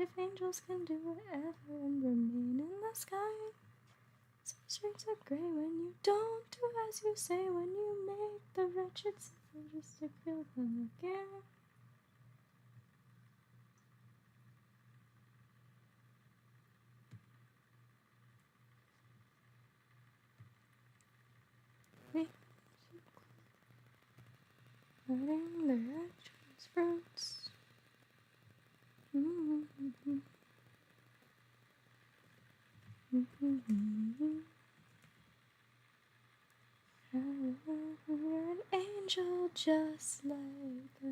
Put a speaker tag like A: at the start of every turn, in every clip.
A: If angels can do whatever and remain in the sky. So streets are grey when you don't do as you say. When you make the wretched suffer just to kill them again. Letting the righteous fruits. You're an angel just like us.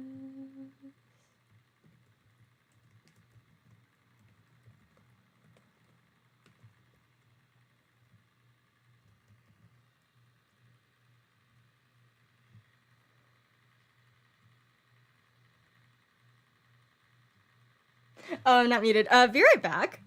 A: Oh, I'm not muted. Be right back.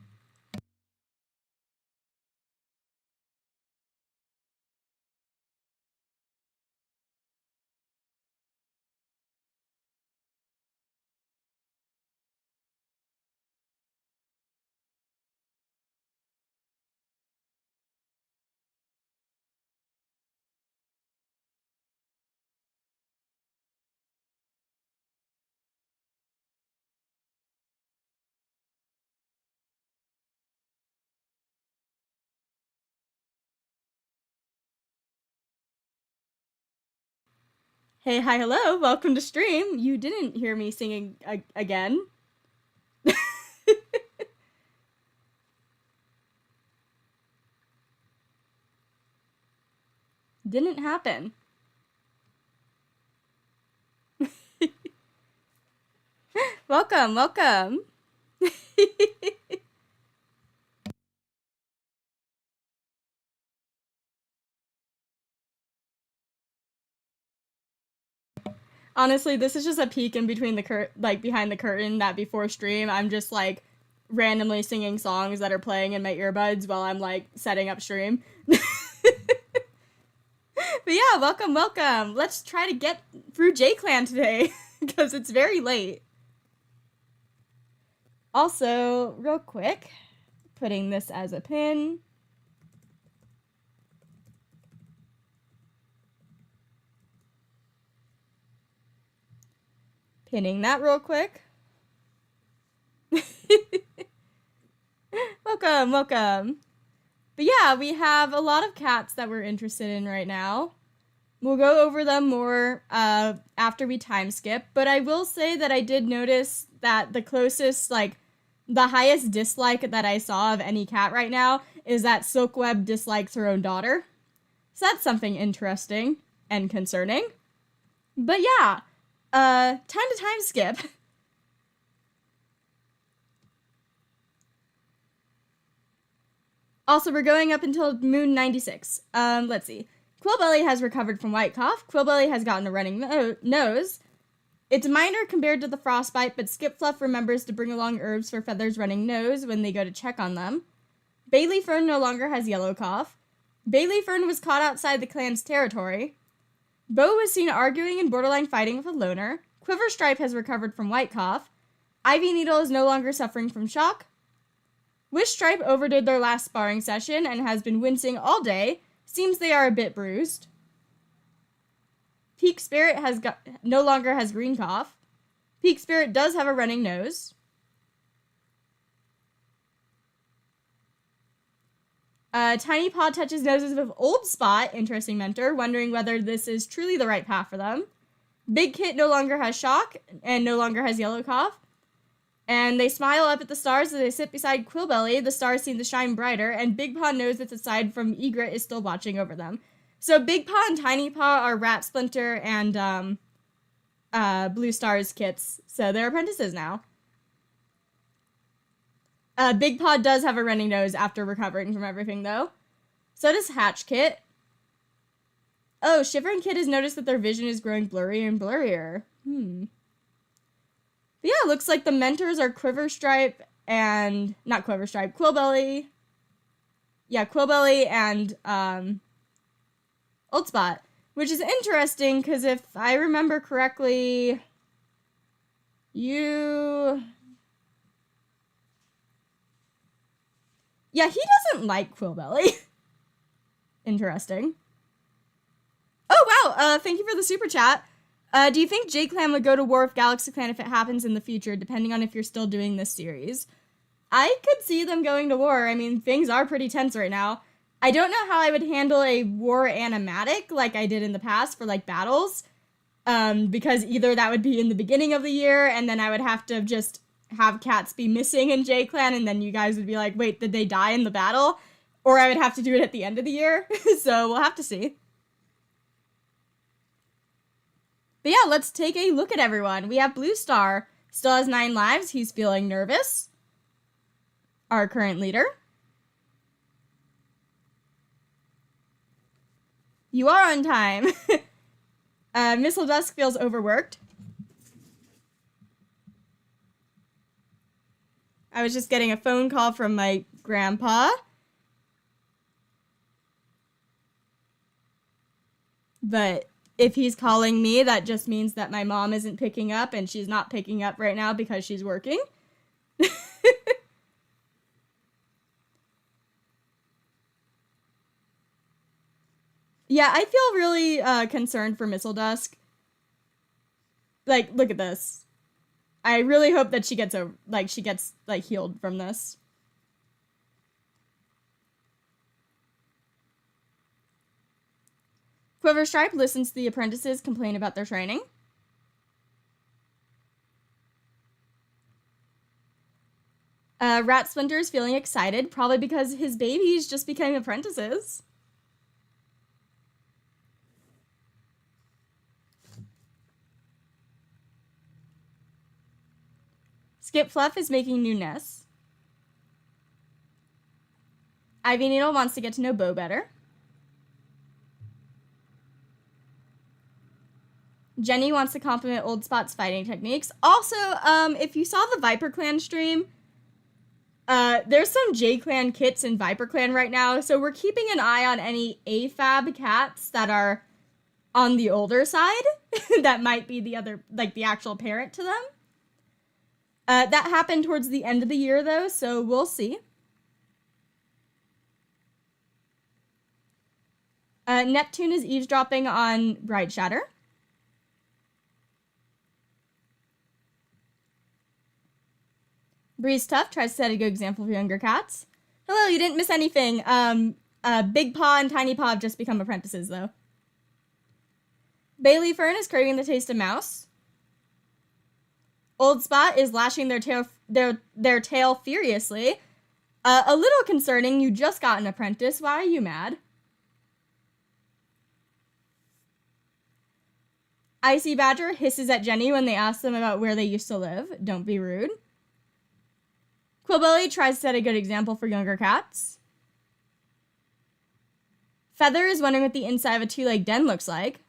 A: Hey, hi, hello, welcome to stream. You didn't hear me singing again. Didn't happen. Welcome, welcome. Honestly, this is just a peek in between the behind the curtain that before stream, I'm just like randomly singing songs that are playing in my earbuds while I'm like setting up stream. But yeah, welcome, welcome. Let's try to get through JayClan today because it's very late. Also, real quick, putting this as a pin. Pinning that real quick. Welcome, welcome. But yeah, we have a lot of cats that we're interested in right now. We'll go over them more after we time skip, but I will say that I did notice that the closest, like, the highest dislike that I saw of any cat right now is that Silkweb dislikes her own daughter. So that's something interesting and concerning. But yeah, time to time skip. Also, we're going up until Moon 96. Let's see. Quillbelly has recovered from white cough. Quillbelly has gotten a running nose. It's minor compared to the frostbite, but Skipfluff remembers to bring along herbs for Feather's running nose when they go to check on them. Bailey Fern no longer has yellow cough. Bailey Fern was caught outside the clan's territory. Bo was seen arguing and borderline fighting with a loner. Quiverstripe has recovered from white cough. Ivy Needle is no longer suffering from shock. Wishstripe overdid their last sparring session and has been wincing all day. Seems they are a bit bruised. Peak Spirit no longer has green cough. Peak Spirit does have a running nose. Tiny Paw touches noses with Old Spot, interesting mentor, wondering whether this is truly the right path for them. Big Kit no longer has shock and no longer has yellow cough. And they smile up at the stars as they sit beside Quillbelly. The stars seem to shine brighter, and Big Paw knows that aside from Egret is still watching over them. So Big Paw and Tiny Paw are Rat Splinter and Blue Star's kits. So they're apprentices now. Big Paw does have a running nose after recovering from everything, though. So does Hatch Kit. Oh, Shivering Kit has noticed that their vision is growing blurrier and blurrier. But yeah, looks like the mentors are Quiverstripe and... Not Quiverstripe, Quillbelly. Yeah, Quillbelly and Old Spot. Which is interesting, because if I remember correctly... Yeah, he doesn't like Quillbelly. Interesting. Oh, wow. Thank you for the super chat. Do you think JayClan would go to war with GalaxyClan if it happens in the future, depending on if you're still doing this series? I could see them going to war. I mean, things are pretty tense right now. I don't know how I would handle a war animatic like I did in the past for, like, battles. Because either that would be in the beginning of the year, and then I would have to just have cats be missing in JayClan, and then you guys would be like, wait, did they die in the battle? Or I would have to do it at the end of the year. So we'll have to see. But yeah, let's take a look at everyone. We have Blue Star. Still has 9 lives. He's feeling nervous. Our current leader. You are on time. Missile Dusk feels overworked. I was just getting a phone call from my grandpa. But if he's calling me, that just means that my mom isn't picking up, and she's not picking up right now because she's working. Yeah, I feel really concerned for Missile Dusk. Like, look at this. I really hope that she gets healed from this. Quiver Stripe listens to the apprentices complain about their training. Rat Splinter is feeling excited, probably because his babies just became apprentices. Skip Fluff is making new nests. Ivy Needle wants to get to know Bo better. Jenny wants to compliment Old Spot's fighting techniques. Also, if you saw the Viper Clan stream, there's some JayClan kits in Viper Clan right now, so we're keeping an eye on any AFAB cats that are on the older side that might be the other, like, the actual parent to them. That happened towards the end of the year, though, so we'll see. Neptune is eavesdropping on Bright Shatter. Breeze Tuff tries to set a good example for younger cats. Hello, you didn't miss anything. Big Paw and Tiny Paw have just become apprentices, though. Bailey Fern is craving the taste of mouse. Old Spot is lashing their tail furiously. A little concerning, you just got an apprentice. Why are you mad? Icy Badger hisses at Jenny when they ask them about where they used to live. Don't be rude. Quillbelly tries to set a good example for younger cats. Feather is wondering what the inside of a 2-leg den looks like.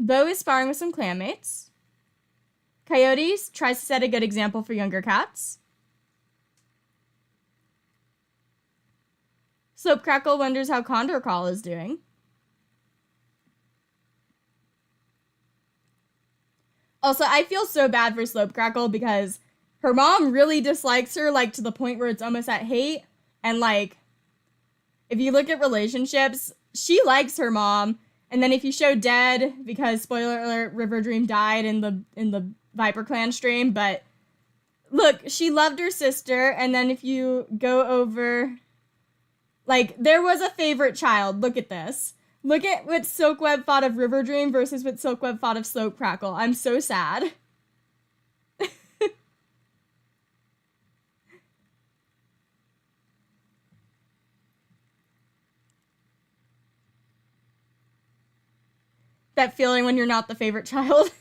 A: Bo is sparring with some clanmates. Coyotes tries to set a good example for younger cats. Slope Crackle wonders how Condor Call is doing. Also, I feel so bad for Slope Crackle because her mom really dislikes her, like, to the point where it's almost at hate. And, like, if you look at relationships, she likes her mom. And then if you show dead, because, spoiler alert, River Dream died in the Viper Clan stream, but look, she loved her sister. And then if you go over, like, there was a favorite child. Look at this. Look at what Silkweb thought of River Dream versus what Silkweb thought of Slope Crackle. I'm so sad. That feeling when you're not the favorite child.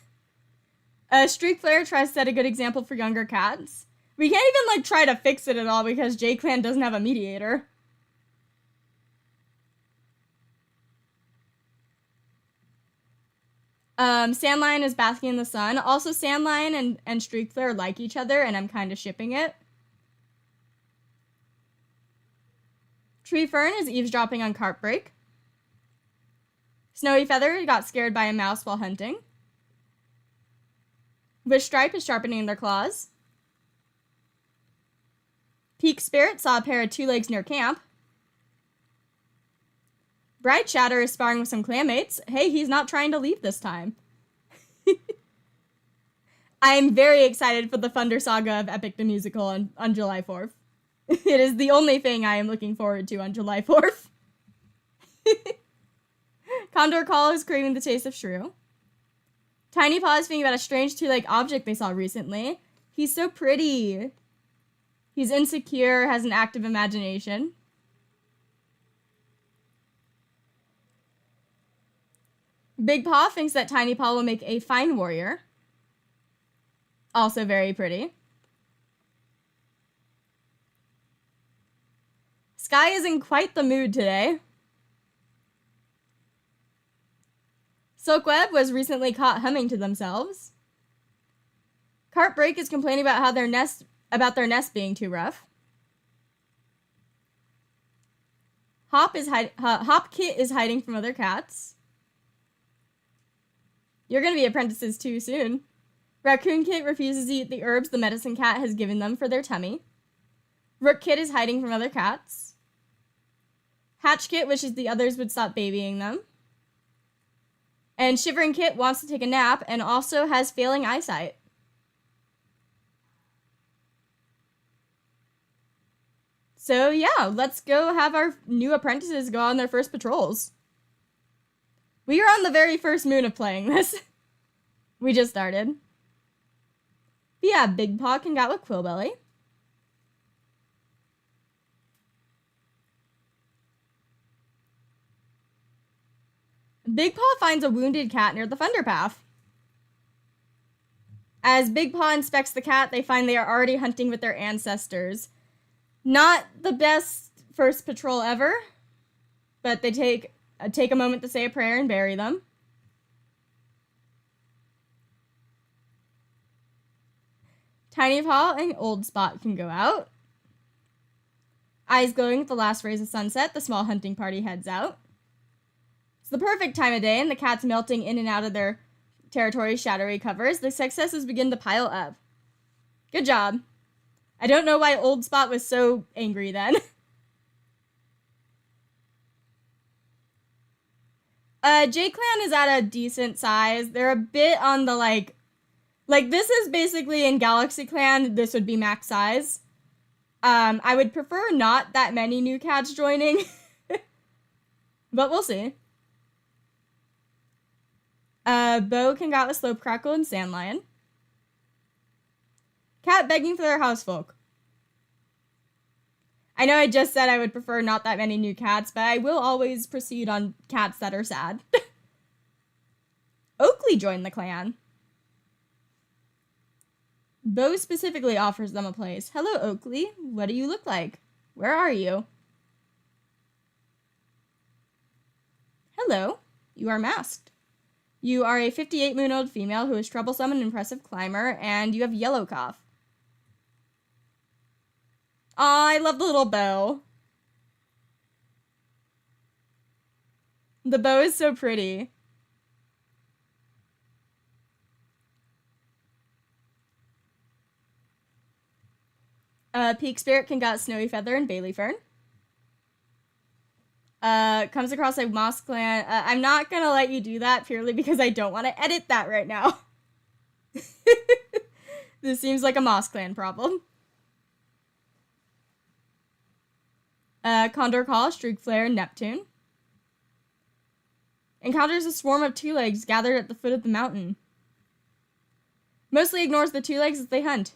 A: Streak Flare tries to set a good example for younger cats. We can't even, like, try to fix it at all because JayClan doesn't have a mediator. Sandlion is basking in the sun. Also, Sandlion and Streak Flare like each other, and I'm kind of shipping it. Tree Fern is eavesdropping on Carp Break. Snowy Feather got scared by a mouse while hunting. Wish Stripe is sharpening their claws. Peak Spirit saw a pair of two legs near camp. Bright Shatter is sparring with some clanmates. Hey, he's not trying to leave this time. I am very excited for the Thunder Saga of Epic the Musical on July 4th. It is the only thing I am looking forward to on July 4th. Condor Call is craving the taste of shrew. Tiny Paw is thinking about a strange two-legged object they saw recently. He's so pretty. He's insecure, has an active imagination. Big Paw thinks that Tiny Paw will make a fine warrior. Also very pretty. Sky is in quite the mood today. Silkweb was recently caught humming to themselves. Cartbreak is complaining about how their nest being too rough. Hopkit is hiding from other cats. You're gonna be apprentices too soon. Raccoon Kit refuses to eat the herbs the medicine cat has given them for their tummy. Rook Kit is hiding from other cats. Hatch Kit wishes the others would stop babying them. And Shivering Kit wants to take a nap and also has failing eyesight. So yeah, let's go have our new apprentices go on their first patrols. We are on the very first moon of playing this. We just started. But yeah, Big Paw can got with Quillbelly. Big Paw finds a wounded cat near the Thunder Path. As Big Paw inspects the cat, they find they are already hunting with their ancestors. Not the best first patrol ever, but they take a moment to say a prayer and bury them. Tiny Paw and Old Spot can go out. Eyes glowing with the last rays of sunset, the small hunting party heads out. It's the perfect time of day, and the cats melting in and out of their territory's shadowy covers. The successes begin to pile up. Good job. I don't know why Old Spot was so angry then. JayClan is at a decent size. They're a bit on the like this is basically in Galaxy Clan, this would be max size. I would prefer not that many new cats joining. But we'll see. Bo can got with Slope Crackle and Sandlion. Cat begging for their housefolk. I know I just said I would prefer not that many new cats, but I will always proceed on cats that are sad. Oakley joined the clan. Bo specifically offers them a place. Hello, Oakley. What do you look like? Where are you? Hello. You are masked. You are a 58-moon-old female who is troublesome and impressive climber, and you have yellow cough. Aw, I love the little bow. The bow is so pretty. Peak Spirit can got Snowy Feather and Bailey Fern. Comes across a Moss Clan. I'm not gonna let you do that purely because I don't want to edit that right now. This seems like a Moss Clan problem. Condor Call, Streak Flare, and Neptune. Encounters a swarm of two legs gathered at the foot of the mountain. Mostly ignores the two legs as they hunt.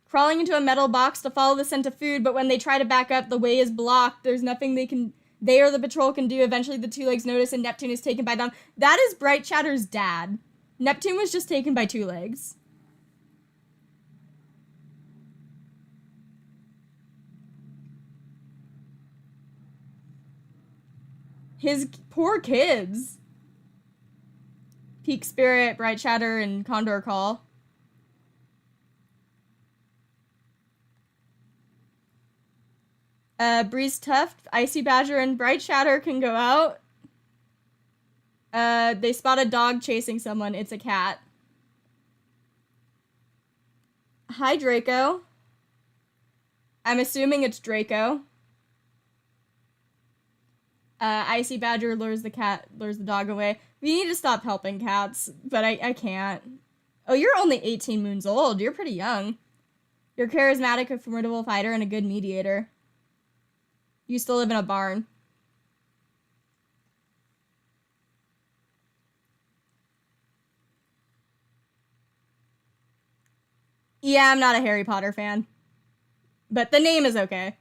A: Crawling into a metal box to follow the scent of food, but when they try to back up, the way is blocked. There's nothing they or the patrol can do. Eventually the two legs notice and Neptune is taken by them. That is Bright Chatter's dad. Neptune was just taken by two legs. His poor kids. Peak Spirit, Bright Chatter, and Condor Call. Breeze Tuft, Icy Badger, and Bright Chatter can go out. They spot a dog chasing someone. It's a cat. Hi, Draco. I'm assuming it's Draco. Icy Badger lures the dog away. We need to stop helping cats, but I can't. Oh, you're only 18 moons old. You're pretty young. You're charismatic, a formidable fighter, and a good mediator. You still live in a barn. Yeah, I'm not a Harry Potter fan. But the name is okay.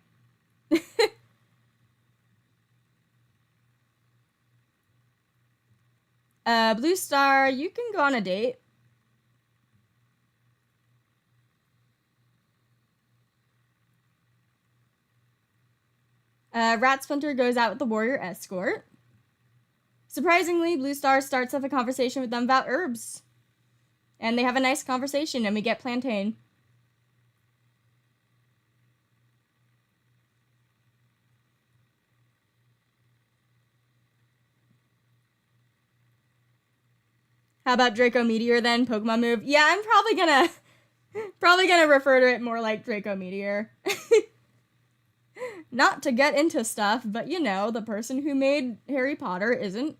A: Blue Star, you can go on a date. Rat Splinter goes out with the warrior escort. Surprisingly, Blue Star starts up a conversation with them about herbs. And they have a nice conversation, and we get plantain. How about Draco Meteor then? Pokemon move? Yeah, I'm probably gonna refer to it more like Draco Meteor. Not to get into stuff, but you know, the person who made Harry Potter isn't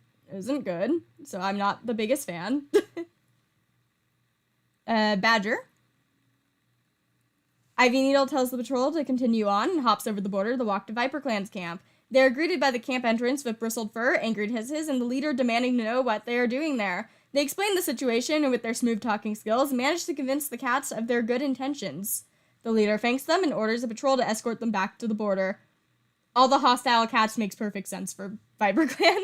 A: good, so I'm not the biggest fan. Badger. Ivy Needle tells the patrol to continue on and hops over the border to walk to ViperClan's camp. They are greeted by the camp entrance with bristled fur, angered hisses, and the leader demanding to know what they are doing there. They explain the situation and with their smooth talking skills manage to convince the cats of their good intentions. The leader thanks them and orders a patrol to escort them back to the border. All the hostile cats makes perfect sense for ViperClan.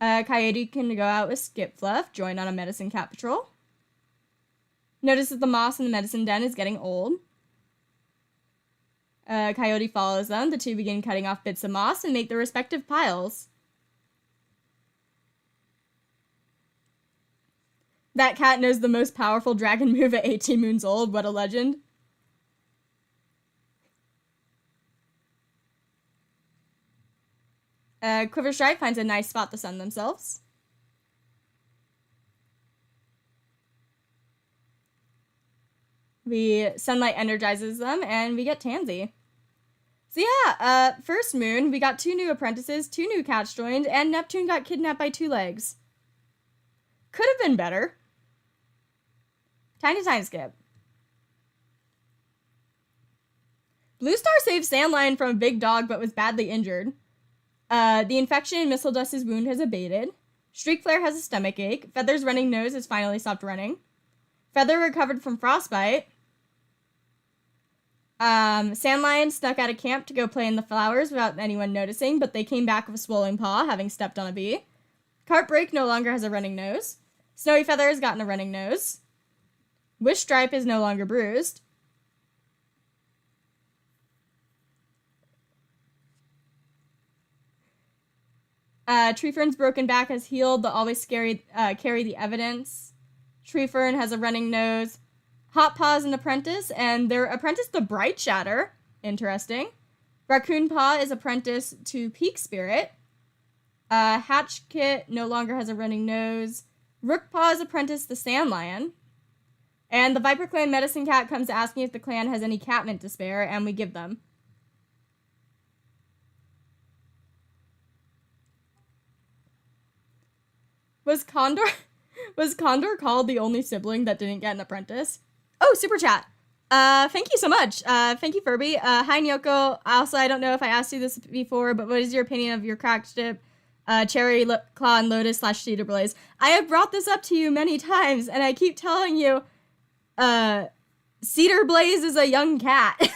A: Coyote can go out with Skipfluff, join on a medicine cat patrol. Notice that the moss in the medicine den is getting old. Coyote follows them. The two begin cutting off bits of moss and make their respective piles. That cat knows the most powerful dragon move at 18 moons old. What a legend. Quiverstripe finds a nice spot to sun themselves. Sunlight energizes them, and we get Tansy. So yeah, first moon, we got 2 new apprentices, 2 new cats joined, and Neptune got kidnapped by 2 legs. Could have been better. Tiny time skip. Blue Star saved Sandlion from a big dog, but was badly injured. The infection in Missile Dust's wound has abated. Streak Flare has a stomach ache. Feather's running nose has finally stopped running. Feather recovered from frostbite. Sandlion snuck out of camp to go play in the flowers without anyone noticing, but they came back with a swollen paw, having stepped on a bee. Cartbreak no longer has a running nose. Snowy Feather has gotten a running nose. Wish Stripe is no longer bruised. Treefern's broken back has healed. They'll always carry the evidence. Treefern has a running nose. Hot Paw is an apprentice, and they're apprenticed to Bright Shatter. Interesting. Raccoon Paw is apprentice to Peak Spirit. Hatch Kit no longer has a running nose. Rook Paw is apprentice to Sandlion. And the Viper Clan Medicine Cat comes asking if the clan has any catmint to spare, and we give them. Was Condor called the only sibling that didn't get an apprentice? Oh, super chat. Thank you so much. Thank you, Furby. Hi, Nyoko. Also, I don't know if I asked you this before, but what is your opinion of your cracked dip, Cherry, Claw, and Lotus / Cedar Blaze? I have brought this up to you many times, and I keep telling you, Cedar Blaze is a young cat.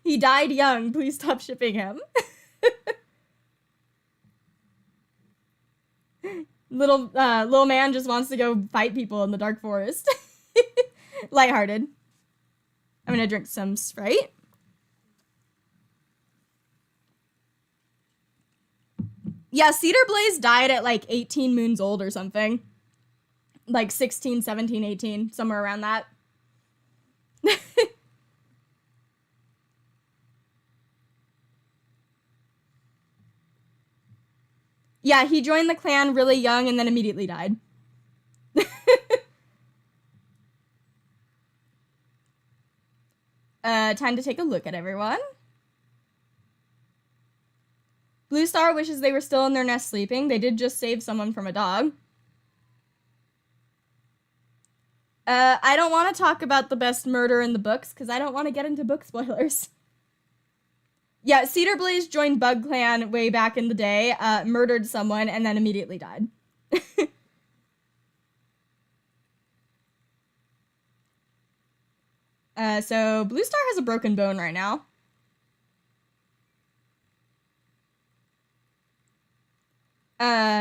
A: He died young. Please stop shipping him. Little man just wants to go fight people in the dark forest. Lighthearted. I'm gonna drink some Sprite. Yeah, Cedar Blaze died at like 18 moons old or something. Like 16, 17, 18, somewhere around that. Yeah, he joined the clan really young and then immediately died. Time to take a look at everyone. Blue Star wishes they were still in their nest sleeping. They did just save someone from a dog. I don't want to talk about the best murder in the books because I don't want to get into book spoilers. Yeah, Cedar Blaze joined Bug Clan way back in the day, murdered someone, and then immediately died. So Blue Star has a broken bone right now.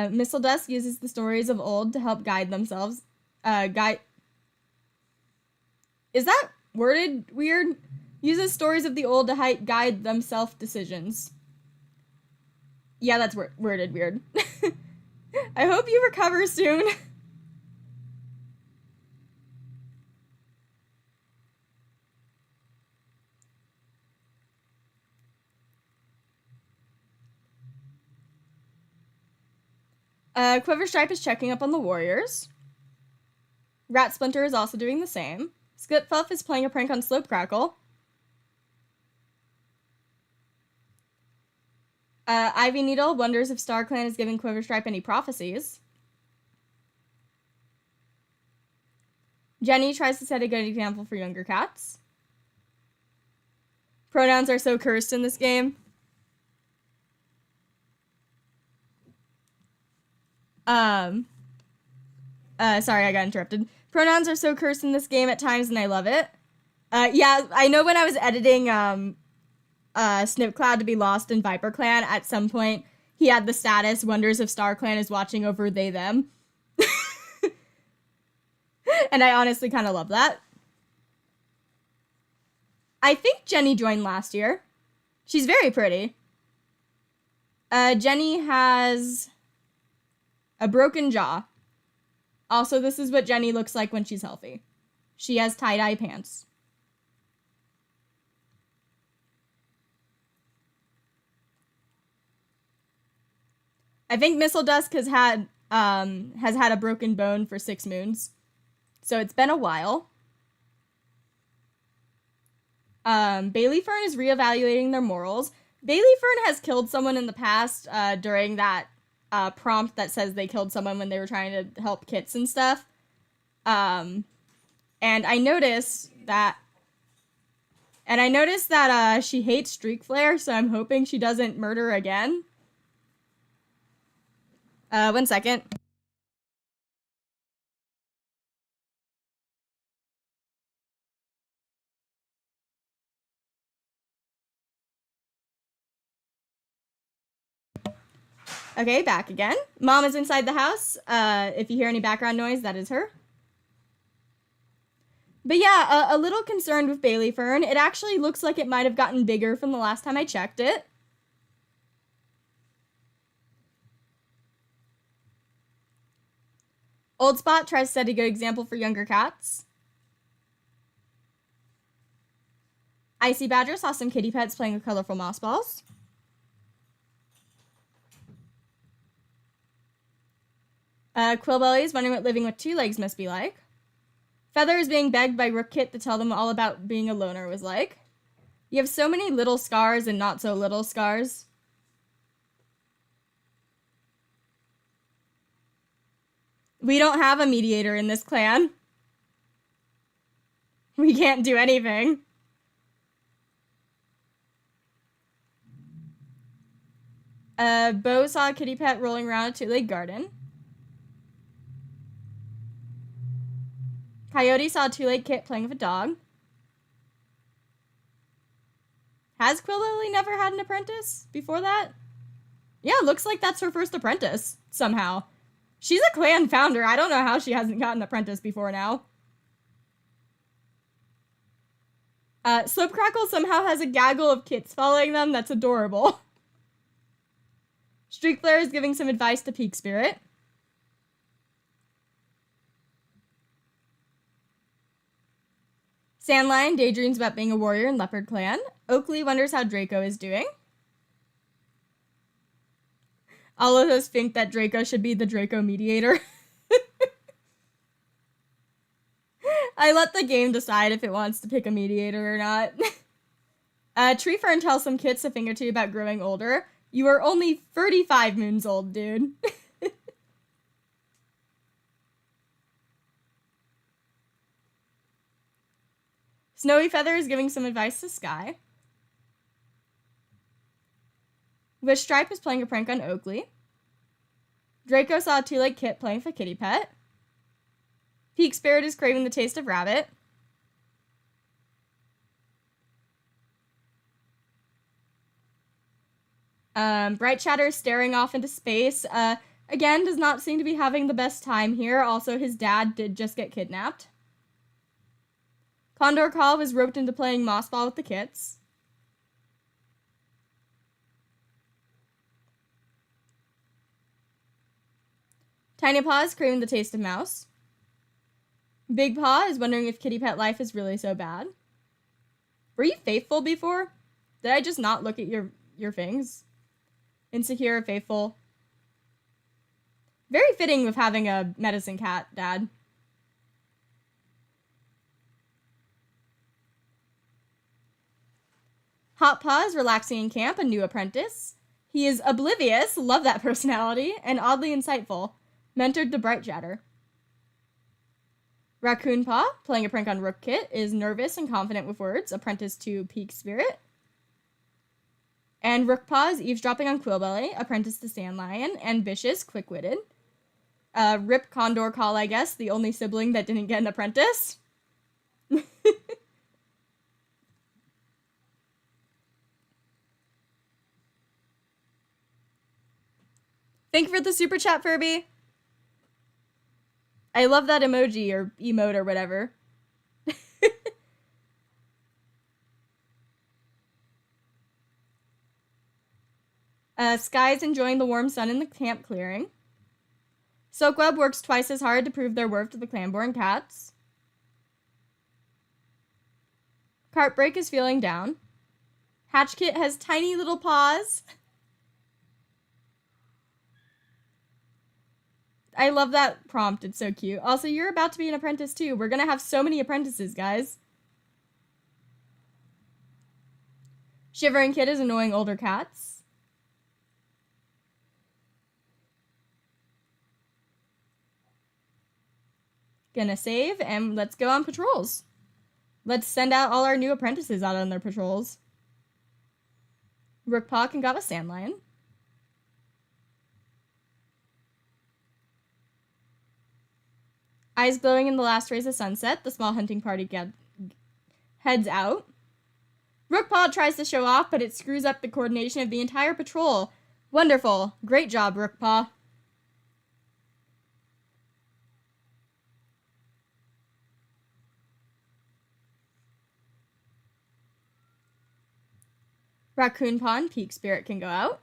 A: Missile Dusk uses the stories of old to help guide themselves. Is that worded weird? Uses stories of the old to guide themselves decisions. Yeah, that's worded weird. I hope you recover soon. Quiverstripe is checking up on the warriors. Rat Splinter is also doing the same. Skipfluff is playing a prank on Slope Crackle. Ivy Needle wonders if StarClan is giving Quiverstripe any prophecies. Jenny tries to set a good example for younger cats. Pronouns are so cursed in this game. Sorry, I got interrupted. Pronouns are so cursed in this game at times, and I love it. Yeah, I know when I was editing, Snipcloud to be lost in Viper Clan, at some point, he had the status, wonders if StarClan is watching over they, them. And I honestly kind of love that. I think Jenny joined last year. She's very pretty. Jenny has a broken jaw. Also, this is what Jenny looks like when she's healthy. She has tie-dye pants. I think Missile Dusk has had a broken bone for 6 moons. So it's been a while. Bailey Fern is reevaluating their morals. Bailey Fern has killed someone in the past during that prompt that says they killed someone when they were trying to help kits and stuff. And I noticed that she hates Streak Flare, so I'm hoping she doesn't murder again. 1 second. Okay, back again. Mom is inside the house. If you hear any background noise, that is her. But yeah, a little concerned with Bailey Fern. It actually looks like it might have gotten bigger from the last time I checked it. Old Spot tries to set a good example for younger cats. Icy Badger saw some kitty pets playing with colorful moss balls. Quillbelly is wondering what living with 2 legs must be like. Feather is being begged by Rookkit to tell them all about being a loner was like. You have so many little scars and not so little scars. We don't have a mediator in this clan. We can't do anything. Bo saw a kitty pet rolling around a 2-legged garden. Coyote saw a 2-legged kit playing with a dog. Has Quillbelly never had an apprentice before that? Yeah, looks like that's her first apprentice, somehow. She's a clan founder. I don't know how she hasn't gotten an apprentice before now. Slope Crackle somehow has a gaggle of kits following them. That's adorable. Streak Flare is giving some advice to Peak Spirit. Sandlion daydreams about being a warrior in Leopard Clan. Oakley wonders how Draco is doing. All of us think that Draco should be the Draco mediator. I let the game decide if it wants to pick a mediator or not. Tree Fern tells some kits a thing or two about growing older. You are only 35 moons old, dude. Snowy Feather is giving some advice to Sky. Wish Stripe is playing a prank on Oakley. Draco saw a two-leg kit playing with a kitty pet. Peak Spirit is craving the taste of rabbit. Bright Chatter is staring off into space. Again, does not seem to be having the best time here. Also, his dad did just get kidnapped. Condor Call was roped into playing Moss Ball with the kits. Tiny Paw is craving the taste of mouse. Big Paw is wondering if kitty pet life is really so bad. Were you faithful before? Did I just not look at your things? Insecure, faithful. Very fitting with having a medicine cat, Dad. Hot Paw is relaxing in camp, a new apprentice. He is oblivious, love that personality, and oddly insightful. Mentored to Bright Chatter. Raccoon Paw, playing a prank on Rook Kit, is nervous and confident with words, apprentice to Peak Spirit. And Rook Paw is eavesdropping on Quillbelly, apprentice to Sandlion, ambitious, quick-witted. Rip Condor Call, I guess, the only sibling that didn't get an apprentice. Thank you for the super chat, Furby. I love that emoji or emote or whatever. Sky's enjoying the warm sun in the camp clearing. Silkweb works twice as hard to prove their worth to the clanborn cats. Cartbreak is feeling down. Hatchkit has tiny little paws. I love that prompt. It's so cute. Also, you're about to be an apprentice too. We're gonna have so many apprentices, guys. Shivering Kid is annoying older cats. Gonna save, and let's go on patrols. Let's send out all our new apprentices out on their patrols. Rookpaw can got a Sandlion. Eyes glowing in the last rays of sunset, the small hunting party heads out. Rookpaw tries to show off, but it screws up the coordination of the entire patrol. Wonderful. Great job, Rookpaw. Raccoon Paw and Peak Spirit can go out.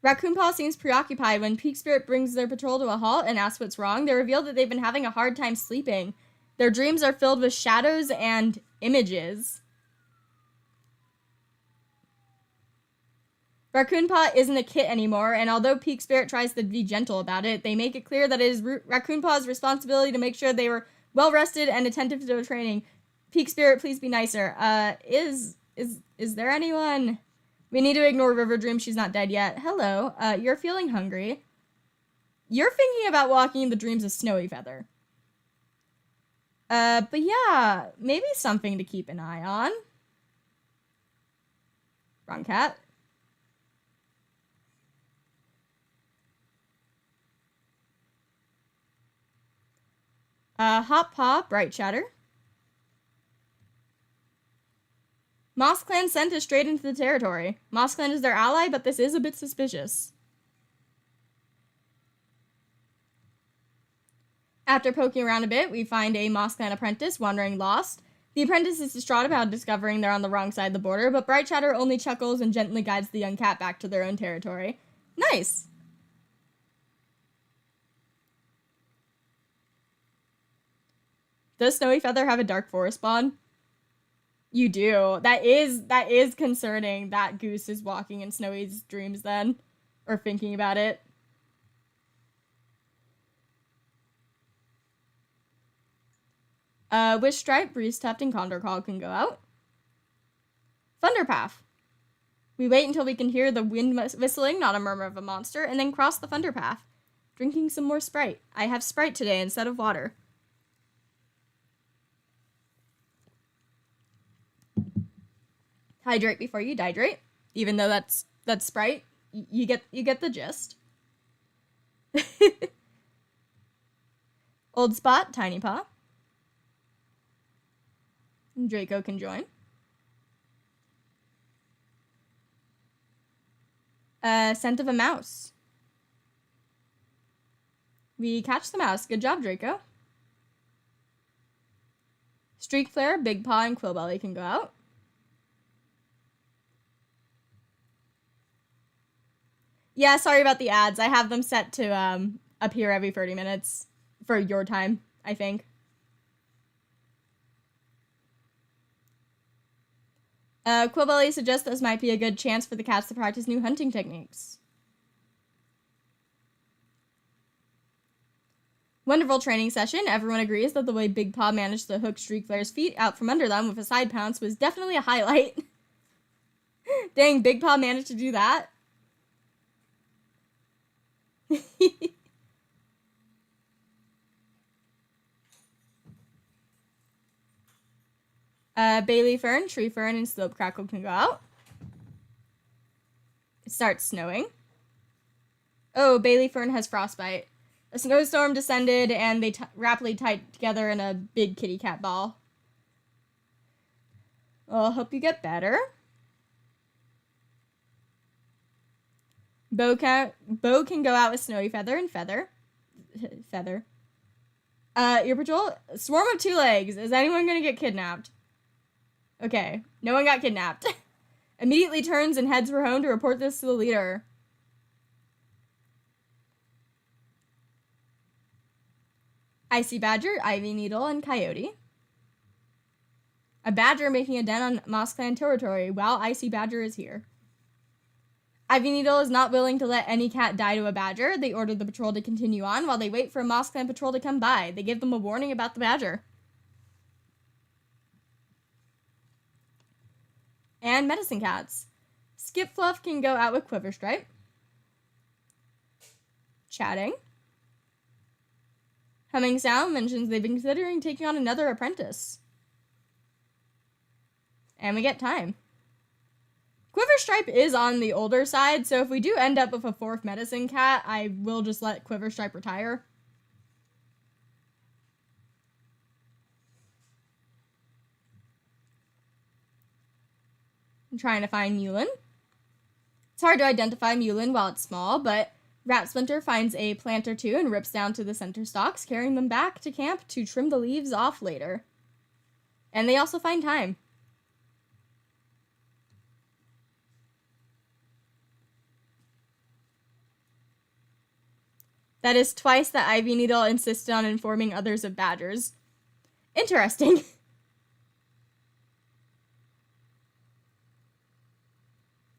A: Raccoon Paw seems preoccupied when Peak Spirit brings their patrol to a halt and asks what's wrong. They reveal that they've been having a hard time sleeping. Their dreams are filled with shadows and images. Raccoon Paw isn't a kit anymore, and although Peak Spirit tries to be gentle about it, they make it clear that it is Raccoon Paw's responsibility to make sure they were well rested and attentive to their training. Peak Spirit, please be nicer. Is there anyone? We need to ignore River Dream. She's not dead yet. Hello. You're feeling hungry. You're thinking about walking in the dreams of Snowy Feather. But yeah, maybe something to keep an eye on. Wrong cat. Hot Paw, Bright Chatter. Moss Clan sent us straight into the territory. Moss Clan is their ally, but this is a bit suspicious. After poking around a bit, we find a Moss Clan apprentice wandering lost. The apprentice is distraught about discovering they're on the wrong side of the border, but Bright Chatter only chuckles and gently guides the young cat back to their own territory. Nice! Does Snowy Feather have a dark forest spawn? You do. That is concerning that Goose is walking in Snowy's dreams then. Or thinking about it. Wish Stripe, Breeze Tuft, and Condor Call can go out. Thunderpath. We wait until we can hear the wind whistling, not a murmur of a monster, and then cross the Thunderpath. Drinking some more Sprite. I have Sprite today instead of water. Hydrate before you dihydrate. Even though that's Sprite, you get the gist. Old Spot, Tiny Paw. Draco can join. Scent of a Mouse. We catch the mouse. Good job, Draco. Streak Flare, Big Paw, and Quillbelly can go out. Yeah, sorry about the ads. I have them set to appear every 30 minutes for your time, I think. Quillbelly suggests this might be a good chance for the cats to practice new hunting techniques. Wonderful training session. Everyone agrees that the way Big Paw managed to hook Streak Flare's feet out from under them with a side pounce was definitely a highlight. Dang, Big Paw managed to do that. Bailey Fern, Tree Fern, and Slope Crackle can go out. It starts snowing. Oh, Bailey Fern has frostbite. A snowstorm descended, and they rapidly tied together in a big kitty cat ball. Well, hope you get better. Bo can go out with Snowy Feather and Feather. Your patrol, Swarm of Two Legs. Is anyone gonna get kidnapped? Okay, no one got kidnapped. Immediately turns and heads for home to report this to the leader. Icy Badger, Ivy Needle, and Coyote. A badger making a den on Moss Clan territory while Icy Badger is here. Ivy Needle is not willing to let any cat die to a badger. They order the patrol to continue on while they wait for a Moss Clan patrol to come by. They give them a warning about the badger. And Medicine Cats. Skip Fluff can go out with Quiver Stripe. Chatting. Humming Sound mentions they've been considering taking on another apprentice. And we get time. Quiver Stripe is on the older side, so if we do end up with a fourth Medicine Cat, I will just let Quiver Stripe retire. I'm trying to find Mulin. It's hard to identify Mulin while it's small, but Rat Splinter finds a plant or two and rips down to the center stalks, carrying them back to camp to trim the leaves off later. And they also find time. That is twice that Ivy Needle insisted on informing others of badgers. Interesting.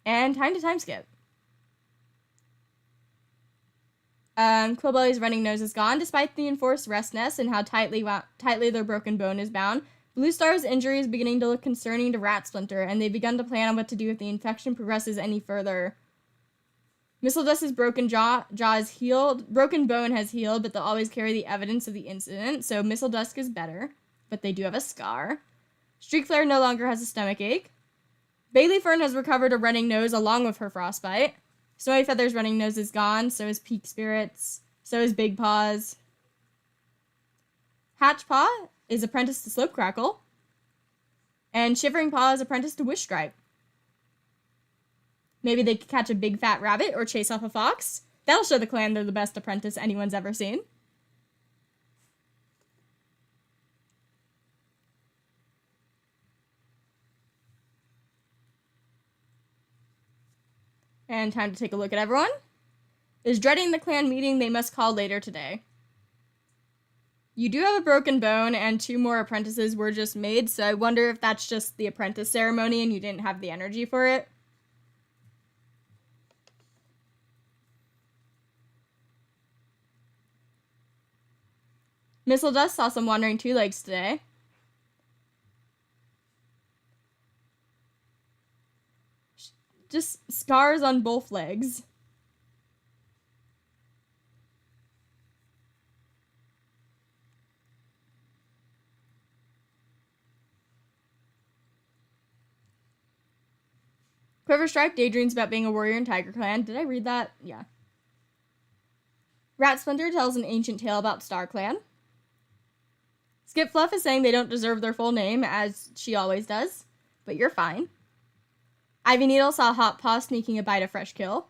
A: And time to time skip. Quillbelly's running nose is gone, despite the enforced rest nest and how tightly their broken bone is bound. Blue Star's injury is beginning to look concerning to Rat Splinter, and they've begun to plan on what to do if the infection progresses any further. Mistledust's broken jaw is healed. Broken bone has healed, but they'll always carry the evidence of the incident, so Mistledust is better, but they do have a scar. Streak Flare no longer has a stomach ache. Bailey Fern has recovered a running nose along with her frostbite. Snowy Feather's running nose is gone, so is Peak Spirits, so is Big Paws. Hatch Paw is apprenticed to Slope Crackle, and Shivering Paw is apprenticed to Wish Stripe. Maybe they could catch a big fat rabbit or chase off a fox. That'll show the clan they're the best apprentice anyone's ever seen. And time to take a look at everyone. Is dreading the clan meeting they must call later today. You do have a broken bone and 2 more apprentices were just made, so I wonder if that's just the apprentice ceremony and you didn't have the energy for it. Mistledust saw some wandering 2 legs today. Just scars on both legs. Quiverstripe daydreams about being a warrior in Tiger Clan. Did I read that? Yeah. Rat Splinter tells an ancient tale about Star Clan. Skip Fluff is saying they don't deserve their full name, as she always does. But you're fine. Ivy Needle saw Hot Paw sneaking a bite of fresh kill.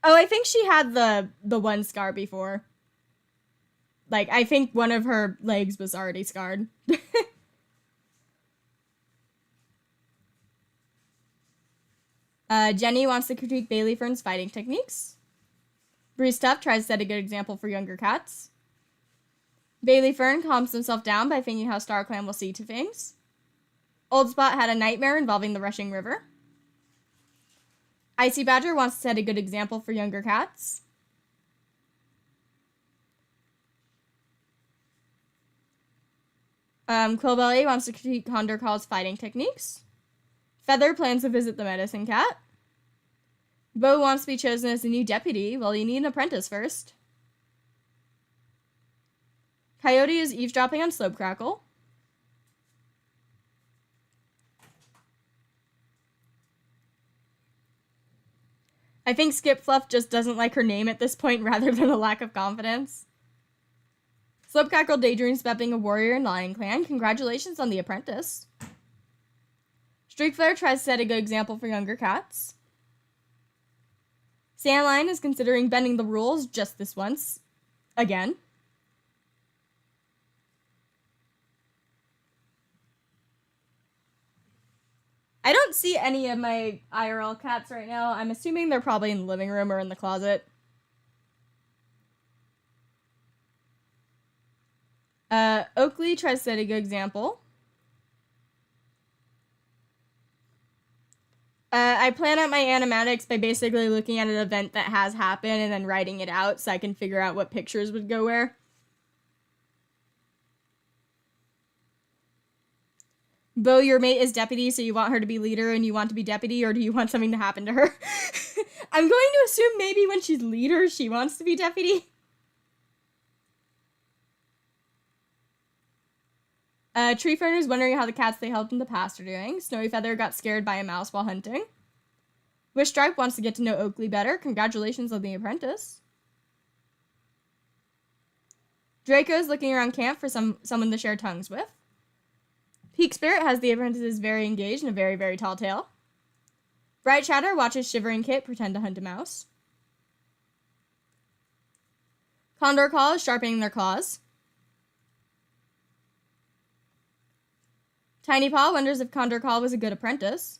A: Oh, I think she had the one scar before. Like, I think one of her legs was already scarred. Jenny wants to critique Bailey Fern's fighting techniques. Breeze Tuff tries to set a good example for younger cats. Bailey Fern calms himself down by thinking how Star Clan will see to things. Old Spot had a nightmare involving the rushing river. Icy Badger wants to set a good example for younger cats. Quillbelly wants to critique Condor Call's fighting techniques. Feather plans to visit the medicine cat. Bo wants to be chosen as the new deputy. Well, you need an apprentice first. Coyote is eavesdropping on Slope Crackle. I think Skip Fluff just doesn't like her name at this point rather than a lack of confidence. Slope Crackle daydreams about being a warrior in Lion Clan. Congratulations on the apprentice. Streak Flare tries to set a good example for younger cats. Sandline is considering bending the rules just this once. Again. I don't see any of my IRL cats right now. I'm assuming they're probably in the living room or in the closet. Oakley tries to set a good example. I plan out my animatics by basically looking at an event that has happened and then writing it out so I can figure out what pictures would go where. Bo, your mate is deputy, so you want her to be leader and you want to be deputy, or do you want something to happen to her? I'm going to assume maybe when she's leader, she wants to be deputy. Tree Fern is wondering how the cats they helped in the past are doing. Snowy Feather got scared by a mouse while hunting. Wish Stripe wants to get to know Oakley better. Congratulations on the apprentice. Draco is looking around camp for someone to share tongues with. Peak Spirit has the apprentices very engaged in a very, very tall tale. Bright Chatter watches Shivering Kit pretend to hunt a mouse. Condor Call is sharpening their claws. Tiny Paw wonders if Condor Call was a good apprentice.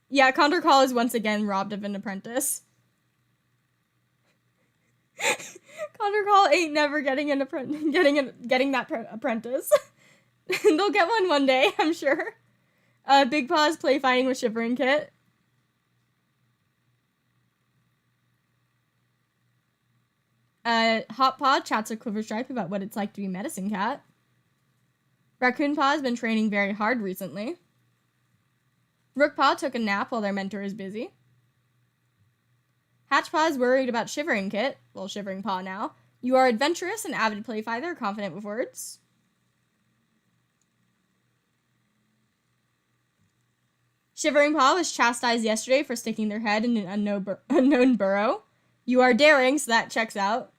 A: Yeah, Condor Call is once again robbed of an apprentice. Condor Call ain't never getting that apprentice. They'll get one day, I'm sure. Big Paw's play fighting with Shivering Kit. Hot Paw chats with Quiverstripe about what it's like to be Medicine Cat. Raccoon Paw has been training very hard recently. Rook Paw took a nap while their mentor is busy. Hatch Paw is worried about Shivering Kit. Well, Shivering Paw now. You are adventurous and avid playfighter, confident with words. Shivering Paw was chastised yesterday for sticking their head in an unknown burrow. You are daring, so that checks out.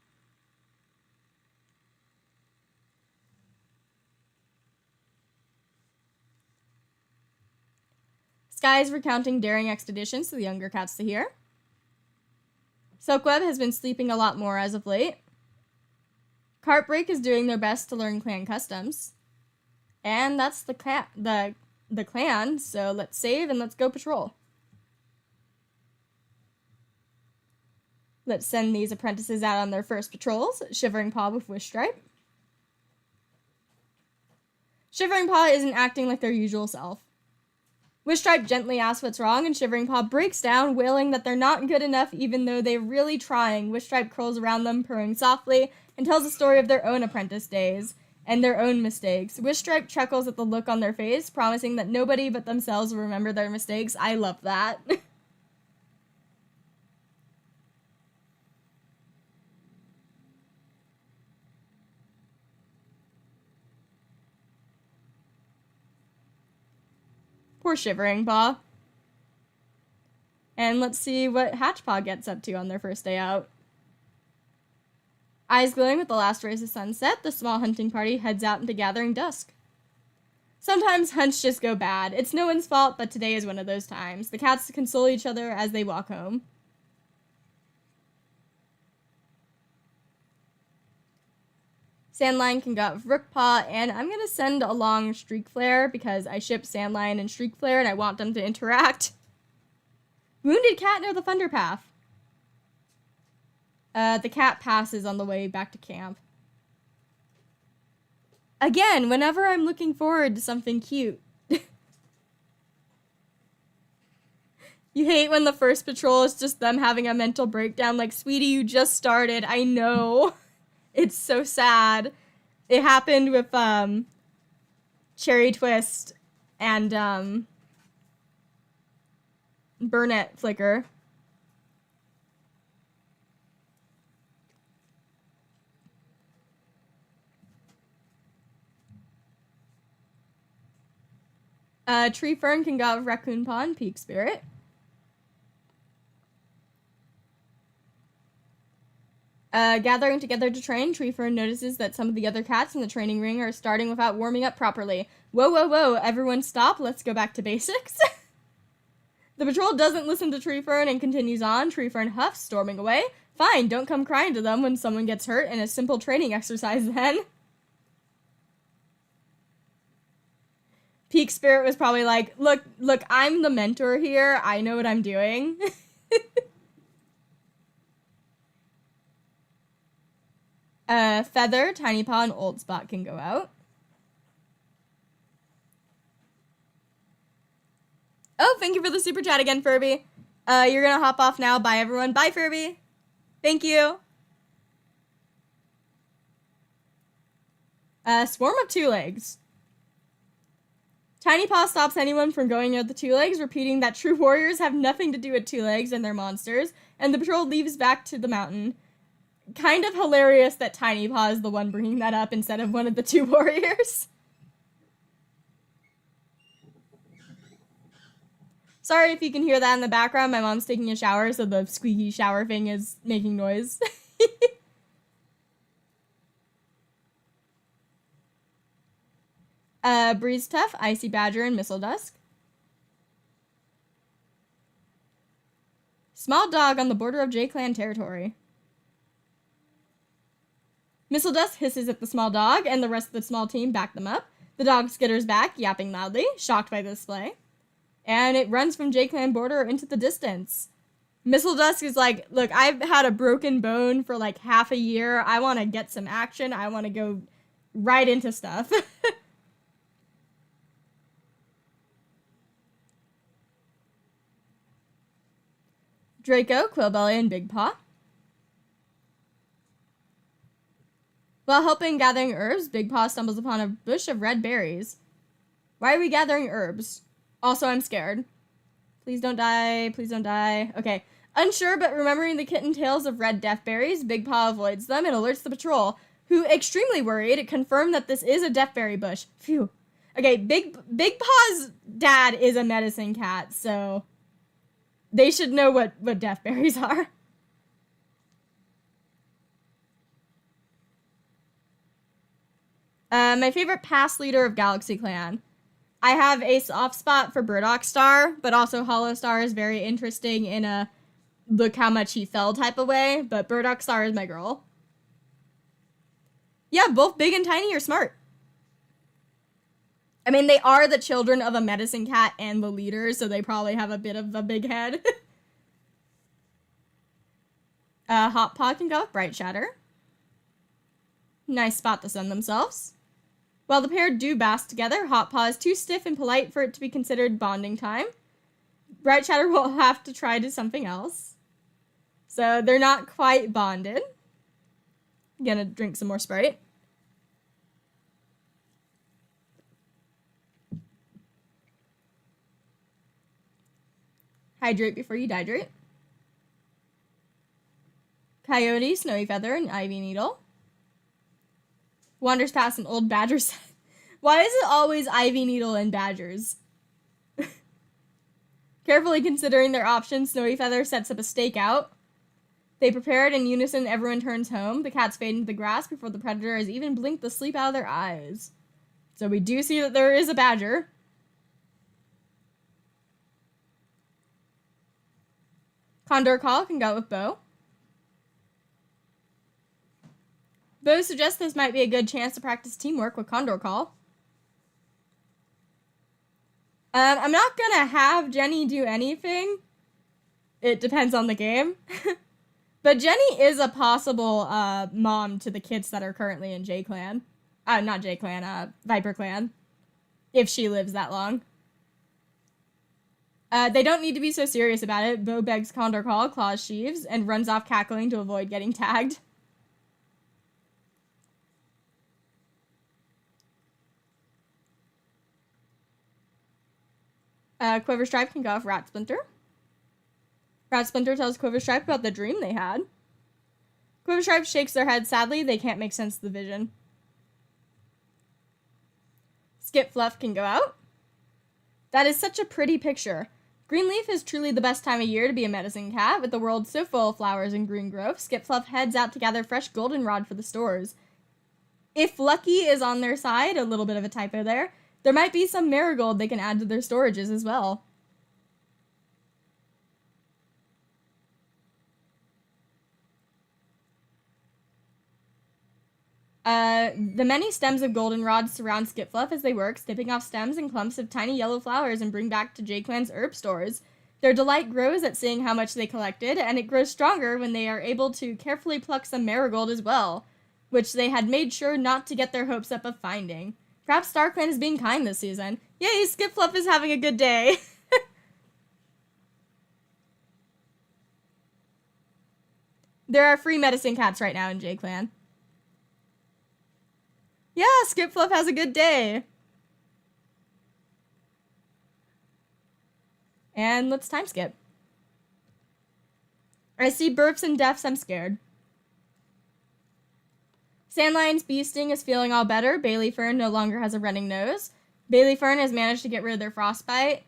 A: Sky is recounting daring expeditions to the younger cats to hear. Silkweb has been sleeping a lot more as of late. Cartbreak is doing their best to learn clan customs. And that's the clan, so let's save and let's go patrol. Let's send these apprentices out on their first patrols. Shivering Paw with Wish Stripe. Shivering Paw isn't acting like their usual self. Wish Stripe gently asks what's wrong, and Shivering Paw breaks down, wailing that they're not good enough even though they're really trying. Wish Stripe curls around them, purring softly, and tells a story of their own apprentice days. and their own mistakes. Wishstripe chuckles at the look on their face, promising that nobody but themselves will remember their mistakes. I love that. Poor Shivering Paw. And let's see what Hatchpaw gets up to on their first day out. Eyes glowing with the last rays of sunset, the small hunting party heads out into gathering dusk. Sometimes hunts just go bad. It's no one's fault, but today is one of those times. The cats console each other as they walk home. Sandline can go out with Rookpaw, and I'm going to send along Streak Flare because I ship Sandline and Streak Flare and I want them to interact. Wounded cat near the Thunder Path. The cat passes on the way back to camp. Again, whenever I'm looking forward to something cute. You hate when the first patrol is just them having a mental breakdown like, sweetie, you just started. I know. It's so sad. It happened with Cherry Twist and Burnett Flicker. Tree Fern can go out with Raccoon Pond, Peak Spirit. Gathering together to train, Tree Fern notices that some of the other cats in the training ring are starting without warming up properly. Whoa, whoa, whoa, everyone stop, let's go back to basics. The patrol doesn't listen to Tree Fern and continues on. Tree Fern huffs, storming away. Fine, don't come crying to them when someone gets hurt in a simple training exercise then. Peak Spirit was probably like, look, I'm the mentor here. I know what I'm doing. Feather, Tiny Paw, and Old Spot can go out. Oh, thank you for the super chat again, Furby. You're gonna hop off now. Bye, everyone. Bye, Furby. Thank you. Swarm of Two Legs. Tiny Paw stops anyone from going near the Two Legs, repeating that true warriors have nothing to do with Two Legs and their monsters, and the patrol leaves back to the mountain. Kind of hilarious that Tiny Paw is the one bringing that up instead of one of the two warriors. Sorry if you can hear that in the background. My mom's taking a shower, so the squeaky shower thing is making noise. Breeze Tuff, Icy Badger, and Missile Dusk. Small dog on the border of JayClan territory. Missile Dusk hisses at the small dog, and the rest of the small team back them up. The dog skitters back, yapping loudly, shocked by the display. And it runs from JayClan border into the distance. Missile Dusk is like, look, I've had a broken bone for like half a year. I want to get some action. I want to go right into stuff. Draco, Quillbelly, and Big Paw. While helping gathering herbs, Big Paw stumbles upon a bush of red berries. Why are we gathering herbs? Also, I'm scared. Please don't die. Please don't die. Okay. Unsure, but remembering the kitten tales of red death berries, Big Paw avoids them and alerts the patrol, who, extremely worried, confirm that this is a deathberry bush. Phew. Okay, Big Paw's dad is a medicine cat, so they should know what deathberries are. My favorite past leader of Galaxy Clan. I have a soft spot for Burdock Star, but also Hollow Star is very interesting in a look how much he fell type of way, but Burdock Star is my girl. Yeah, both Big and Tiny are smart. I mean, they are the children of a medicine cat and the leader, so they probably have a bit of a big head. Hot Paw can go with Bright Shatter. Nice spot to sun themselves. While the pair do bask together, Hot Paw is too stiff and polite for it to be considered bonding time. Bright Shatter will have to try to something else. So they're not quite bonded. Gonna drink some more Sprite. Hydrate before you dehydrate. Coyote, Snowy Feather, and Ivy Needle. Wanders past an old badger set. Why is it always Ivy Needle and badgers? Carefully considering their options, Snowy Feather sets up a stakeout. They prepare it in unison, everyone turns home. The cats fade into the grass before the predator has even blinked the sleep out of their eyes. So we do see that there is a badger. Condor Call can go with Bo. Bo suggests this might be a good chance to practice teamwork with Condor Call. I'm not gonna have Jenny do anything. It depends on the game. But Jenny is a possible mom to the kids that are currently in JayClan. Not JayClan, Viper Clan. If she lives that long. They don't need to be so serious about it. Bo begs Condor Call, claws sheaves, and runs off cackling to avoid getting tagged. Quiver Stripe can go off Rat Splinter. Rat Splinter tells Quiver Stripe about the dream they had. Quiver Stripe shakes their head sadly. They can't make sense of the vision. Skip Fluff can go out. That is such a pretty picture. Greenleaf is truly the best time of year to be a medicine cat. With the world so full of flowers and green growth, Skip Fluff heads out to gather fresh goldenrod for the stores. If Lucky is on their side, a little bit of a typo there, there might be some marigold they can add to their storages as well. The many stems of goldenrod surround Skipfluff as they work, snipping off stems and clumps of tiny yellow flowers and bring back to JayClan's herb stores. Their delight grows at seeing how much they collected, and it grows stronger when they are able to carefully pluck some marigold as well, which they had made sure not to get their hopes up of finding. Perhaps StarClan is being kind this season. Yay, Skipfluff is having a good day. There are free medicine cats right now in JayClan. Yeah, Skipfluff has a good day. And let's time skip. I see burps and deaths, I'm scared. Sandlion's bee sting is feeling all better. Bailey Fern no longer has a running nose. Bailey Fern has managed to get rid of their frostbite.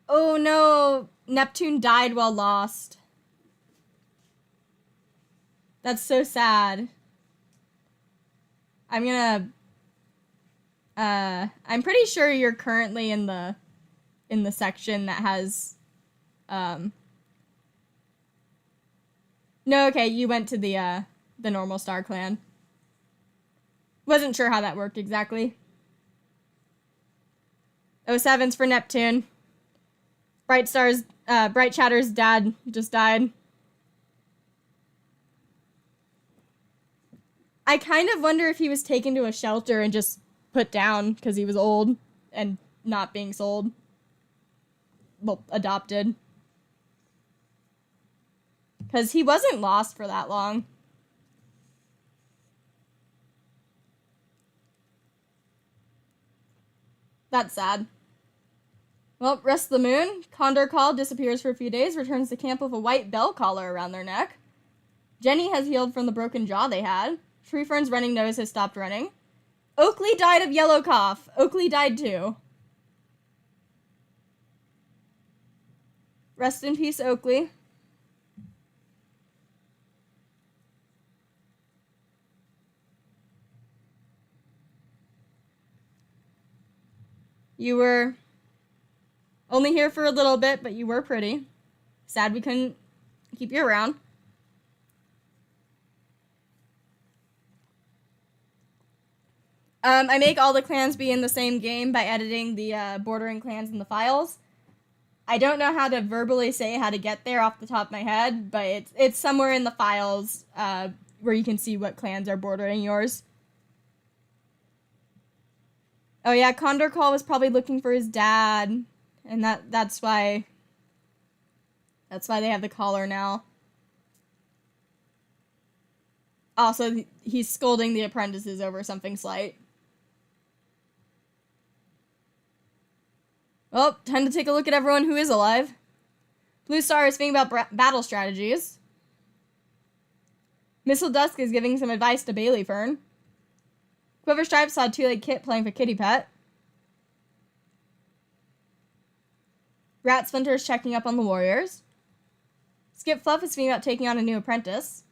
A: Oh no, Neptune died while lost. That's so sad. I'm pretty sure you're currently in the section that has, no, okay, you went to the normal Star Clan. Wasn't sure how that worked exactly. 07's for Neptune. Bright Chatter's dad just died. I kind of wonder if he was taken to a shelter and just put down because he was old and not being sold. Well, adopted. Because he wasn't lost for that long. That's sad. Well, rest of the moon. Condor Call disappears for a few days, returns to camp with a white bell collar around their neck. Jenny has healed from the broken jaw they had. Tree Fern's running nose has stopped running. Oakley died of yellow cough. Oakley died too. Rest in peace, Oakley. You were only here for a little bit, but you were pretty. Sad we couldn't keep you around. I make all the clans be in the same game by editing the bordering clans in the files. I don't know how to verbally say how to get there off the top of my head, but it's somewhere in the files where you can see what clans are bordering yours. Oh yeah, Condor Call was probably looking for his dad, and that's why they have the collar now. Also, he's scolding the apprentices over something slight. Well, time to take a look at everyone who is alive. Blue Star is thinking about battle strategies. Missile Dusk is giving some advice to Bailey Fern. Quiver Stripe saw Two-Leg Kit playing for Kitty Pet. Rat Splinter is checking up on the Warriors. Skip Fluff is thinking about taking on a new apprentice.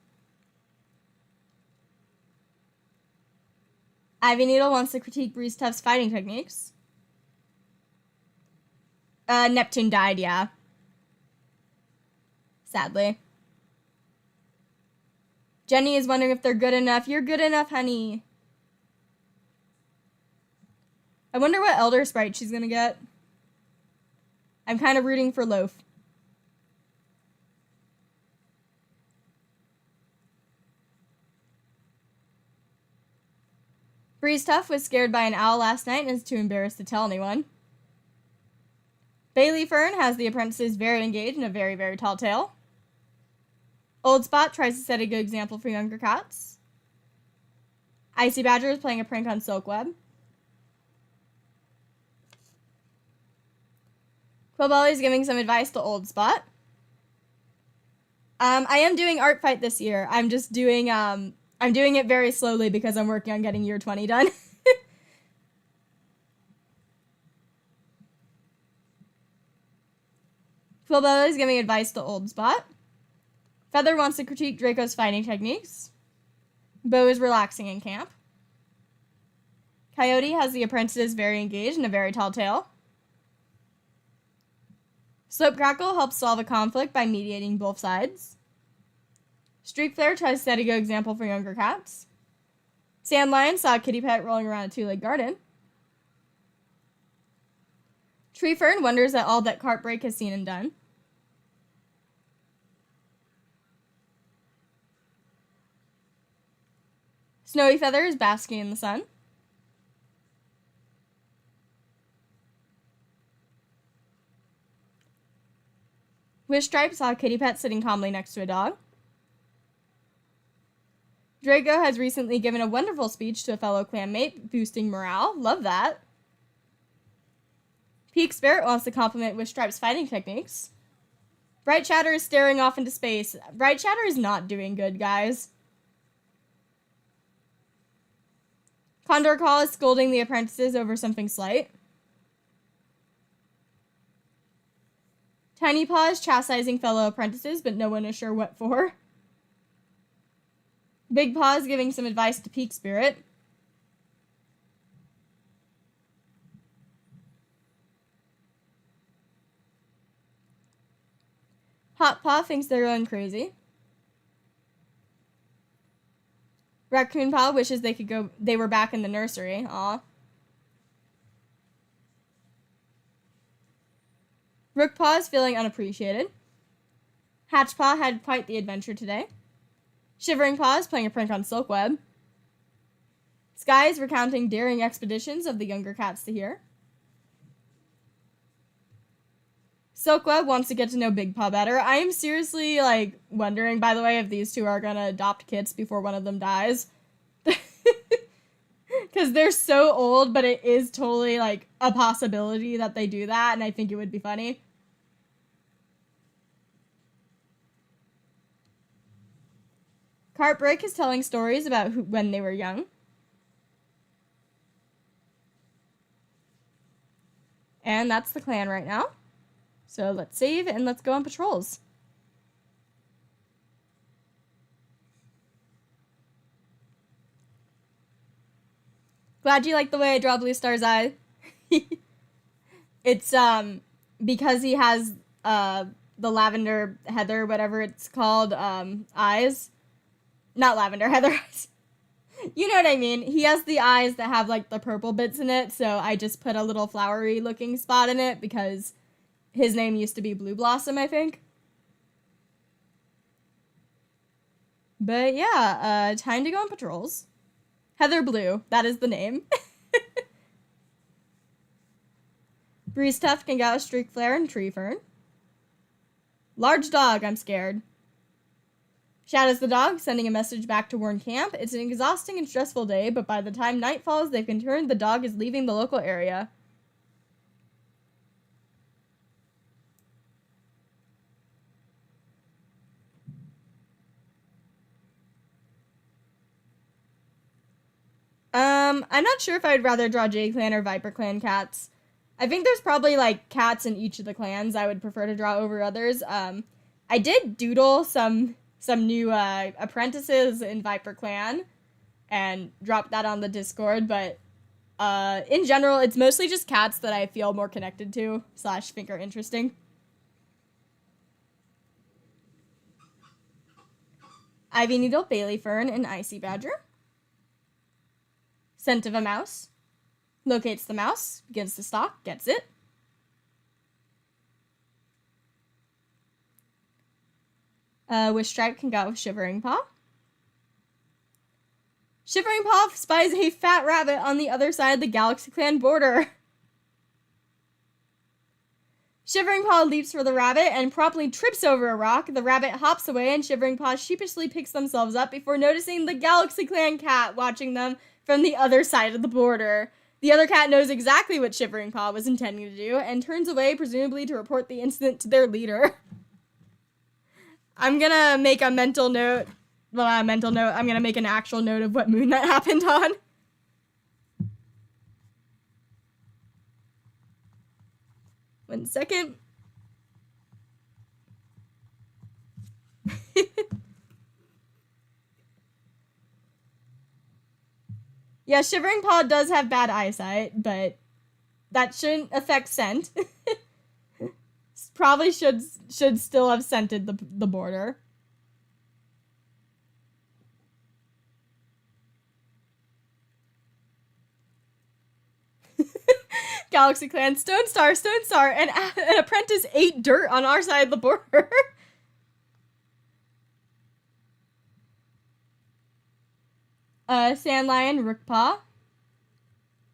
A: Ivy Needle wants to critique Breeze Tuff's fighting techniques. Neptune died, yeah. Sadly. Jenny is wondering if they're good enough. You're good enough, honey. I wonder what Elder Sprite she's gonna get. I'm kind of rooting for Loaf. Breeze Tuff was scared by an owl last night and is too embarrassed to tell anyone. Bailey Fern has the apprentices very engaged in a very, very tall tale. Old Spot tries to set a good example for younger cats. Icy Badger is playing a prank on Silkweb. Quillbelly is giving some advice to Old Spot. I am doing art fight this year. I'm just doing I'm doing it very slowly because I'm working on getting year 20 done. Quillbelly is giving advice to Old Spot. Feather wants to critique Draco's fighting techniques. Bo is relaxing in camp. Coyote has the apprentices very engaged in a very tall tale. Slope Crackle helps solve a conflict by mediating both sides. Streak Flare tries to set a good example for younger cats. Sandlion saw a kitty pet rolling around a two-leg garden. Tree Fern wonders at all that Cartbreak has seen and done. Snowy Feather is basking in the sun. Wish Stripe saw a kitty pet sitting calmly next to a dog. Draco has recently given a wonderful speech to a fellow clanmate, boosting morale. Love that. Peak Spirit wants to compliment Wish Stripe's fighting techniques. Bright Chatter is staring off into space. Bright Chatter is not doing good, guys. Condor Call is scolding the apprentices over something slight. Tiny Paw is chastising fellow apprentices, but no one is sure what for. Big Paw is giving some advice to Peak Spirit. Hot Paw thinks they're going crazy. Raccoon Paw wishes they were back in the nursery. Aw. Rook Paw is feeling unappreciated. Hatch Paw had quite the adventure today. Shivering Paw is playing a prank on Silkweb. Sky is recounting daring expeditions of the younger cats to hear. Silkweb wants to get to know Big Paw better. I am seriously, wondering, by the way, if these two are gonna adopt kits before one of them dies. Because they're so old, but it is totally, a possibility that they do that, and I think it would be funny. Cartbreak is telling stories about when they were young. And that's the clan right now. So let's save and let's go on patrols. Glad you like the way I draw Blue Star's eye. It's because he has the lavender heather, whatever it's called, eyes. Not lavender heather eyes. You know what I mean. He has the eyes that have the purple bits in it, so I just put a little flowery looking spot in it because his name used to be Blue Blossom, I think. But yeah, time to go on patrols. Heather Blue, that is the name. Breeze Tuff can go Streak Flare and Tree Fern. Large Dog, I'm scared. Shadows the Dog, sending a message back to Warren Camp. It's an exhausting and stressful day, but by the time night falls, they've concerned the dog is leaving the local area. I'm not sure if I'd rather draw JayClan or ViperClan cats. I think there's probably, like, cats in each of the clans I would prefer to draw over others. I did doodle some new apprentices in ViperClan and drop that on the Discord, but in general, it's mostly just cats that I feel more connected to / think are interesting. Ivy Needle, Bailey Fern, and Icy Badger. Scent of a mouse. Locates the mouse, begins to stalk, gets it. Wish Stripe can go with Shivering Paw. Shivering Paw spies a fat rabbit on the other side of the Galaxy Clan border. Shivering Paw leaps for the rabbit and promptly trips over a rock. The rabbit hops away and Shivering Paw sheepishly picks themselves up before noticing the Galaxy Clan cat watching them from the other side of the border. The other cat knows exactly what Shivering Paw was intending to do and turns away, presumably to report the incident to their leader. I'm gonna make a mental note. Well, not a mental note. I'm gonna make an actual note of what moon that happened on. One second. Yeah, Shivering Paw does have bad eyesight, but that shouldn't affect scent. Probably should still have scented the border. Galaxy Clan, Stone Star, and an apprentice ate dirt on our side of the border. Sand Lion, Rookpaw,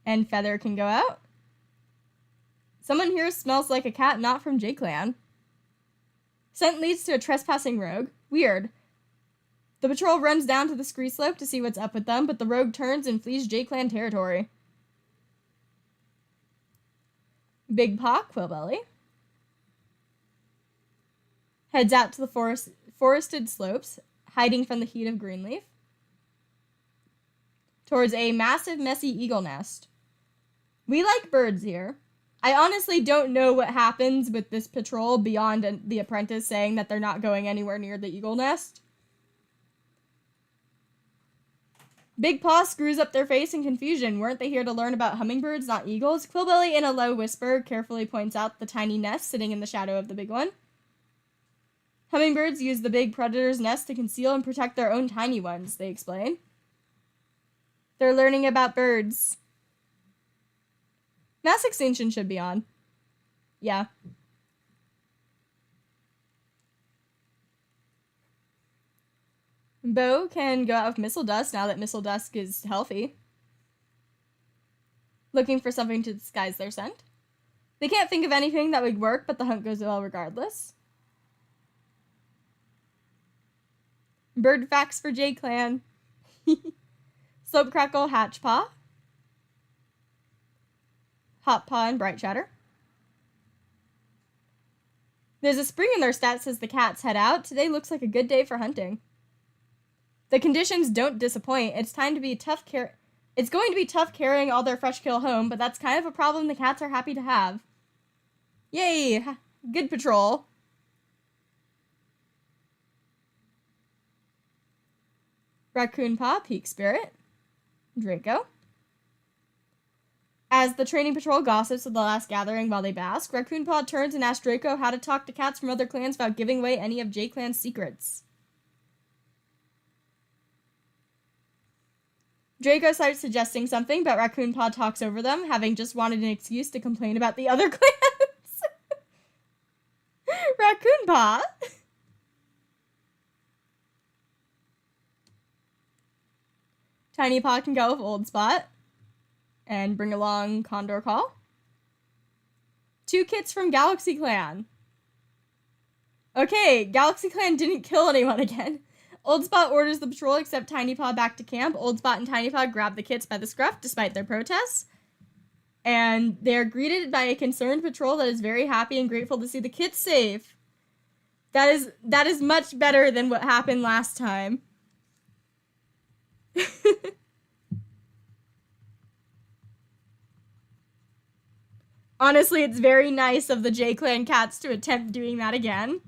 A: and Feather can go out. Someone here smells like a cat not from JayClan. Scent leads to a trespassing rogue. Weird. The patrol runs down to the scree slope to see what's up with them, but the rogue turns and flees JayClan territory. Big Paw, Quillbelly. Heads out to the forested slopes, hiding from the heat of Greenleaf. Towards a massive, messy eagle nest. We like birds here. I honestly don't know what happens with this patrol beyond the apprentice saying that they're not going anywhere near the eagle nest. Big Paw screws up their face in confusion. Weren't they here to learn about hummingbirds, not eagles? Quillbelly, in a low whisper, carefully points out the tiny nest sitting in the shadow of the big one. Hummingbirds use the big predator's nest to conceal and protect their own tiny ones, they explain. They're learning about birds. Mass extinction should be on. Yeah. Bo can go out with Missile Dust now that Missile Dust is healthy. Looking for something to disguise their scent. They can't think of anything that would work, but the hunt goes well regardless. Bird facts for JayClan. Slope Crackle, Hatchpaw. Hot Paw and Bright Chatter. There's a spring in their stats as the cats head out. Today looks like a good day for hunting. The conditions don't disappoint. It's going to be tough carrying all their fresh kill home, but that's kind of a problem the cats are happy to have. Yay! Good patrol. Raccoon Paw, Peak Spirit. Draco. As the training patrol gossips of the last gathering while they bask, Raccoon Paw turns and asks Draco how to talk to cats from other clans without giving away any of JayClan's secrets. Draco starts suggesting something, but Raccoon Paw talks over them, having just wanted an excuse to complain about the other clans. Raccoon Paw. Tiny Paw can go with Old Spot. And bring along Condor Call. 2 kits from Galaxy Clan. Okay, Galaxy Clan didn't kill anyone again. Old Spot orders the patrol except Tiny Paw back to camp. Old Spot and Tiny Paw grab the kits by the scruff despite their protests. And they're greeted by a concerned patrol that is very happy and grateful to see the kits safe. That is much better than what happened last time. Honestly, it's very nice of the JayClan cats to attempt doing that again.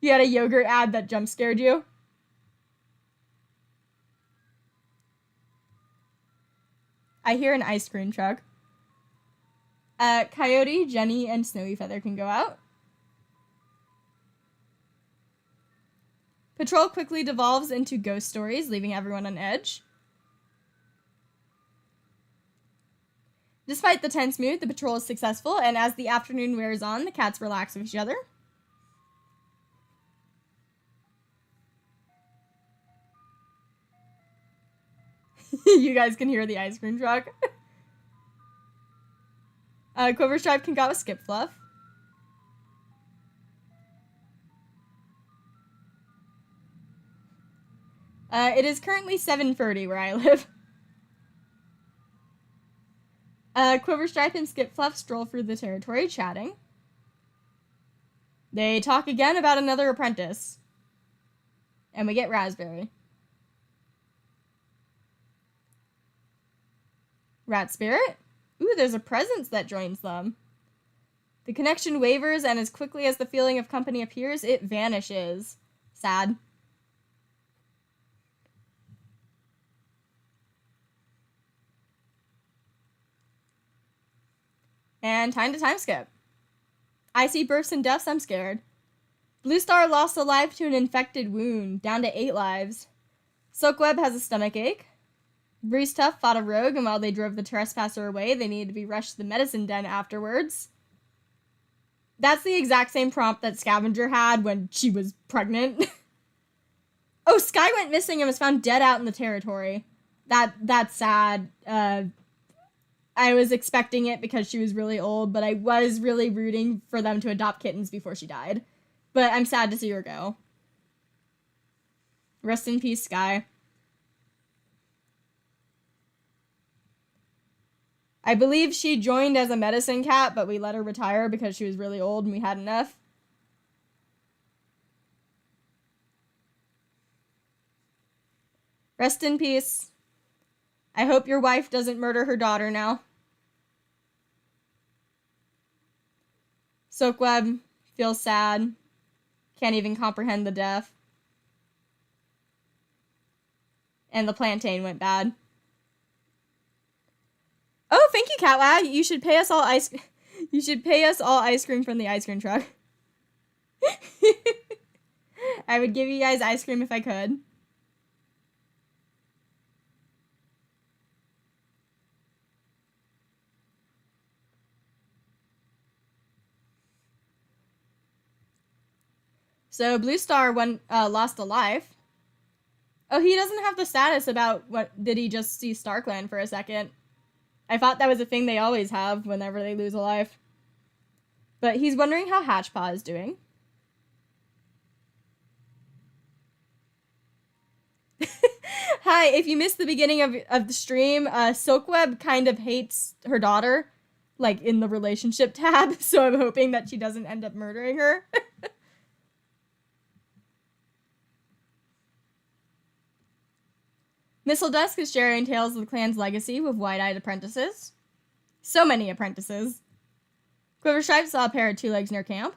A: You had a yogurt ad that jump scared you? I hear an ice cream truck. Coyote, Jenny, and Snowy Feather can go out. Patrol quickly devolves into ghost stories, leaving everyone on edge. Despite the tense mood, the patrol is successful, and as the afternoon wears on, the cats relax with each other. You guys can hear the ice cream truck. Quiverstripe can go with Skip Fluff. It is currently 7:30 where I live. Quiverstripe and Skip Fluff stroll through the territory, chatting. They talk again about another apprentice. And we get Raspberry. Rat Spirit? Ooh, there's a presence that joins them. The connection wavers, and as quickly as the feeling of company appears, it vanishes. Sad. And time to time skip. I see births and deaths, I'm scared. Blue Star lost a life to an infected wound, down to 8 lives. Silkweb has a stomach ache. Breeze Tuff fought a rogue, and while they drove the trespasser away, they needed to be rushed to the medicine den afterwards. That's the exact same prompt that Scavenger had when she was pregnant. Oh, Sky went missing and was found dead out in the territory. That's sad. I was expecting it because she was really old, but I was really rooting for them to adopt kittens before she died. But I'm sad to see her go. Rest in peace, Sky. I believe she joined as a medicine cat, but we let her retire because she was really old and we had enough. Rest in peace. I hope your wife doesn't murder her daughter now. Soakweb feels sad. Can't even comprehend the death. And the plantain went bad. Oh, thank you, Catwag. You should pay us all You should pay us all ice cream from the ice cream truck. I would give you guys ice cream if I could. So Blue Star lost a life. Oh, he doesn't have the status about what did he just see StarClan for a second. I thought that was a thing they always have whenever they lose a life. But he's wondering how Hatchpaw is doing. Hi, if you missed the beginning of the stream, Silkweb kind of hates her daughter, like in the relationship tab, so I'm hoping that she doesn't end up murdering her. Missile Dusk is sharing tales of the clan's legacy with wide-eyed apprentices. So many apprentices. Quiverstripe saw a pair of 2 legs near camp.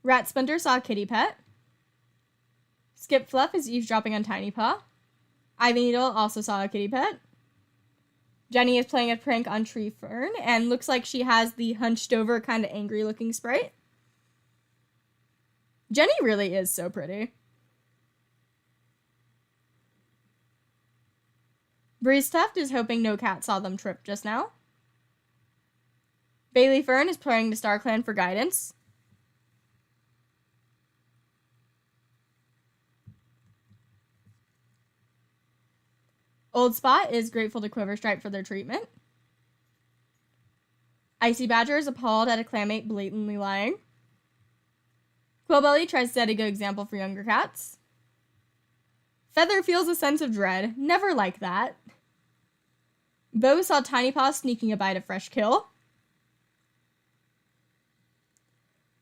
A: Rat Splinter saw a kitty pet. Skip Fluff is eavesdropping on Tiny Paw. Ivy Needle also saw a kitty pet. Jenny is playing a prank on Tree Fern and looks like she has the hunched over kind of angry looking sprite. Jenny really is so pretty. Breeze Tuft is hoping no cat saw them trip just now. Bailey Fern is praying to StarClan for guidance. Old Spot is grateful to Quiverstripe for their treatment. Icy Badger is appalled at a clanmate blatantly lying. Quillbelly tries to set a good example for younger cats. Feather feels a sense of dread. Never like that. Bo saw Tiny Paw sneaking a bite of fresh kill.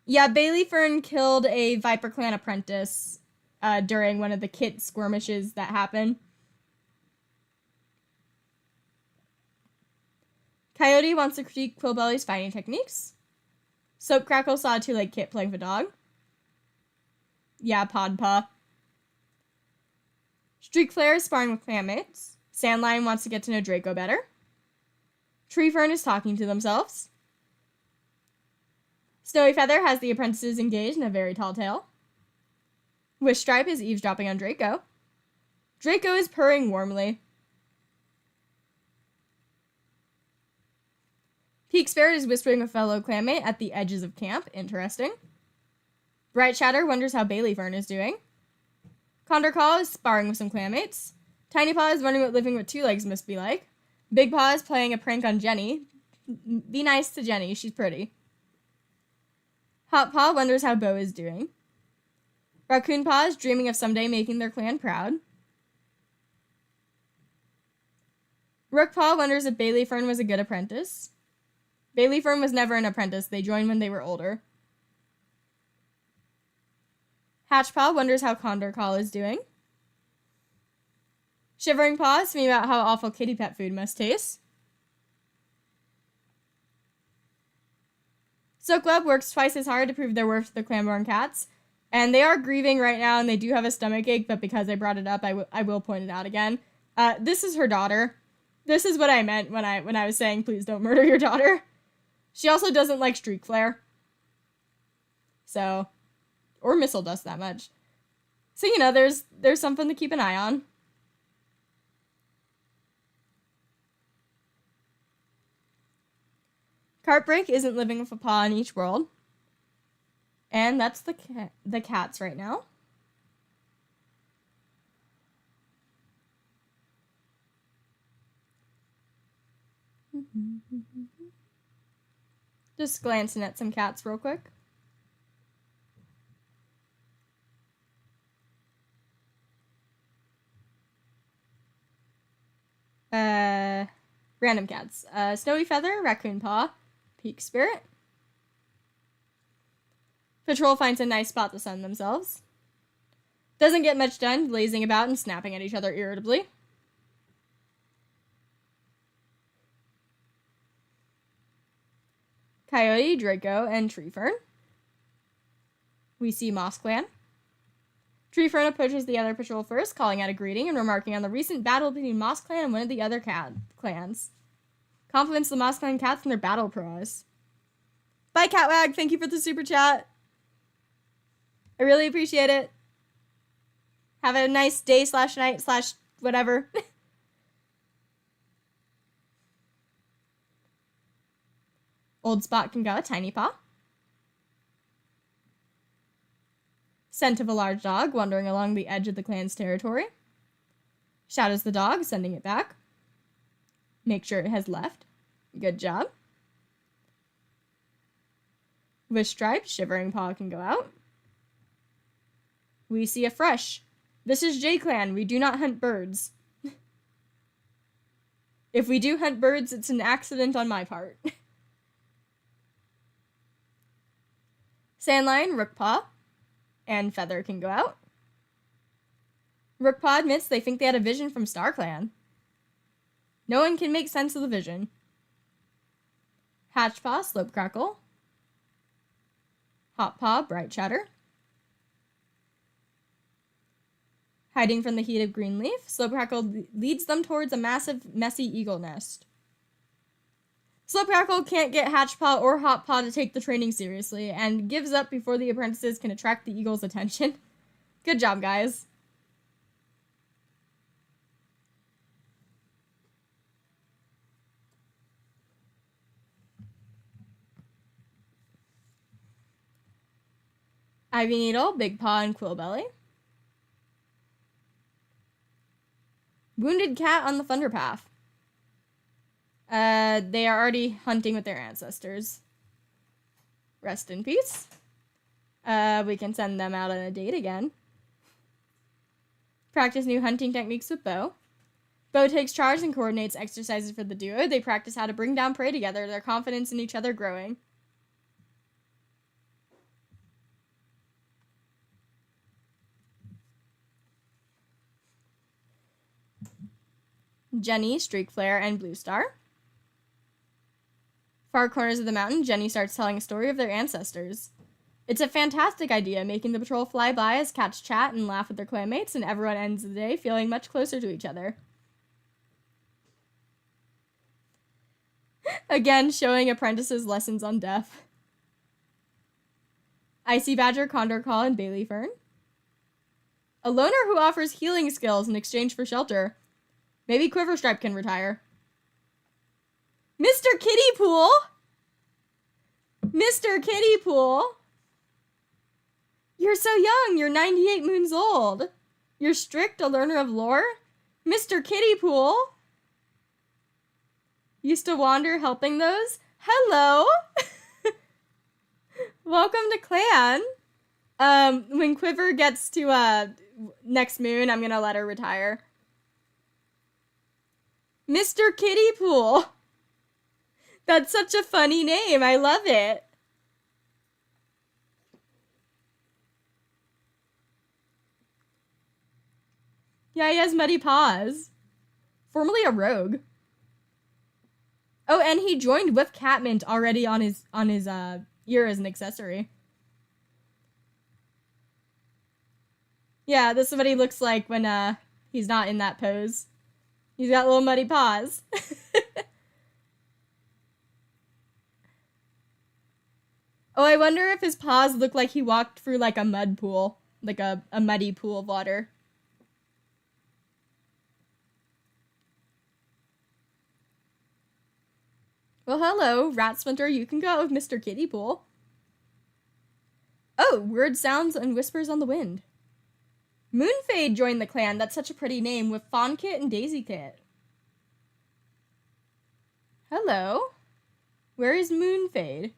A: Yeah, Bailey Fern killed a Viper Clan apprentice during one of the kit skirmishes that happened. Coyote wants to critique Quillbelly's fighting techniques. Soap Crackle saw a two-leg kit playing with a dog. Yeah, Pod Paw. Streak Flare is sparring with clanmates. Sandline wants to get to know Draco better. Tree Fern is talking to themselves. Snowy Feather has the apprentices engaged in a very tall tale. Wish Stripe is eavesdropping on Draco. Draco is purring warmly. Peak Spirit is whispering a fellow clanmate at the edges of camp. Interesting. Bright Shatter wonders how Bailey Fern is doing. Condor Caw is sparring with some clanmates. Tiny Paw is wondering what living with two legs must be like. Big Paw is playing a prank on Jenny. Be nice to Jenny, she's pretty. Hot Paw wonders how Bo is doing. Raccoon Paw is dreaming of someday making their clan proud. Rook Paw wonders if Bailey Fern was a good apprentice. Bailey Fern was never an apprentice. They joined when they were older. Hatch Paw wonders how Condor Caw is doing. Shivering Paw is thinking about how awful kitty pet food must taste. Soakweb works twice as hard to prove their worth to the Clanborn cats. And they are grieving right now, and they do have a stomach ache, but because I brought it up, I will point it out again. This is her daughter. This is what I meant when I was saying, please don't murder your daughter. She also doesn't like Streak Flare. So, or Missile Dust that much. So, you know, there's something to keep an eye on. Cartbreak isn't living with a paw in each world. And that's the cats right now. Just glancing at some cats real quick. Random cats. Snowy Feather, Raccoon Paw, Peak Spirit. Patrol finds a nice spot to sun themselves. Doesn't get much done, lazing about and snapping at each other irritably. Coyote, Draco, and Tree Fern. We see Moss Clan. Tree Fern approaches the other patrol first, calling out a greeting and remarking on the recent battle between Moss Clan and one of the other clans. Compliments the Moss Clan cats on their battle prowess. Bye, Catwag! Thank you for the super chat. I really appreciate it. Have a nice day / night / whatever. Old Spot can go, Tiny Paw. Scent of a large dog wandering along the edge of the clan's territory. Shadows the dog, sending it back. Make sure it has left. Good job. Wish Stripe, Shivering Paw can go out. We see a fresh. This is JayClan. We do not hunt birds. If we do hunt birds, it's an accident on my part. Sandline, Rookpaw, and Feather can go out. Rookpaw admits they think they had a vision from StarClan. No one can make sense of the vision. Hatchpaw, Slope Crackle. Hotpaw, Bright Chatter. Hiding from the heat of Greenleaf, Slope Crackle leads them towards a massive, messy eagle nest. Slope Crackle can't get Hatchpaw or Hotpaw to take the training seriously, and gives up before the apprentices can attract the eagle's attention. Good job, guys. Ivy Needle, Big Paw, and Quillbelly. Wounded Cat on the Thunder Path. They are already hunting with their ancestors. Rest in peace. We can send them out on a date again. Practice new hunting techniques with Bo. Bo takes charge and coordinates exercises for the duo. They practice how to bring down prey together, their confidence in each other growing. Jenny, Streak Flare, and Blue Star. Far corners of the mountain, Jenny starts telling a story of their ancestors. It's a fantastic idea, making the patrol fly by as cats chat and laugh with their clanmates, and everyone ends the day feeling much closer to each other. Again, showing apprentices lessons on death. Icy Badger, Condor Call, and Bailey Fern. A loner who offers healing skills in exchange for shelter. Maybe Quiverstripe can retire. Mr. Kiddie Pool! Mr. Kiddie Pool! You're so young, you're 98 moons old. You're strict, a learner of lore. Mr. Kiddie Pool! Used to wander helping those? Hello! Welcome to Clan. When Quiver gets to, next moon, I'm gonna let her retire. Mr. Kiddie Pool! That's such a funny name. I love it. Yeah, he has muddy paws. Formerly a rogue. Oh, and he joined with Catmint already on his ear as an accessory. Yeah, this is what he looks like when he's not in that pose. He's got little muddy paws. Oh, I wonder if his paws look like he walked through like a mud pool. Like a muddy pool of water. Well, hello, Rat Splinter. You can go out with Mr. Kiddie Pool. Oh, word sounds and whispers on the wind. Moonfade joined the clan. That's such a pretty name, with Fawn Kit and Daisy Kit. Hello. Where is Moonfade?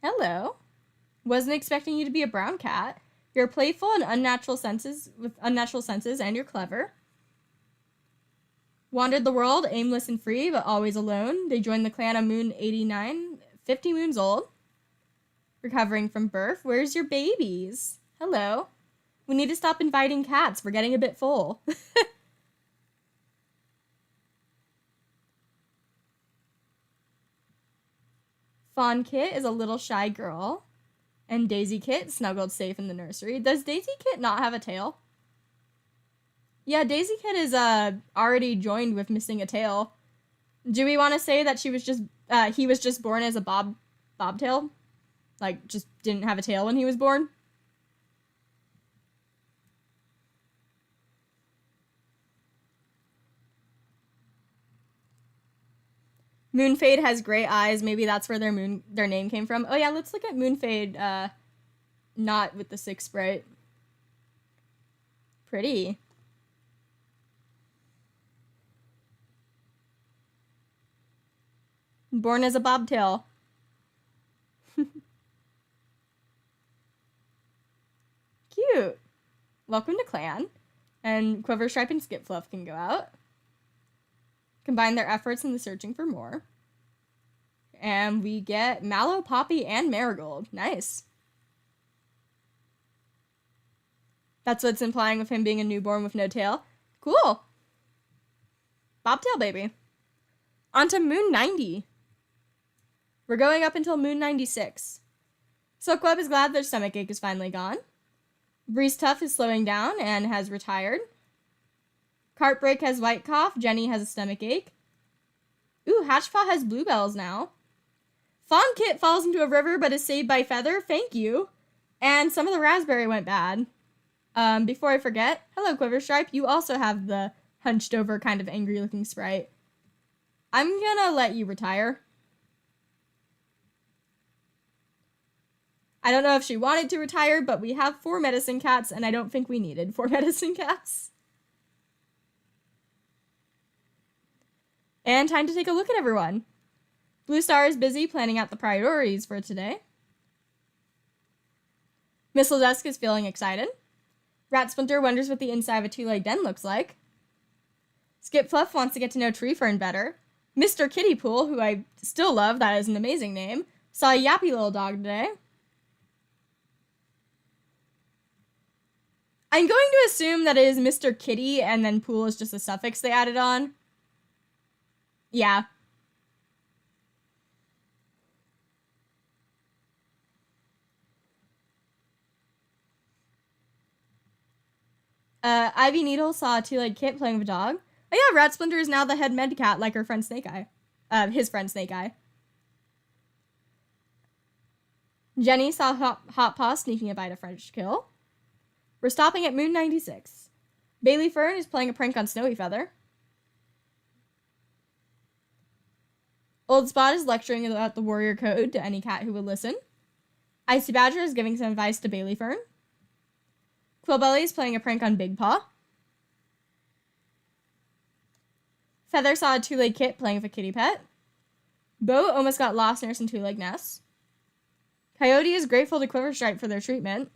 A: Hello. Wasn't expecting you to be a brown cat. You're playful and unnatural senses, and you're clever. Wandered the world, aimless and free, but always alone. They joined the clan on moon 89, 50 moons old. Recovering from birth. Where's your babies? Hello. We need to stop inviting cats. We're getting a bit full. Fawn Kit is a little shy girl. And Daisy Kit snuggled safe in the nursery. Does Daisy Kit not have a tail? Yeah, Daisy Kit is already joined with missing a tail. Do we want to say that he was just born as a bobtail? Like, just didn't have a tail when he was born? Moonfade has gray eyes. Maybe that's where their name came from. Oh yeah, let's look at Moonfade, not with the 6 sprite. Pretty. Born as a bobtail. Cute. Welcome to Clan. And Quiverstripe and Skipfluff can go out. Combine their efforts in the searching for more. And we get Mallow, Poppy, and Marigold. Nice. That's what's implying with him being a newborn with no tail. Cool. Bobtail baby. On to moon 90. We're going up until moon 96. Silkweb is glad their stomachache is finally gone. Breeze Tuff is slowing down and has retired. Cartbreak has white cough. Jenny has a stomachache. Ooh, Hatchpaw has bluebells now. Fawn Kit falls into a river but is saved by Feather. Thank you. And some of the raspberry went bad. Before I forget, hello Quiverstripe. You also have the hunched over kind of angry looking sprite. I'm gonna let you retire. I don't know if she wanted to retire, but we have 4 medicine cats, and I don't think we needed 4 medicine cats. And time to take a look at everyone. Blue Star is busy planning out the priorities for today. Missile Desk is feeling excited. Rat Splinter wonders what the inside of a 2-legged den looks like. Skipfluff wants to get to know Treefern better. Mr. Kiddie Pool, who I still love, that is an amazing name, saw a yappy little dog today. I'm going to assume that it is Mr. Kitty and then pool is just a suffix they added on. Yeah. Ivy Needle saw a two-legged kit playing with a dog. Oh yeah, Rat Splinter is now the head med cat like her friend Snake Eye. His friend Snake Eye. Jenny saw Hot Paw sneaking a bite of French kill. We're stopping at Moon 96. Bailey Fern is playing a prank on Snowy Feather. Old Spot is lecturing about the warrior code to any cat who will listen. Icy Badger is giving some advice to Bailey Fern. Quillbelly is playing a prank on Big Paw. Feather saw a two-leg kit playing with a kitty pet. Bo almost got lost near some two-leg nests. Coyote is grateful to Quiverstripe for their treatment.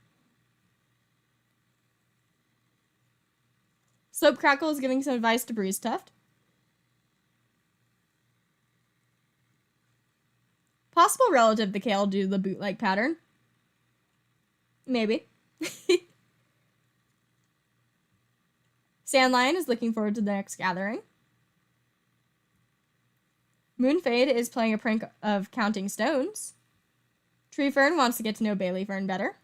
A: Slope Crackle is giving some advice to Breeze Tuft. Possible relative to Kale due to the bootleg pattern. Maybe. Sandlion is looking forward to the next gathering. Moonfade is playing a prank of counting stones. Tree Fern wants to get to know Bailey Fern better.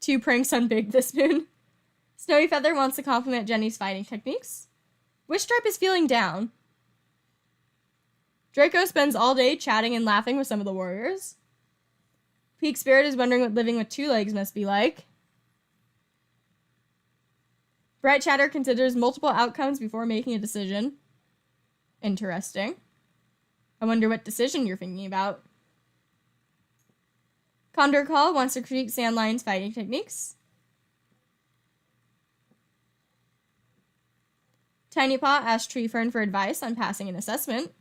A: 2 pranks on Big this moon. Snowy Feather wants to compliment Jenny's fighting techniques. Wishstripe is feeling down. Draco spends all day chatting and laughing with some of the warriors. Peak Spirit is wondering what living with 2 legs must be like. Bright Chatter considers multiple outcomes before making a decision. Interesting. I wonder what decision you're thinking about. Condor Call wants to critique Sandlion's fighting techniques. Tiny Paw asks Tree Fern for advice on passing an assessment.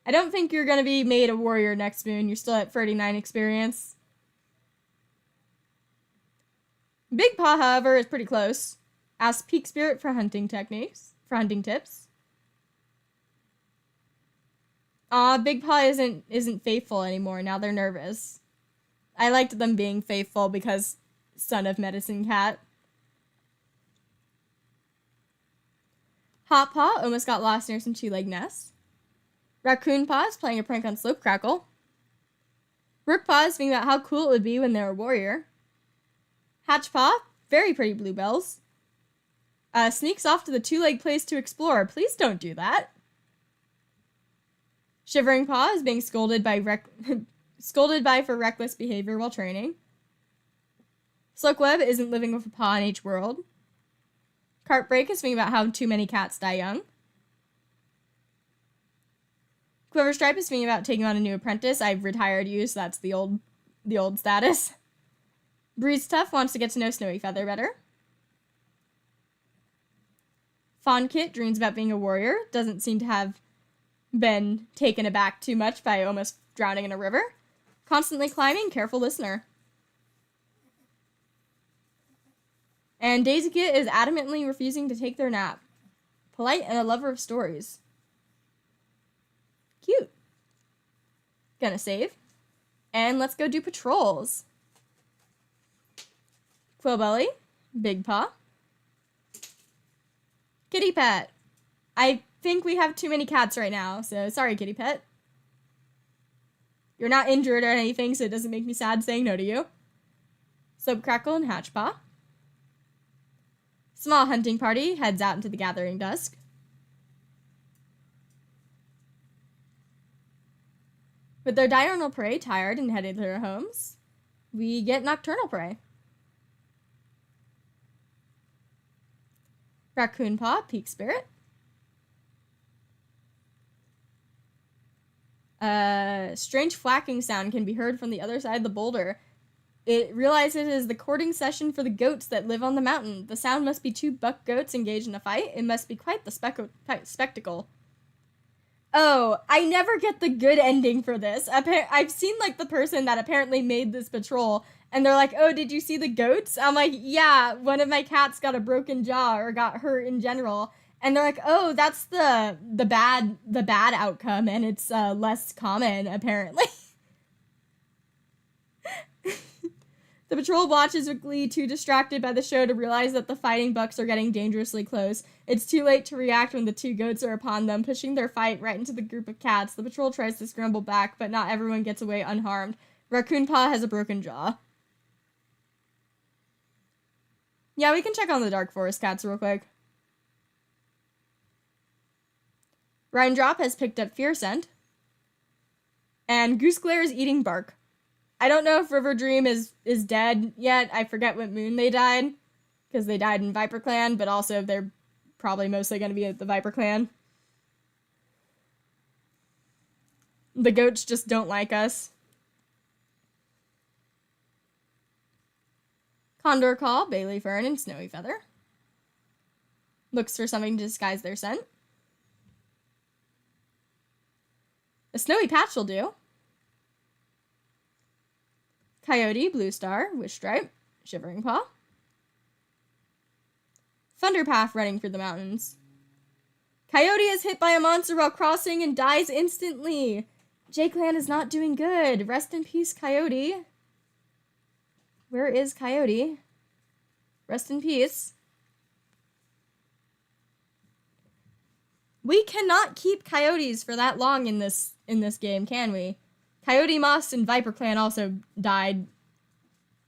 A: I don't think you're going to be made a warrior next moon. You're still at 39 experience. Big Paw, however, is pretty close. Asks Peak Spirit for hunting techniques, for hunting tips. Big Paw isn't faithful anymore. Now they're nervous. I liked them being faithful because son of Medicine Cat. Hot Paw almost got lost near some 2-leg nests. Raccoon Paw is playing a prank on Slope Crackle. Rook Paw is thinking about how cool it would be when they're a warrior. Hatch Paw, very pretty bluebells. Sneaks off to the 2-leg place to explore. Please don't do that. Shivering Paw is being scolded by for reckless behavior while training. Slockweb isn't living with a paw in each world. Cartbreak is thinking about how too many cats die young. Quiverstripe is thinking about taking on a new apprentice. I've retired you, so that's the old status. Breeze Tuff wants to get to know Snowy Feather better. Fawn Kit dreams about being a warrior. Doesn't seem to have been taken aback too much by almost drowning in a river. Constantly climbing, careful listener. And Daisy Kit is adamantly refusing to take their nap. Polite and a lover of stories. Cute. Gonna save. And let's go do patrols. Quillbelly, Big Paw. Kitty Pet. I think we have too many cats right now, so sorry, Kitty Pet. You're not injured or anything, so it doesn't make me sad saying no to you. Slope Crackle and Hatch Paw. Small hunting party heads out into the gathering dusk. With their diurnal prey tired and headed to their homes, we get nocturnal prey. Raccoon Paw, Peak Spirit. Strange flacking sound can be heard from the other side of the boulder. It realizes it is the courting session for the goats that live on the mountain. The sound must be 2 buck goats engaged in a fight. It must be quite the spectacle. Oh, I never get the good ending for this. I've seen, like, the person that apparently made this patrol, and they're like, oh, did you see the goats? I'm like, yeah, one of my cats got a broken jaw or got hurt in general. And they're like, oh, that's the bad outcome, and it's less common, apparently. The patrol watches with glee, too distracted by the show to realize that the fighting bucks are getting dangerously close. It's too late to react when the two goats are upon them, pushing their fight right into the group of cats. The patrol tries to scramble back, but not everyone gets away unharmed. Raccoon Paw has a broken jaw. Yeah, we can check on the Dark Forest cats real quick. Raindrop has picked up Fear Scent. And Goose Glare is eating bark. I don't know if River Dream is dead yet. I forget what moon they died. Because they died in Viper Clan, but also they're probably mostly going to be at the Viper Clan. The goats just don't like us. Condor Call, Bailey Fern, and Snowy Feather. Looks for something to disguise their scent. A Snowy Patch will do. Coyote, Blue Star, Wish Stripe, Shivering Paw. Thunderpath running through the mountains. Coyote is hit by a monster while crossing and dies instantly. JayClan is not doing good. Rest in peace, Coyote. Where is Coyote? Rest in peace. We cannot keep coyotes for that long in this game, can we? Coyote Moss and Viper Clan also died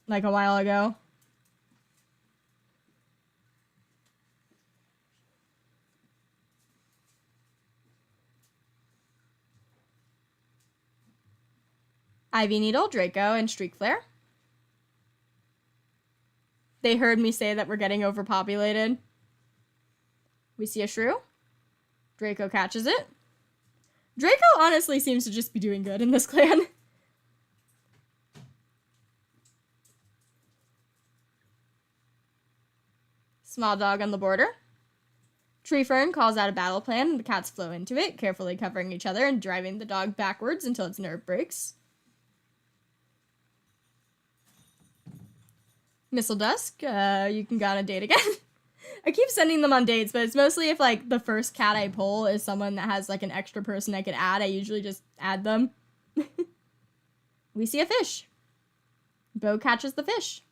A: like a while ago. Ivy Needle, Draco, and Streak Flare. They heard me say that we're getting overpopulated. We see a shrew. Draco catches it. Draco honestly seems to just be doing good in this clan. Small dog on the border. Tree Fern calls out a battle plan and the cats flow into it, carefully covering each other and driving the dog backwards until its nerve breaks. Missile Dusk, you can go on a date again. I keep sending them on dates, but it's mostly if, like, the first cat I pull is someone that has, like, an extra person I could add. I usually just add them. We see a fish. Bo catches the fish.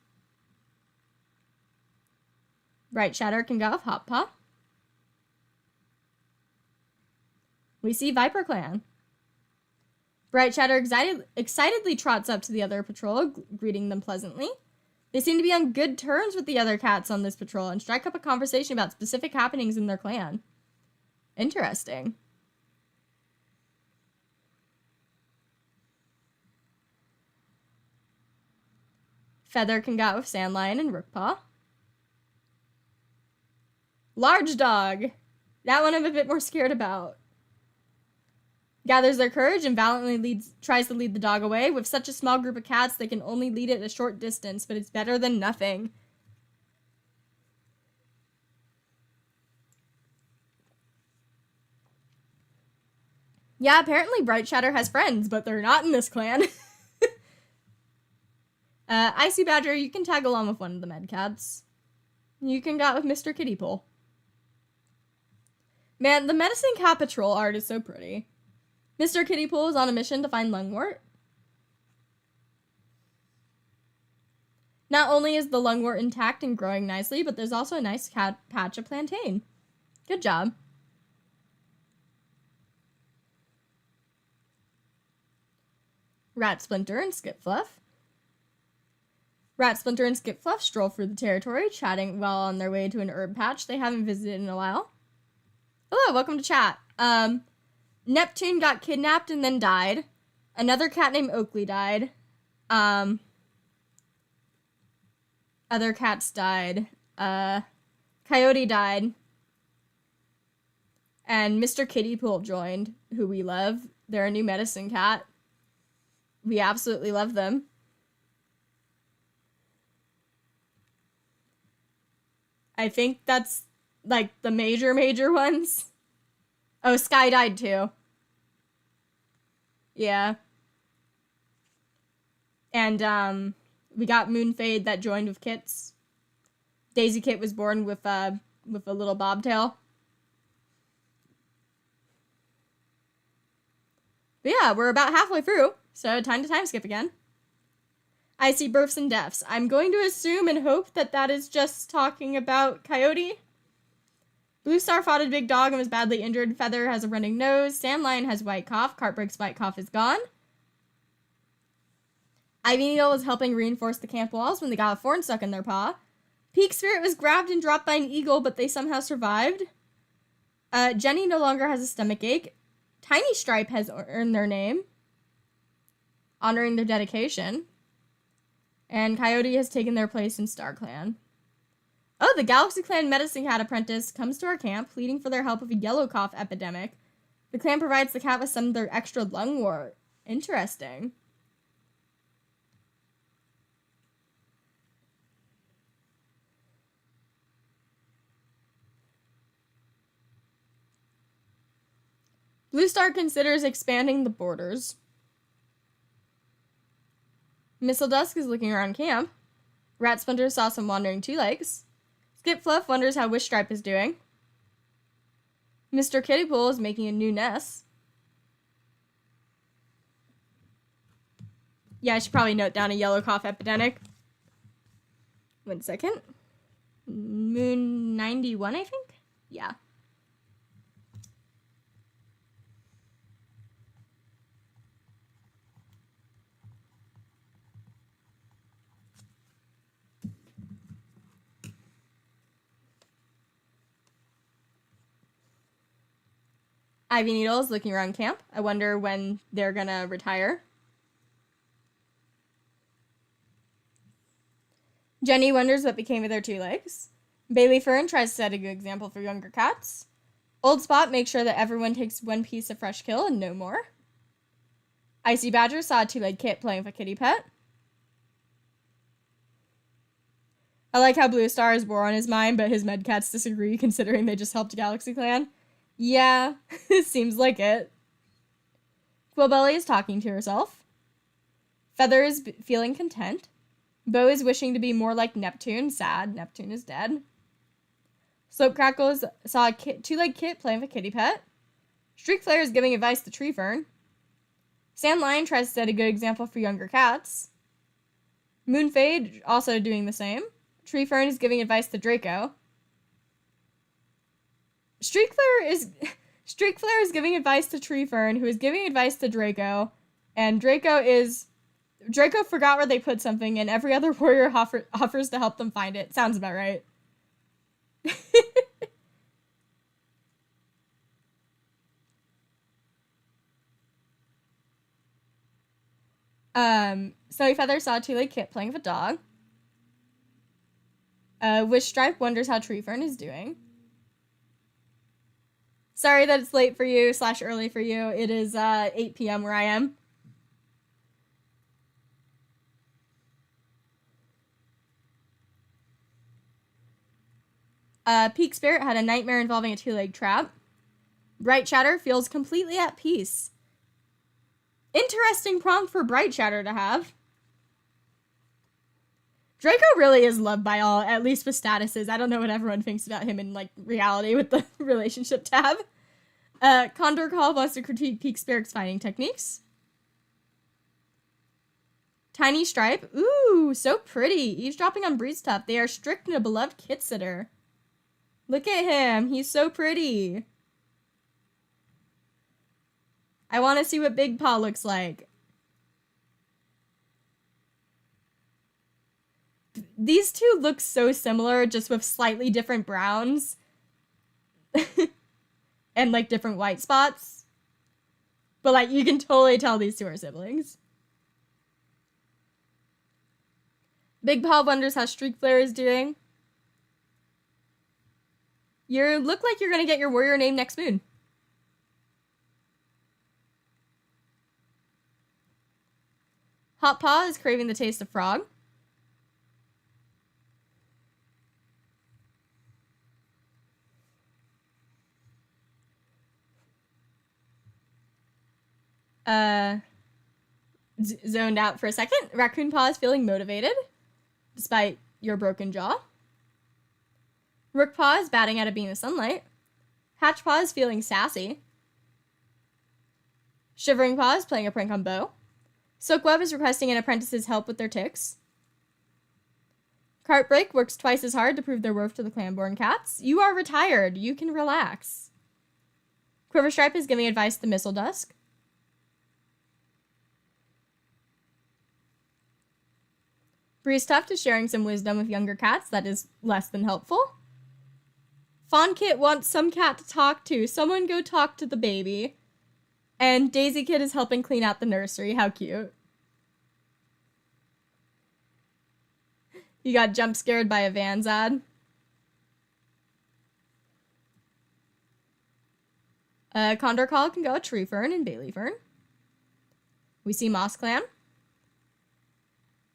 A: Bright Shatter can go off Hop Paw. We see Viper Clan. Bright Shatter excitedly trots up to the other patrol, greeting them pleasantly. They seem to be on good terms with the other cats on this patrol and strike up a conversation about specific happenings in their clan. Interesting. Feather can go out with Sandlion and Rookpaw. Large Dog. That one I'm a bit more scared about. Gathers their courage and valiantly tries to lead the dog away. With such a small group of cats, they can only lead it a short distance, but it's better than nothing. Yeah, apparently Bright Shatter has friends, but they're not in this clan. Icy Badger, you can tag along with one of the med cats. You can go out with Mr. Kitty Pool. Man, the Medicine Cat Patrol art is so pretty. Mr. Kitty Pool is on a mission to find lungwort. Not only is the lungwort intact and growing nicely, but there's also a nice patch of plantain. Good job. Rat Splinter and Skip Fluff. Rat Splinter and Skip Fluff stroll through the territory, chatting while on their way to an herb patch they haven't visited in a while. Hello, welcome to chat. Neptune got kidnapped and then died. Another cat named Oakley died. Other cats died. Coyote died. And Mr. Kitty Pool joined, who we love. They're a new medicine cat. We absolutely love them. I think that's, like, the major ones. Oh, Sky died too. Yeah. And, we got Moonfade that joined with Kits. Daisy Kit was born with a little bobtail. But yeah, we're about halfway through, so time to time skip again. I see births and deaths. I'm going to assume and hope that that is just talking about Coyote. Blue Star fought a big dog and was badly injured. Feather has a running nose. Sandlion has white cough. Cartbreak's white cough is gone. Ivy Needle was helping reinforce the camp walls when they got a thorn stuck in their paw. Peak Spirit was grabbed and dropped by an eagle, but they somehow survived. Jenny no longer has a stomach ache. Tiny Stripe has earned their name, honoring their dedication. And Coyote has taken their place in Star Clan. Oh, the Galaxy Clan Medicine Cat apprentice comes to our camp, pleading for their help with a yellow cough epidemic. The clan provides the cat with some of their extra lung wort. Interesting. Blue Star considers expanding the borders. Missile Dusk is looking around camp. Rat Splinter saw some wandering two legs. Skip Fluff wonders how Wish Stripe is doing. Mr. Kittypool is making a new nest. Yeah, I should probably note down a yellow cough epidemic. 1 second. Moon 91, I think? Yeah. Ivy Needle is looking around camp. I wonder when they're gonna retire. Jenny wonders what became of their two legs. Bailey Fern tries to set a good example for younger cats. Old Spot makes sure that everyone takes one piece of fresh kill and no more. Icy Badger saw a two-legged kit playing with a kitty pet. I like how Blue Star has war on his mind, but his med cats disagree considering they just helped Galaxy Clan. Yeah, it seems like it. Quillbelly is talking to herself. Feather is feeling content. Bo is wishing to be more like Neptune. Sad, Neptune is dead. Slope Crackles saw a two-legged kit playing with a kitty pet. Streak Flare is giving advice to Tree Fern. Sandlion tries to set a good example for younger cats. Moonfade also doing the same. Tree Fern is giving advice to Draco. Streak Flare is giving advice to Tree Fern, who is giving advice to Draco, and Draco forgot where they put something, and every other warrior offers to help them find it. Sounds about right. Snowy Feather saw a two-legged kit playing with a dog. Wish Stripe wonders how Tree Fern is doing. Sorry that it's late for you / early for you. It is 8 p.m. where I am. Peak Spirit had a nightmare involving a two-legged trap. Bright Chatter feels completely at peace. Interesting prompt for Bright Chatter to have. Draco really is loved by all, at least with statuses. I don't know what everyone thinks about him in, like, reality with the relationship tab. Condor Call wants to critique Peak Spirit's fighting techniques. Tiny Stripe. Ooh, so pretty. Eavesdropping on Breeze Top. They are strict and a beloved kit sitter. Look at him. He's so pretty. I want to see what Big Paw looks like. These two look so similar, just with slightly different browns. And, like, different white spots. But, like, you can totally tell these two are siblings. Big Paw wonders how Streak Flare is doing. You look like you're going to get your warrior name next moon. Hot Paw is craving the taste of frog. Zoned out for a second. Raccoon Paw is feeling motivated, despite your broken jaw. Rook Paw is batting at a beam of sunlight. Hatch Paw is feeling sassy. Shivering Paw is playing a prank on Bo. Silkweb is requesting an apprentice's help with their ticks. Cartbreak works twice as hard to prove their worth to the clan-born cats. You are retired. You can relax. Quiverstripe is giving advice to Missile Dusk. Breeze Tuft is sharing some wisdom with younger cats that is less than helpful. Fawn Kit wants some cat to talk to. Someone go talk to the baby. And Daisy Kid is helping clean out the nursery. How cute. You got jump scared by a Vans ad. Condor Call can go Tree Fern and Bailey Fern. We see Moss Clan.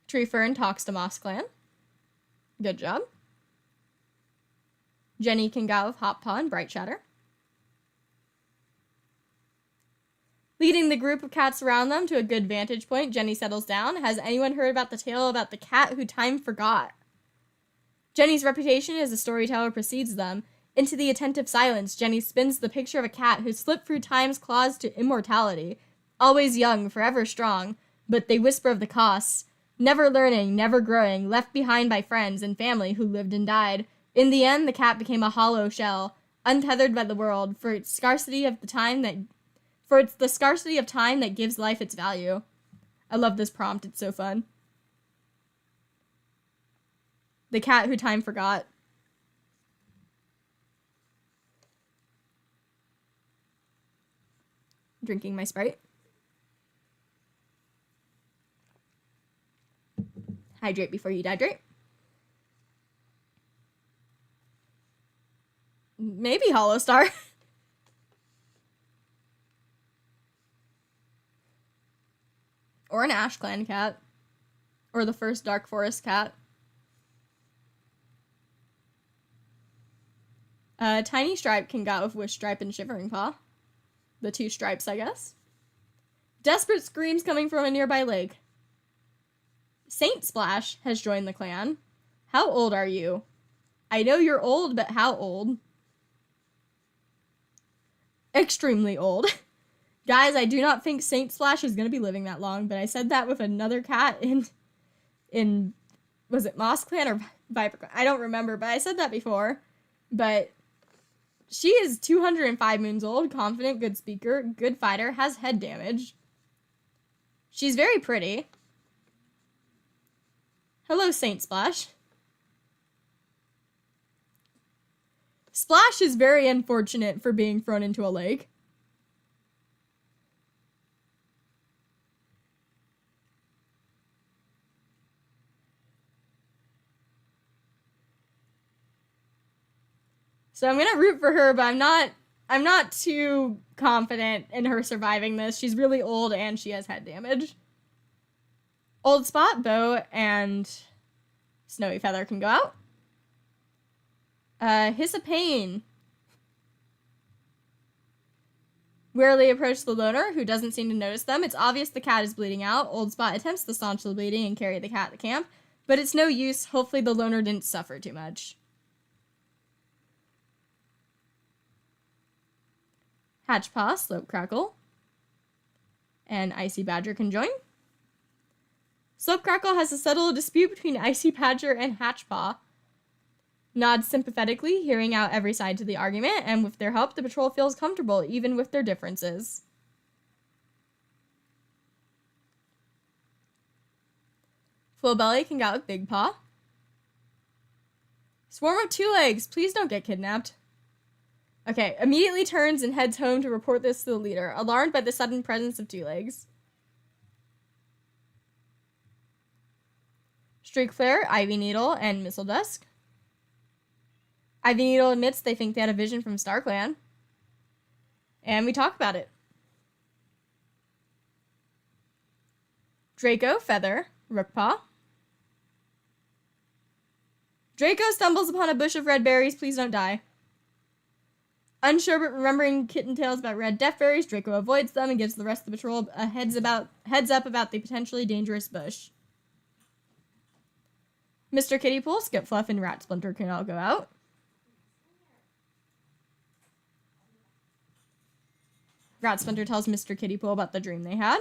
A: Tree Fern talks to Moss Clan. Good job. Jenny can go with Hop Paw and Bright Shatter. Leading the group of cats around them to a good vantage point, Jenny settles down. Has anyone heard about the tale about the cat who time forgot? Jenny's reputation as a storyteller precedes them. Into the attentive silence, Jenny spins the picture of a cat who slipped through time's claws to immortality. Always young, forever strong, but they whisper of the costs. Never learning, never growing, left behind by friends and family who lived and died. In the end, the cat became a hollow shell, untethered by the world, for it's the scarcity of time that gives life its value. I love this prompt, it's so fun. The cat who time forgot. Drinking my Sprite. Hydrate before you dehydrate. Maybe Hollow Star. Or an Ash Clan cat. Or the first Dark Forest cat. Tiny Stripe can go with Wish Stripe and Shivering Paw. The two stripes, I guess. Desperate screams coming from a nearby lake. Saint Splash has joined the clan. How old are you? I know you're old, but how old? Extremely old. Guys, I do not think Saint Splash is going to be living that long, but I said that with another cat in was it Moss Clan or Viper Clan? I don't remember, but I said that before. But she is 205 moons old, confident, good speaker, good fighter, has head damage. She's very pretty. Hello, Saint Splash. Splash is very unfortunate for being thrown into a lake. So I'm gonna root for her, but I'm not too confident in her surviving this. She's really old and she has head damage. Old Spot, Bow, and Snowy Feather can go out. Hiss of Pain. Warily approach the loner, who doesn't seem to notice them. It's obvious the cat is bleeding out. Old Spot attempts to staunch the bleeding and carry the cat to camp, but it's no use. Hopefully the loner didn't suffer too much. Hatchpaw, Slope Crackle, and Icy Badger can join. Slope Crackle has to settle a dispute between Icy Badger and Hatchpaw. Nods sympathetically, hearing out every side to the argument, and with their help, the patrol feels comfortable, even with their differences. Full Belly can go out with Big Paw. Swarm of Two Legs, please don't get kidnapped. Okay, immediately turns and heads home to report this to the leader, alarmed by the sudden presence of Two Legs. Streak Flare, Ivy Needle, and Missile Dusk. Ivy Needle admits they think they had a vision from StarClan. And we talk about it. Draco, Feather, Rookpaw. Draco stumbles upon a bush of red berries, please don't die. Unsure but remembering kitten tales about red death berries, Draco avoids them and gives the rest of the patrol a heads up about the potentially dangerous bush. Mr. Kittypool, Skipfluff, and Rat Splinter can all go out. Rat Splinter tells Mr. Kittypool about the dream they had.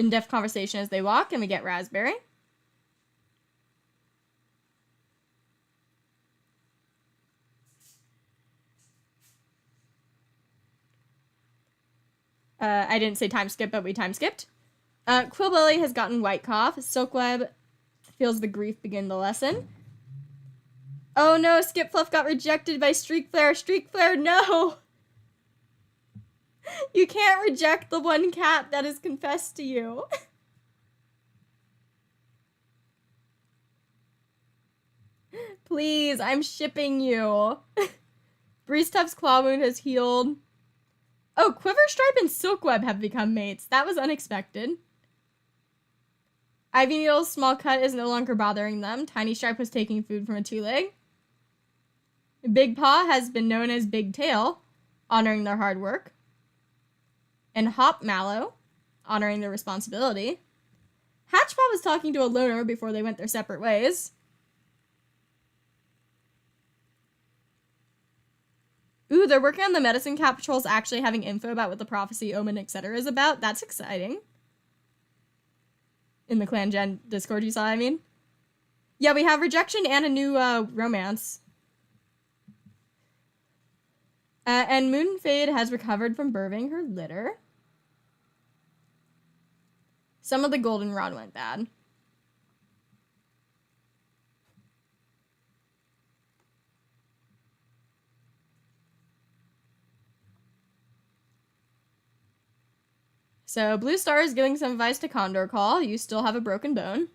A: in-depth conversation as they walk, and we get Raspberry. I didn't say time skip, but we time skipped. Quillbelly has gotten white cough. Silkweb feels the grief begin the lesson. Oh no, Skipfluff got rejected by Streakflare. Streakflare, no! You can't reject the one cat that has confessed to you. Please, I'm shipping you. Breezetuff's claw wound has healed. Oh, Quiverstripe and Silkweb have become mates. That was unexpected. Ivy Needle's small cut is no longer bothering them. Tiny Stripe was taking food from a two-leg. Big Paw has been known as Big Tail, honoring their hard work. And Hop Mallow, honoring their responsibility. Hatchpaw was talking to a loner before they went their separate ways. Ooh, they're working on the medicine cat patrols actually having info about what the prophecy, omen, etc. is about. That's exciting. In the Clan Gen Discord you saw, I mean. Yeah, we have rejection and a new romance. And Moonfade has recovered from birthing her litter. Some of the goldenrod went bad. So Blue Star is giving some advice to Condor Call. You still have a broken bone.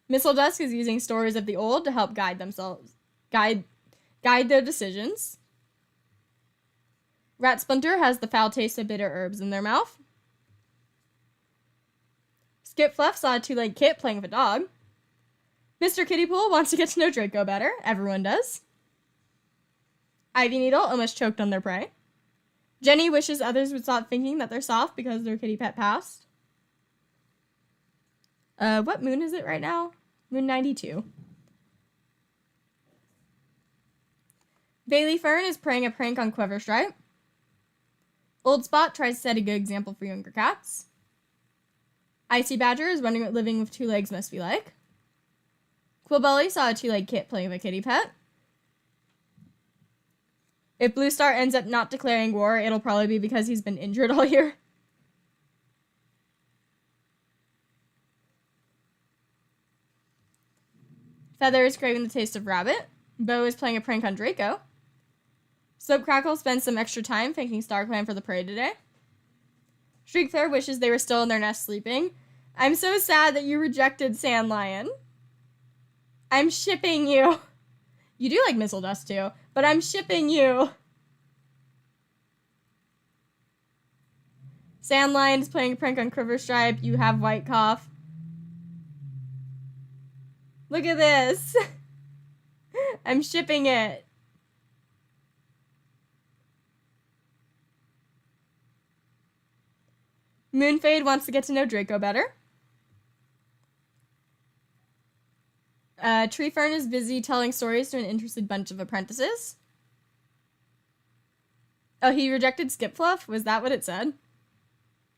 A: Missile Dusk is using stories of the old to help guide their decisions. Rat Splinter has the foul taste of bitter herbs in their mouth. Skipfluff saw a two-legged kit playing with a dog. Mr. Kittypool wants to get to know Draco better. Everyone does. Ivy Needle almost choked on their prey. Jenny wishes others would stop thinking that they're soft because their kitty pet passed. What moon is it right now? Moon 92. Bailey Fern is playing a prank on Quiverstripe. Old Spot tries to set a good example for younger cats. Icy Badger is wondering what living with two legs must be like. Quillbelly saw a two-legged kit playing with a kitty pet. If Blue Star ends up not declaring war, it'll probably be because he's been injured all year. Feather is craving the taste of rabbit. Bo is playing a prank on Draco. Soap Crackle spends some extra time thanking StarClan for the parade today. Streakflare wishes they were still in their nest sleeping. I'm so sad that you rejected Sandlion. I'm shipping you. You do like Missile Dust too, but I'm shipping you. Sandlion is playing a prank on Quiverstripe. You have white cough. Look at this. I'm shipping it. Moonfade wants to get to know Draco better. Tree Fern is busy telling stories to an interested bunch of apprentices. Oh, he rejected Skipfluff? Was that what it said?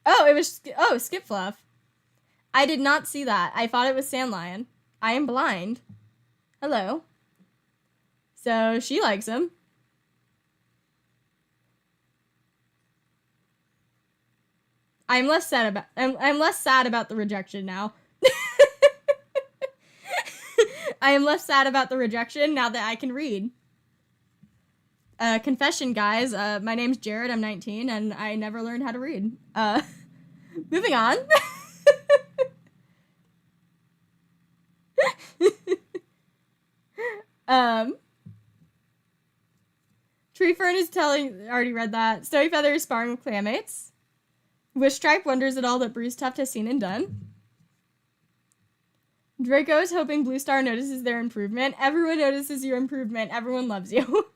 A: Oh, it was... Oh, Skipfluff. I did not see that. I thought it was Sandlion. I am blind. Hello. So, she likes him. I'm less sad about the rejection now. I am less sad about the rejection now that I can read. Confession, guys. My name's Jared. I'm 19, and I never learned how to read. Moving on. Tree Fern is telling... Already read that. Snowy Feather is sparring with clanmates. Wish Stripe wonders at all that Breezetuff has seen and done. Draco is hoping Blue Star notices their improvement. Everyone notices your improvement. Everyone loves you.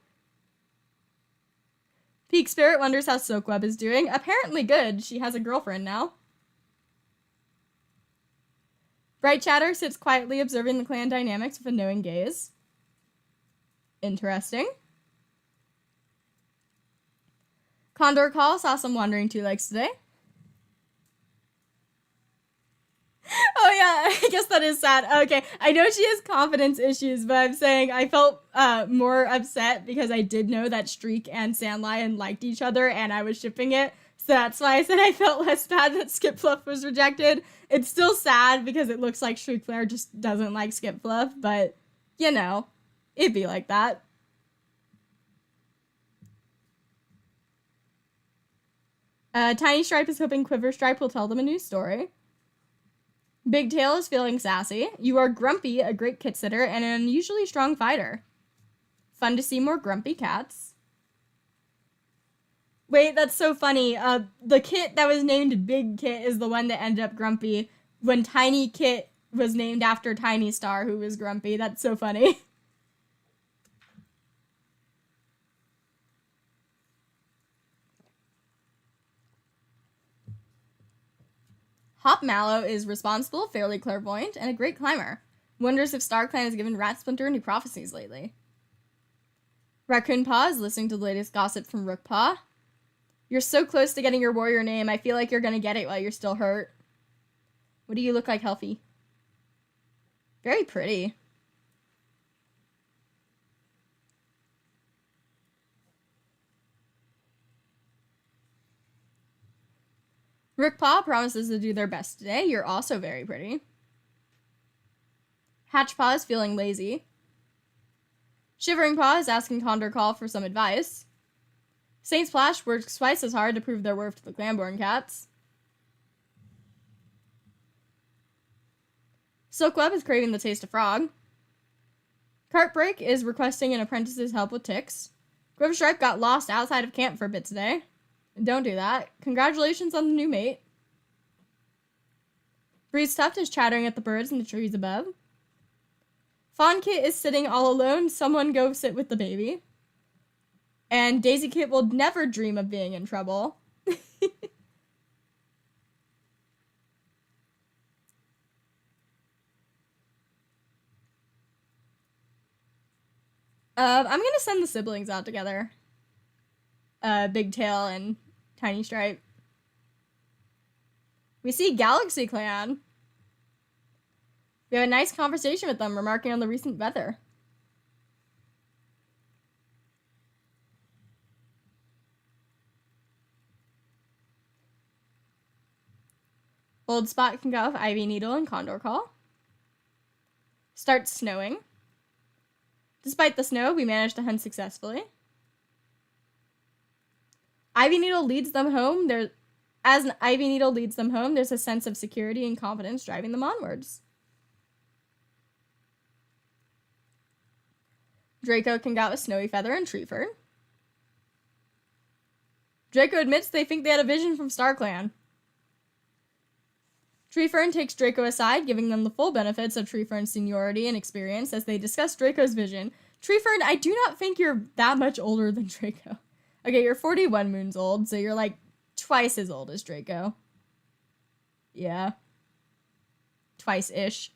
A: Peak Spirit wonders how Silkweb is doing. Apparently good. She has a girlfriend now. Bright Chatter sits quietly observing the clan dynamics with a knowing gaze. Interesting. Condor Call saw some wandering two legs today. Oh yeah, I guess that is sad. Okay, I know she has confidence issues, but I'm saying I felt more upset because I did know that Streak and Sandlion liked each other and I was shipping it. So that's why I said I felt less bad that Skip Fluff was rejected. It's still sad because it looks like Streak Flare just doesn't like Skip Fluff, but you know, it'd be like that. Tiny Stripe is hoping Quiver Stripe will tell them a new story. Big Tail is feeling sassy. You are Grumpy, a great kit sitter, and an unusually strong fighter. Fun to see more grumpy cats. Wait, that's so funny. The kit that was named Big Kit is the one that ended up grumpy when Tiny Kit was named after Tiny Star, who was grumpy. That's so funny. Hop Mallow is responsible, fairly clairvoyant, and a great climber. Wonders if StarClan has given Rat Splinter any prophecies lately. Raccoon Paw is listening to the latest gossip from Rook Paw. You're so close to getting your warrior name, I feel like you're gonna get it while you're still hurt. What do you look like, Healthy? Very pretty. Rook Paw promises to do their best today. You're also very pretty. Hatch Paw is feeling lazy. Shivering Paw is asking Condor Call for some advice. Saint Splash works twice as hard to prove their worth to the Clanborn cats. Silkweb is craving the taste of frog. Cartbreak is requesting an apprentice's help with ticks. Quiverstripe got lost outside of camp for a bit today. Don't do that. Congratulations on the new mate. Breeze Tuft is chattering at the birds in the trees above. Fawn Kit is sitting all alone. Someone go sit with the baby. And Daisy Kit will never dream of being in trouble. I'm gonna send the siblings out together. Big Tail and Tiny Stripe. We see Galaxy Clan. We have a nice conversation with them, remarking on the recent weather. Old Spot can go with Ivy Needle and Condor Call. Starts snowing. Despite the snow, we managed to hunt successfully. Ivy Needle leads them home. As an Ivy Needle leads them home, there's a sense of security and confidence driving them onwards. Draco can go with Snowy Feather and Tree Fern. Draco admits they think they had a vision from StarClan. Tree Fern takes Draco aside, giving them the full benefits of Tree Fern's seniority and experience as they discuss Draco's vision. Tree Fern, I do not think you're that much older than Draco. Okay, you're 41 moons old, so you're like twice as old as Draco. Yeah. Twice-ish.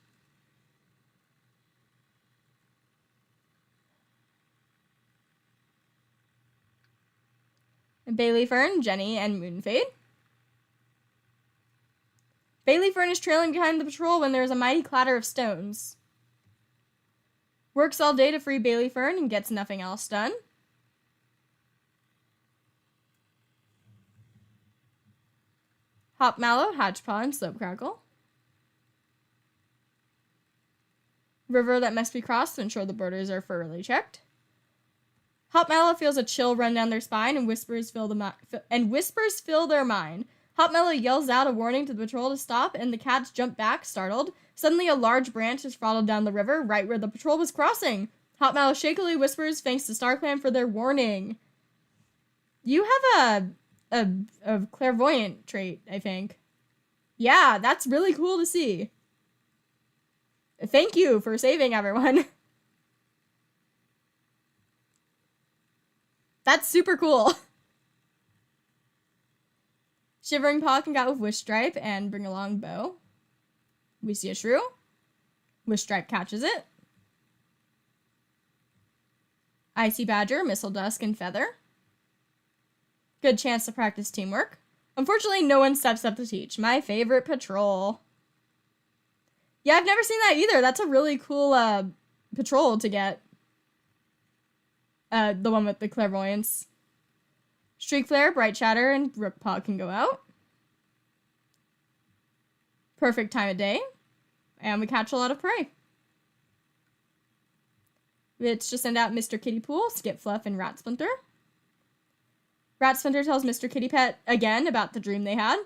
A: Bailey Fern, Jenny, and Moonfade. Bailey Fern is trailing behind the patrol when there is a mighty clatter of stones. Works all day to free Bailey Fern and gets nothing else done. Hop Mallow, Hatchpaw, and Slope Crackle. River that must be crossed to ensure the borders are thoroughly checked. Hop Mallow feels a chill run down their spine and whispers fill their mind. Hop Mallow yells out a warning to the patrol to stop, and the cats jump back, startled. Suddenly, a large branch is throttled down the river, right where the patrol was crossing. Hop Mallow shakily whispers thanks to StarClan for their warning. You have a clairvoyant trait, I think. Yeah, that's really cool to see. Thank you for saving everyone. That's super cool. Shivering Paw can go with Wish Stripe and bring along Bow. We see a shrew. Wish Stripe catches it. Icy Badger, Missile Dusk, and Feather. Good chance to practice teamwork. Unfortunately, no one steps up to teach. My favorite patrol. Yeah, I've never seen that either. That's a really cool patrol to get. The one with the clairvoyance. Streak Flare, Bright Shatter, and Rook Paw can go out. Perfect time of day. And we catch a lot of prey. It's just send out Mr. Kitty Pool, Skip Fluff, and Rat Splinter. Rat Splinter tells Mr. Kitty Pet again about the dream they had.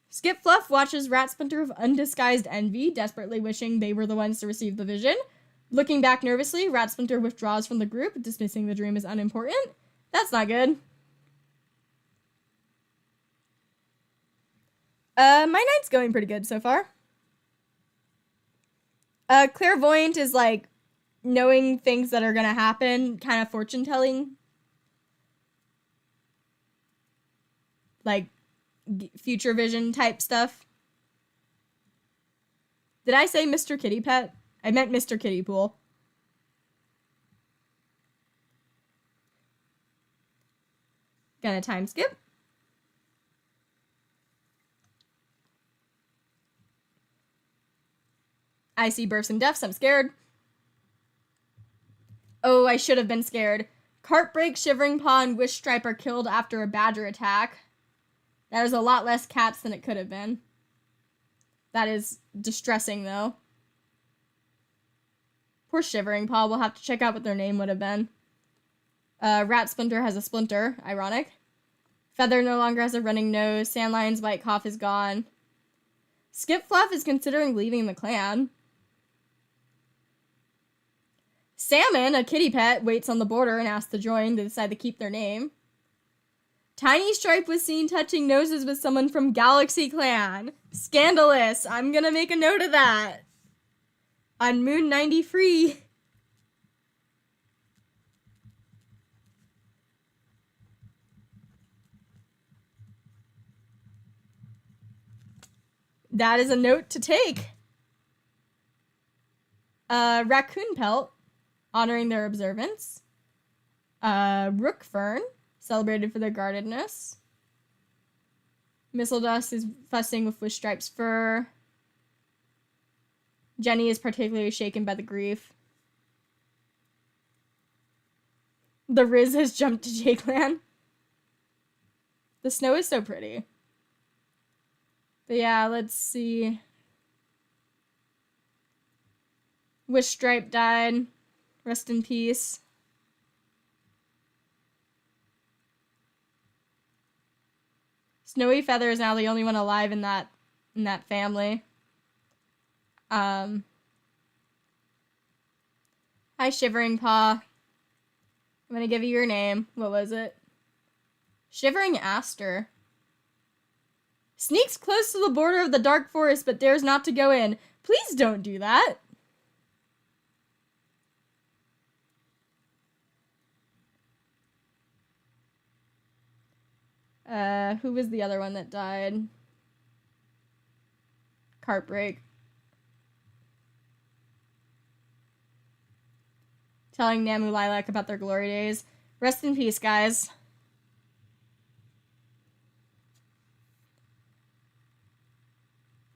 A: Skip Fluff watches Rat Splinter with undisguised envy, desperately wishing they were the ones to receive the vision. Looking back nervously, Rat Splinter withdraws from the group, dismissing the dream as unimportant. That's not good. My night's going pretty good so far. Clairvoyant is like knowing things that are gonna happen, kind of fortune telling. Like future vision type stuff. Did I say Mr. Kitty Pet? I meant Mr. Kitty Pool. Gonna time skip. I see births and deaths. I'm scared. Oh, I should have been scared. Cartbreak, Shivering Paw, and Wish Stripe are killed after a badger attack. That is a lot less cats than it could have been. That is distressing, though. Poor Shivering Paw. We'll have to check out what their name would have been. Rat Splinter has a splinter. Ironic. Feather no longer has a running nose. Sandlion's white cough is gone. Skip Fluff is considering leaving the clan. Salmon, a kitty pet, waits on the border and asks to join. They decide to keep their name. Tiny Stripe was seen touching noses with someone from Galaxy Clan. Scandalous. I'm gonna make a note of that. On Moon 93. That is a note to take. Raccoon Pelt, honoring their observance. Rook Fern, celebrated for their guardedness. Missile Dust is fussing with Wish Stripe's fur. Jenny is particularly shaken by the grief. The Riz has jumped to JayClan. The snow is so pretty. But yeah, let's see. Wish Stripe died. Rest in peace. Snowy Feather is now the only one alive in that family. Hi, Shivering Paw. I'm gonna give you your name. What was it? Shivering Aster. Sneaks close to the border of the dark forest but dares not to go in. Please don't do that. Who was the other one that died? Cartbreak. Telling Namu Lilac about their glory days. Rest in peace, guys.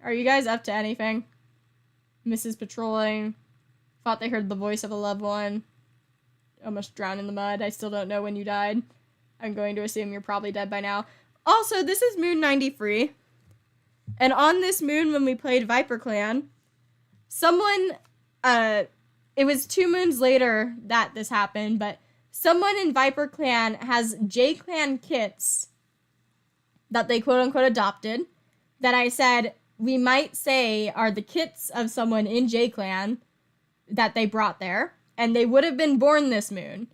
A: Are you guys up to anything? Mrs. Patrolling. Thought they heard the voice of a loved one. Almost drowned in the mud. I still don't know when you died. I'm going to assume you're probably dead by now. Also, this is Moon 93. And on this moon, when we played Viper Clan, someone, it was 2 moons later that this happened, but someone in Viper Clan has JayClan kits that they quote-unquote adopted, that I said we might say are the kits of someone in JayClan that they brought there, and they would have been born this moon.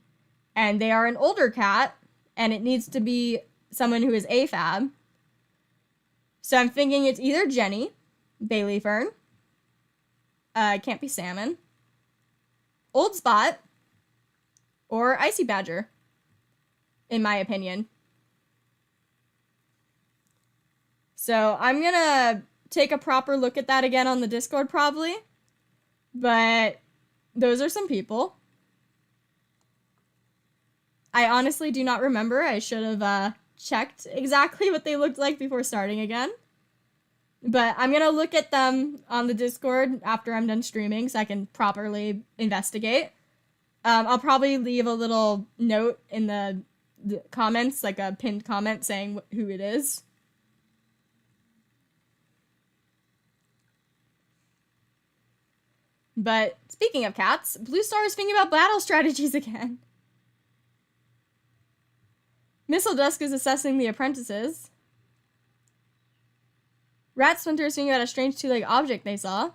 A: And they are an older cat, and it needs to be someone who is AFAB. So I'm thinking it's either Jenny, Bailey Fern, it can't be Salmon, Old Spot, or Icy Badger, in my opinion. So I'm gonna take a proper look at that again on the Discord probably, but those are some people. I honestly do not remember. I should have checked exactly what they looked like before starting again. But I'm going to look at them on the Discord after I'm done streaming so I can properly investigate. I'll probably leave a little note in the comments, like a pinned comment saying who it is. But speaking of cats, Blue Star is thinking about battle strategies again. Missile Dusk is assessing the apprentices. Rat Splinter is thinking about a strange two-legged object they saw.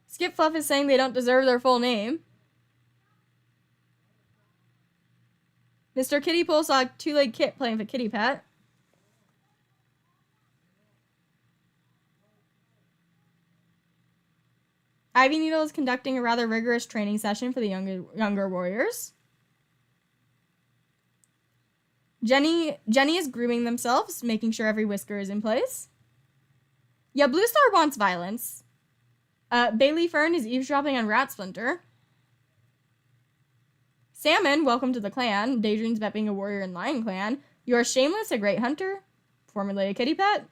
A: Skip Fluff is saying they don't deserve their full name. Mr. Kitty Pool saw a two-legged kit playing with a kitty pet. Ivy Needle is conducting a rather rigorous training session for the younger warriors. Jenny is grooming themselves, making sure every whisker is in place. Yeah, Blue Star wants violence. Bailey Fern is eavesdropping on Rat Splinter. Salmon, welcome to the clan. Daydreams about being a warrior in Lion Clan. You are Shameless, a great hunter. Formerly a kitty pet.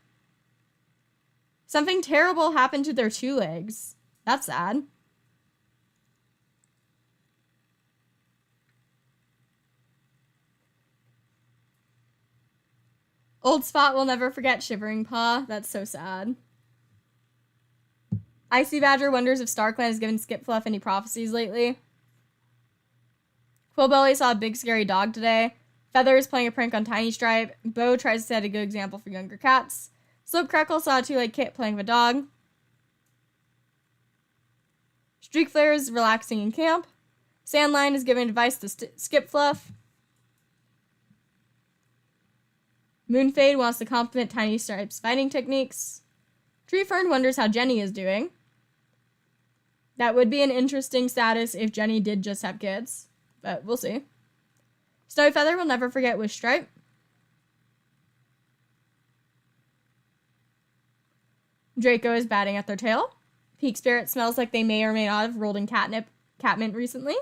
A: Something terrible happened to their two legs. That's sad. Old Spot will never forget Shivering Paw. That's so sad. Icy Badger wonders if StarClan has given Skip Fluff any prophecies lately. Quillbelly saw a big scary dog today. Feather is playing a prank on Tiny Stripe. Bo tries to set a good example for younger cats. Slope Crackle saw a two-legged kit playing with a dog. Streak Flare is relaxing in camp. Sandline is giving advice to Skip Fluff. Moonfade wants to compliment Tiny Stripe's fighting techniques. Tree Fern wonders how Jenny is doing. That would be an interesting status if Jenny did just have kids, but we'll see. Snowy Feather will never forget Wish Stripe. Draco is batting at their tail. Peak Spirit smells like they may or may not have rolled in catmint recently.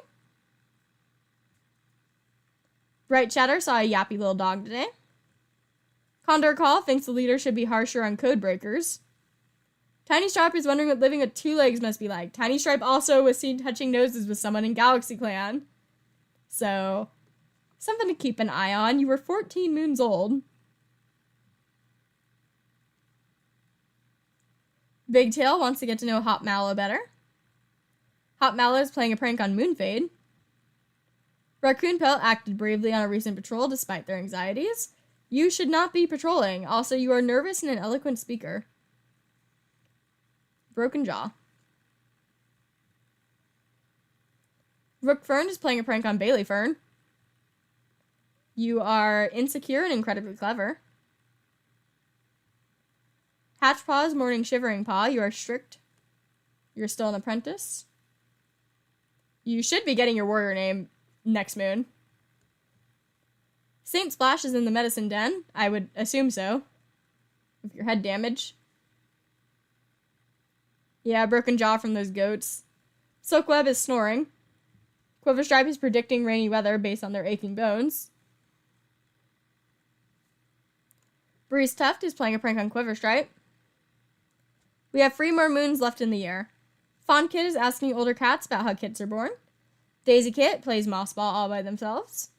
A: Bright Chatter saw a yappy little dog today. Condor Call thinks the leader should be harsher on code breakers. Tiny Stripe is wondering what living with two legs must be like. Tiny Stripe also was seen touching noses with someone in Galaxy Clan. So, something to keep an eye on. You were 14 moons old. Big Tail wants to get to know Hot Mallow better. Hot Mallow is playing a prank on Moonfade. Raccoon Pelt acted bravely on a recent patrol despite their anxieties. You should not be patrolling. Also, you are nervous and an eloquent speaker. Broken Jaw. Rook Fern is playing a prank on Bailey Fern. You are insecure and incredibly clever. Hatchpaw is mourning Shivering Paw. You are strict. You're still an apprentice. You should be getting your warrior name next moon. Saint Splash is in the medicine den. I would assume so. With your head damage. Yeah, broken jaw from those goats. Silkweb is snoring. Quiverstripe is predicting rainy weather based on their aching bones. Breeze Tuft is playing a prank on Quiverstripe. We have 3 more moons left in the year. Fawn Kid is asking older cats about how kids are born. Daisy Kit plays Moss Ball all by themselves.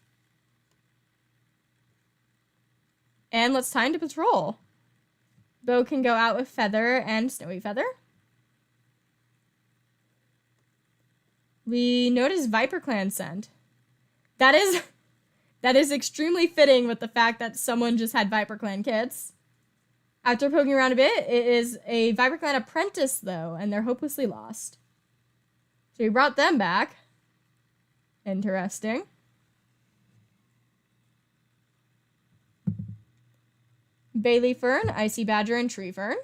A: And it's time to patrol. Bo can go out with Feather and Snowy Feather. We notice Viper Clan sent. That is extremely fitting with the fact that someone just had Viper Clan kids. After poking around a bit, it is a Viper Clan apprentice, though, and they're hopelessly lost. So we brought them back. Interesting. Bailey Fern, Icy Badger, and Tree Fern.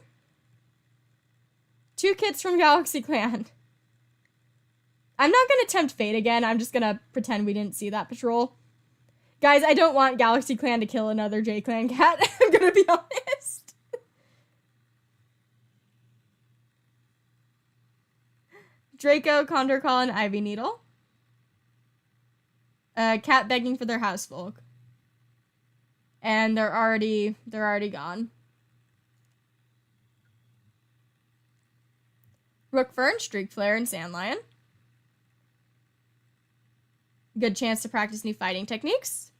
A: 2 kids from Galaxy Clan. I'm not going to tempt fate again. I'm just going to pretend we didn't see that patrol. Guys, I don't want Galaxy Clan to kill another JayClan cat. I'm going to be honest. Draco, Condor Call, and Ivy Needle. Cat begging for their housefolk. And they're already gone. Rookfern, Streakflare, and Sandlion. Good chance to practice new fighting techniques.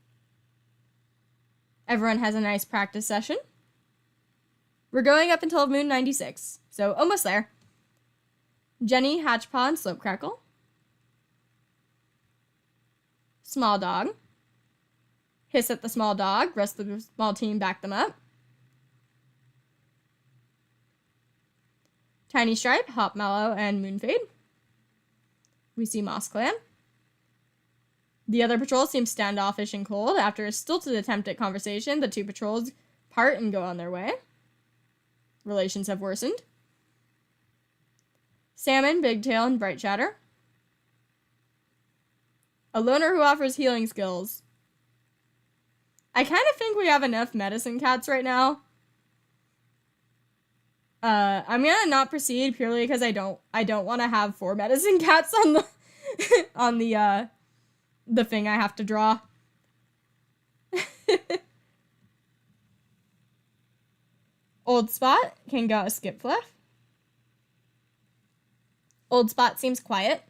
A: Everyone has a nice practice session. We're going up until Moon 96, so almost there. Jenny, Hatchpaw, and Slope Crackle. Small Dog. Hiss at the small dog. Rest of the small team back them up. Tiny Stripe, Hop Mallow, and Moonfade. We see Moss Clan. The other patrol seems standoffish and cold. After a stilted attempt at conversation, the two patrols part and go on their way. Relations have worsened. Salmon, Bigtail, and Bright Chatter. A loner who offers healing skills. I kind of think we have enough medicine cats right now. I'm gonna not proceed purely because I don't want to have 4 medicine cats on the on the thing I have to draw. Old Spot can go skip fluff. Old Spot seems quiet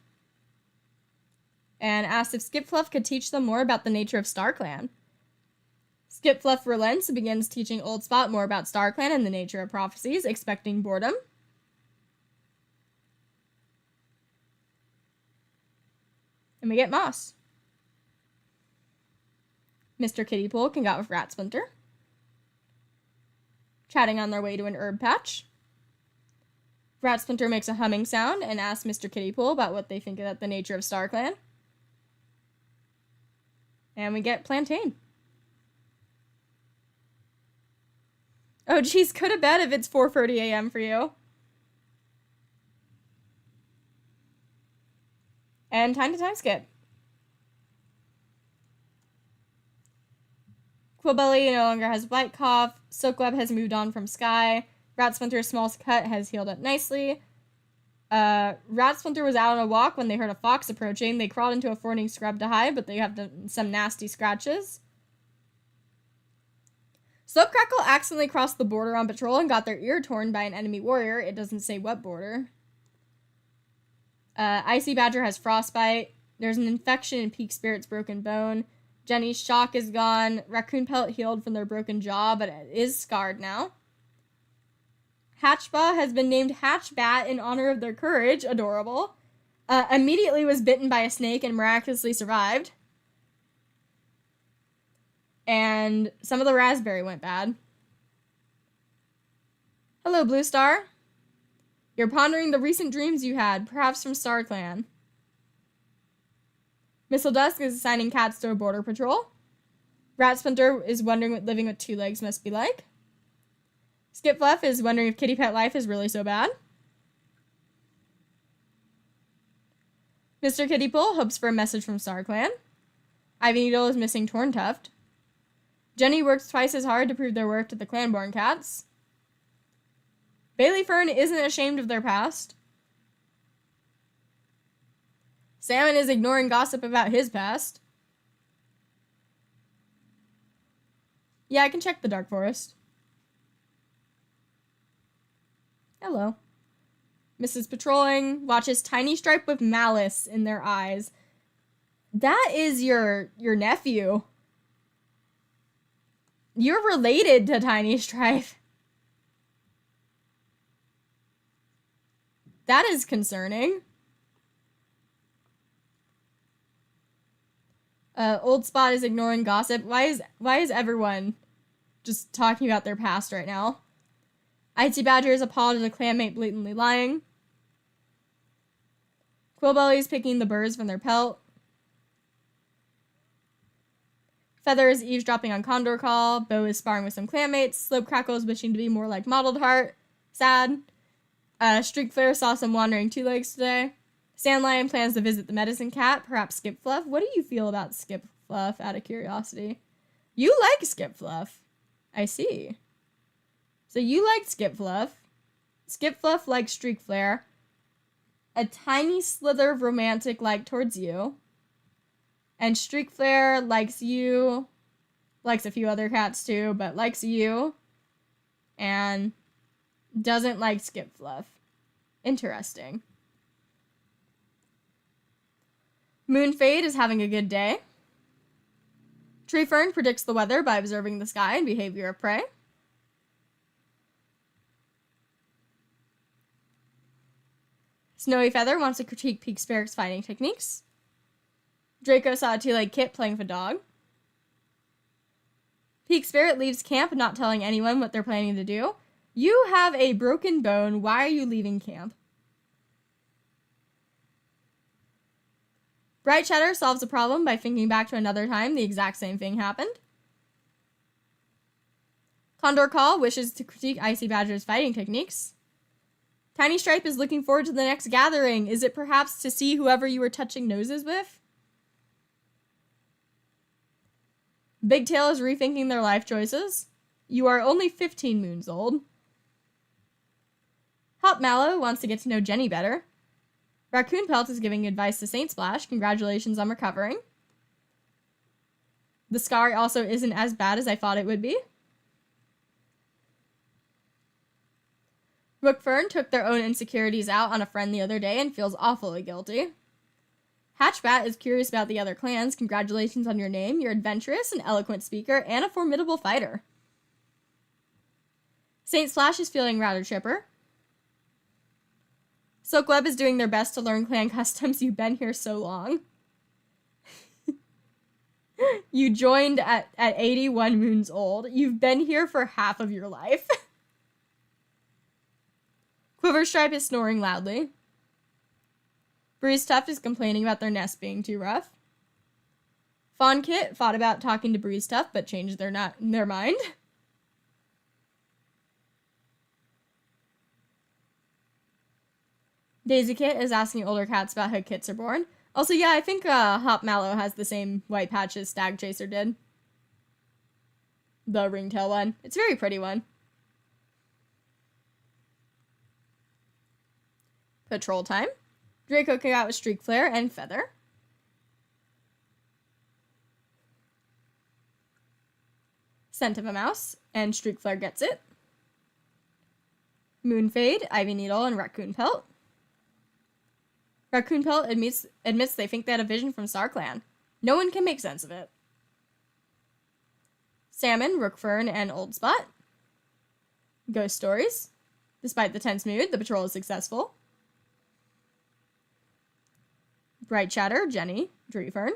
A: and asked if Skipfluff could teach them more about the nature of StarClan. Skipfluff relents and begins teaching Old Spot more about StarClan and the nature of prophecies, expecting boredom. And we get Moss. Mr. Kittypool can go with Rat Splinter. Chatting on their way to an herb patch. Rat Splinter makes a humming sound and asks Mr. Kittypool about what they think about the nature of StarClan. And we get Plantain. Oh, geez, could have bet if it's 4:30 a.m. for you. And time to time skip. Quillbelly no longer has white cough. Silkweb has moved on from Sky. Rat Splinter's small cut has healed up nicely. Rat Splinter was out on a walk when they heard a fox approaching. They crawled into a thorny scrub to hide, but they have some nasty scratches. Slope Crackle accidentally crossed the border on patrol and got their ear torn by an enemy warrior. It doesn't say what border. Icy Badger has frostbite. There's an infection in Peak Spirit's broken bone. Jenny's shock is gone. Raccoon Pelt healed from their broken jaw, but it is scarred now. Hatchba has been named Hatchbat in honor of their courage. Adorable. Immediately was bitten by a snake and miraculously survived. And some of the raspberry went bad. Hello, Blue Star. You're pondering the recent dreams you had, perhaps from StarClan. Missile Dusk is assigning cats to a border patrol. Rat Splinter is wondering what living with 2 legs must be like. Skipfluff is wondering if kitty pet life is really so bad. Mr. Kittypool hopes for a message from StarClan. Ivy Needle is missing Torn Tuft. Jenny works twice as hard to prove their worth to the Clanborn cats. Bailey Fern isn't ashamed of their past. Salmon is ignoring gossip about his past. Yeah, I can check the Dark Forest. Hello. Mrs. Patrolling watches Tiny Stripe with malice in their eyes. That is your nephew. You're related to Tiny Stripe. That is concerning. Old Spot is ignoring gossip. Why is everyone just talking about their past right now? Icy Badger is appalled at a clanmate blatantly lying. Quillbelly is picking the birds from their pelt. Feather is eavesdropping on Condor Call. Bo is sparring with some clanmates. Slope Crackle is wishing to be more like Mottled Heart. Sad. Streakflare saw some wandering 2 legs today. Sandlion plans to visit the medicine cat, perhaps Skipfluff. What do you feel about Skipfluff, out of curiosity? You like Skipfluff. I see. So you like Skipfluff. Skipfluff likes Streakflare. A tiny slither of romantic like towards you. And Streakflare likes you Likes a few other cats too, but likes you. And doesn't like Skip Fluff. Interesting. Moonfade is having a good day. Tree Fern predicts the weather by observing the sky and behavior of prey. Snowy Feather wants to critique Peak Spirit's fighting techniques. Draco saw a two-legged kit playing with a dog. Peak Spirit leaves camp not telling anyone what they're planning to do. You have a broken bone. Why are you leaving camp? Bright Cheddar solves a problem by thinking back to another time the exact same thing happened. Condor Call wishes to critique Icy Badger's fighting techniques. Tiny Stripe is looking forward to the next gathering. Is it perhaps to see whoever you were touching noses with? Big Tail is rethinking their life choices. You are only 15 moons old. Hop Mallow wants to get to know Jenny better. Raccoon Pelt is giving advice to Saint Splash. Congratulations on recovering. The scar also isn't as bad as I thought it would be. Rookfern took their own insecurities out on a friend the other day and feels awfully guilty. Hatchbat is curious about the other clans. Congratulations on your name. You're adventurous, an eloquent speaker, and a formidable fighter. Saint Splash is feeling rather chipper. Silkweb is doing their best to learn clan customs. You've been here so long. You joined at 81 moons old. You've been here for half of your life. Quiverstripe is snoring loudly. Breeze Tuft is complaining about their nest being too rough. Fawn Kit thought about talking to Breeze Tuft, but changed their mind. Daisy Kit is asking older cats about how kits are born. Also, yeah, I think Hop Mallow has the same white patch as Stag Chaser did. The ringtail one. It's a very pretty one. Patrol time. Draco came out with Streak Flare and Feather. Scent of a Mouse, and Streak Flare gets it. Moonfade, Ivy Needle, and Raccoon Pelt. Raccoon Pelt admits they think they had a vision from StarClan. No one can make sense of it. Salmon, Rookfern, and Old Spot. Ghost Stories. Despite the tense mood, the patrol is successful. Bright Chatter, Jenny, Treefern.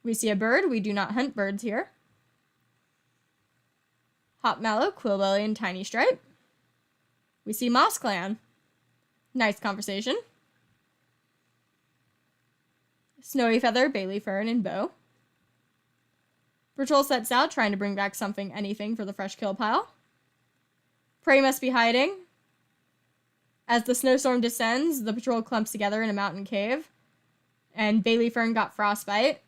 A: We see a bird. We do not hunt birds here. Hop Mallow, Quillbelly, and Tiny Stripe. We see Moss Clan. Nice conversation. Snowy Feather, Bailey Fern, and Bo. Patrol sets out, trying to bring back anything for the fresh kill pile. Prey must be hiding. As the snowstorm descends, the patrol clumps together in a mountain cave. And Bailey Fern got frostbite.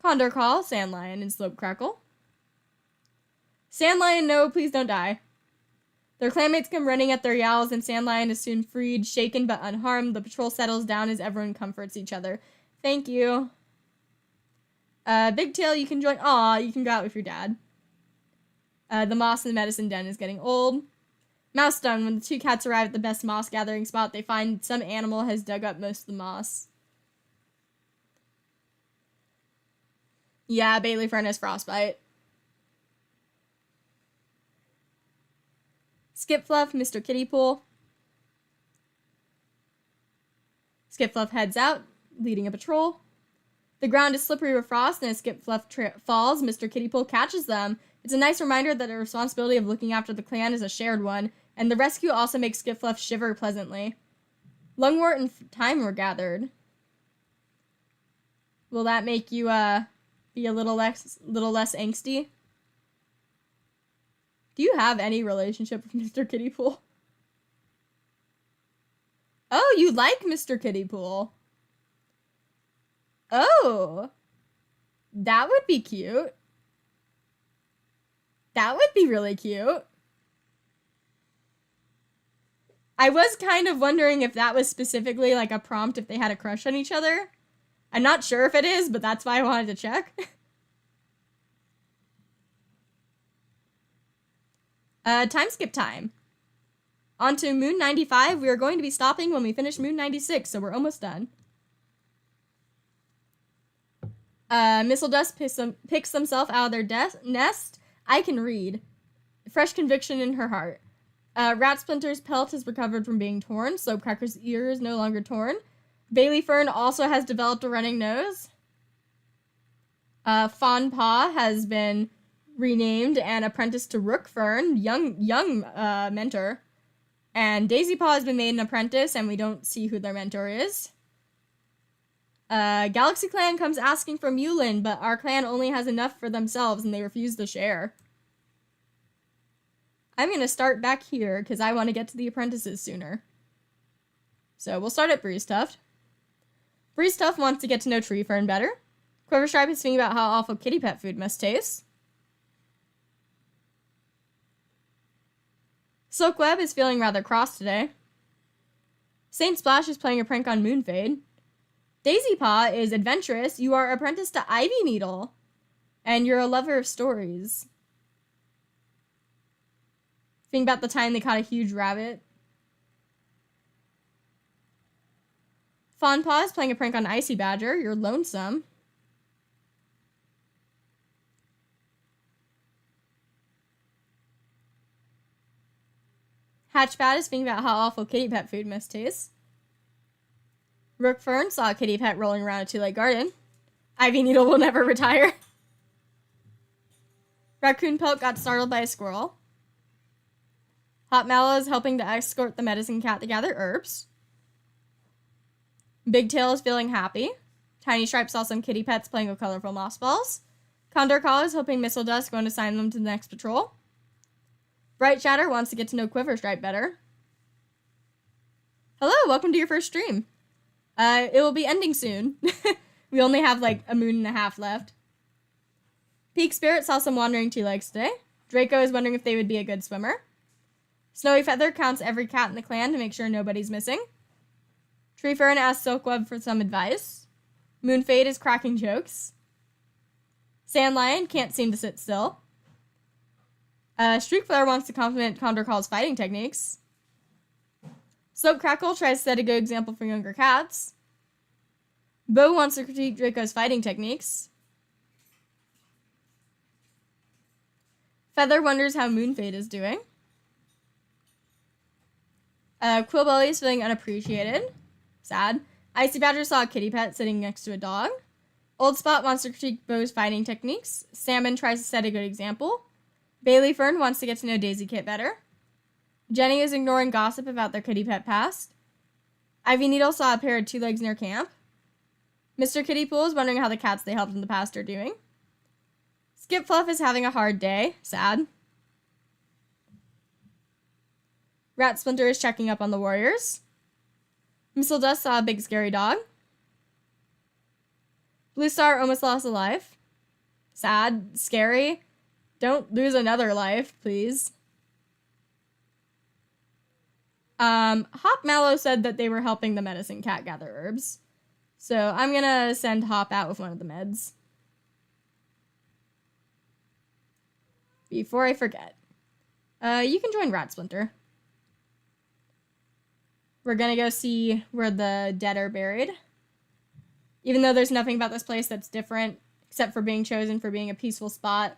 A: Condor Call, Sandlion, and Slope Crackle. Sandlion, no, please don't die. Their clanmates come running at their yowls, and Sandlion is soon freed, shaken but unharmed. The patrol settles down as everyone comforts each other. Thank you. Big Tail, you can join. Aw, you can go out with your dad. The moss in the medicine den is getting old. Mouse Dung. When the two cats arrive at the best moss gathering spot, they find some animal has dug up most of the moss. Yeah, Bailey Fern has frostbite. Skip Fluff, Mr. Kiddie Pool. Skip Fluff heads out, leading a patrol. The ground is slippery with frost, and as Skip Fluff falls, Mr. Kiddie Pool catches them. It's a nice reminder that the responsibility of looking after the clan is a shared one, and the rescue also makes Skip Fluff shiver pleasantly. Lungwort and Time were gathered. Will that make you be a little less angsty? Do you have any relationship with Mr. Kiddie Pool? Oh, you like Mr. Kiddie Pool. Oh, that would be cute. That would be really cute. I was kind of wondering if that was specifically like a prompt if they had a crush on each other. I'm not sure if it is, but that's why I wanted to check. Time skip time. On to Moon 95. We are going to be stopping when we finish Moon 96, so we're almost done. Missile Dust picks themselves out of their nest. I can read. Fresh conviction in her heart. Rat Splinter's pelt has recovered from being torn. Soapcracker's ear is no longer torn. Bailey Fern also has developed a running nose. Fawn Paw has been renamed and apprenticed to Rook Fern, young mentor. And Daisy Paw has been made an apprentice, and we don't see who their mentor is. Galaxy Clan comes asking for Mulin, but our clan only has enough for themselves, and they refuse to share. I'm going to start back here, because I want to get to the apprentices sooner. So we'll start at Breeze Tuft. Breeze Tuft wants to get to know Tree Fern better. Quiverstripe is thinking about how awful kitty pet food must taste. Silkweb is feeling rather cross today. Saint Splash is playing a prank on Moonfade. Daisy Paw is adventurous. You are apprenticed to Ivy Needle. And you're a lover of stories. Think about the time they caught a huge rabbit. Fawn Paw is playing a prank on Icy Badger. You're lonesome. Hatchbat is thinking about how awful kitty pet food must taste. Rook Fern saw a kitty pet rolling around a two-leg garden. Ivy Needle will never retire. Raccoon Pelt got startled by a squirrel. Hot Mallow is helping to escort the medicine cat to gather herbs. Big Tail is feeling happy. Tiny Stripe saw some kitty pets playing with colorful moss balls. Condor Call is hoping Missile Dust going to assign them to the next patrol. Bright Shatter wants to get to know Quiverstripe better. Hello, welcome to your first stream. It will be ending soon. We only have like a moon and a half left. Peak Spirit saw some wandering two legs today. Draco is wondering if they would be a good swimmer. Snowy Feather counts every cat in the clan to make sure nobody's missing. Tree Fern asks Silkweb for some advice. Moonfade is cracking jokes. Sand Lion can't seem to sit still. Streakflare wants to compliment Condor Call's fighting techniques. Soap Crackle tries to set a good example for younger cats. Bo wants to critique Draco's fighting techniques. Feather wonders how Moonfade is doing. Quillbelly is feeling unappreciated. Sad. Icy Badger saw a kitty pet sitting next to a dog. Old Spot wants to critique Bo's fighting techniques. Salmon tries to set a good example. Bailey Fern wants to get to know Daisy Kit better. Jenny is ignoring gossip about their kitty pet past. Ivy Needle saw a pair of two legs near camp. Mr. Kitty Pool is wondering how the cats they helped in the past are doing. Skip Fluff is having a hard day. Sad. Rat Splinter is checking up on the warriors. Missile Dust saw a big scary dog. Blue Star almost lost a life. Sad. Scary. Don't lose another life, please. Hop Mallow said that they were helping the medicine cat gather herbs. So I'm gonna send Hop out with one of the meds. Before I forget. You can join Rat Splinter. We're gonna go see where the dead are buried. Even though there's nothing about this place that's different, except for being chosen for being a peaceful spot.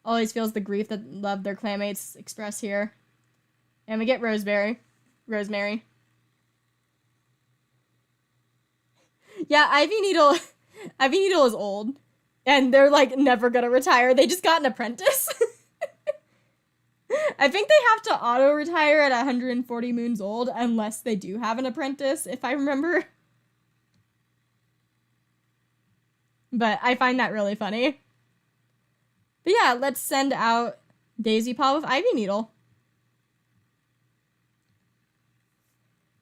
A: Always feels the grief that love their clanmates express here. And we get Rosemary. Yeah, Ivy Needle is old. And they're like never gonna retire. They just got an apprentice. I think they have to auto-retire at 140 moons old unless they do have an apprentice, if I remember. But I find that really funny. But yeah, let's send out Daisy Paw with Ivy Needle.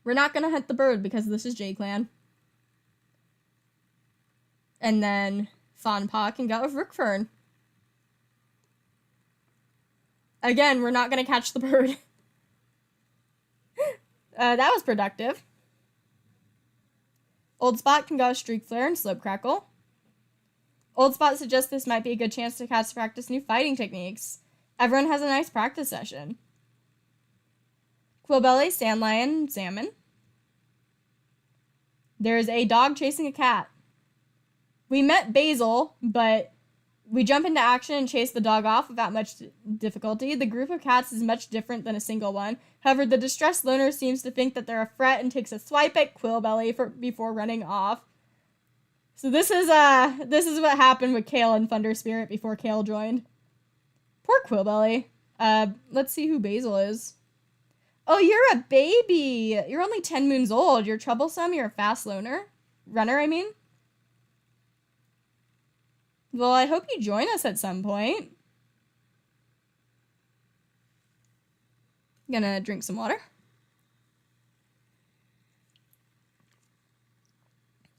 A: We're not gonna hunt the bird because this is JayClan. And then Fawn Paw can go with Rook Fern. Again, we're not gonna catch the bird. That was productive. Old Spot can go Streak Flare and Slope Crackle. Old Spot suggests this might be a good chance to cats practice new fighting techniques. Everyone has a nice practice session. Quillbelly, Sandlion, Salmon. There's a dog chasing a cat. We met Basil, but we jump into action and chase the dog off without much difficulty. The group of cats is much different than a single one. However, the distressed loner seems to think that they're a threat and takes a swipe at Quillbelly before running off. So this is what happened with Kale and Thunder Spirit before Kale joined. Poor Quillbelly. Let's see who Basil is. Oh, you're a baby. You're only 10 moons old. You're troublesome. You're a fast loner. Runner, I mean. Well, I hope you join us at some point. Gonna drink some water.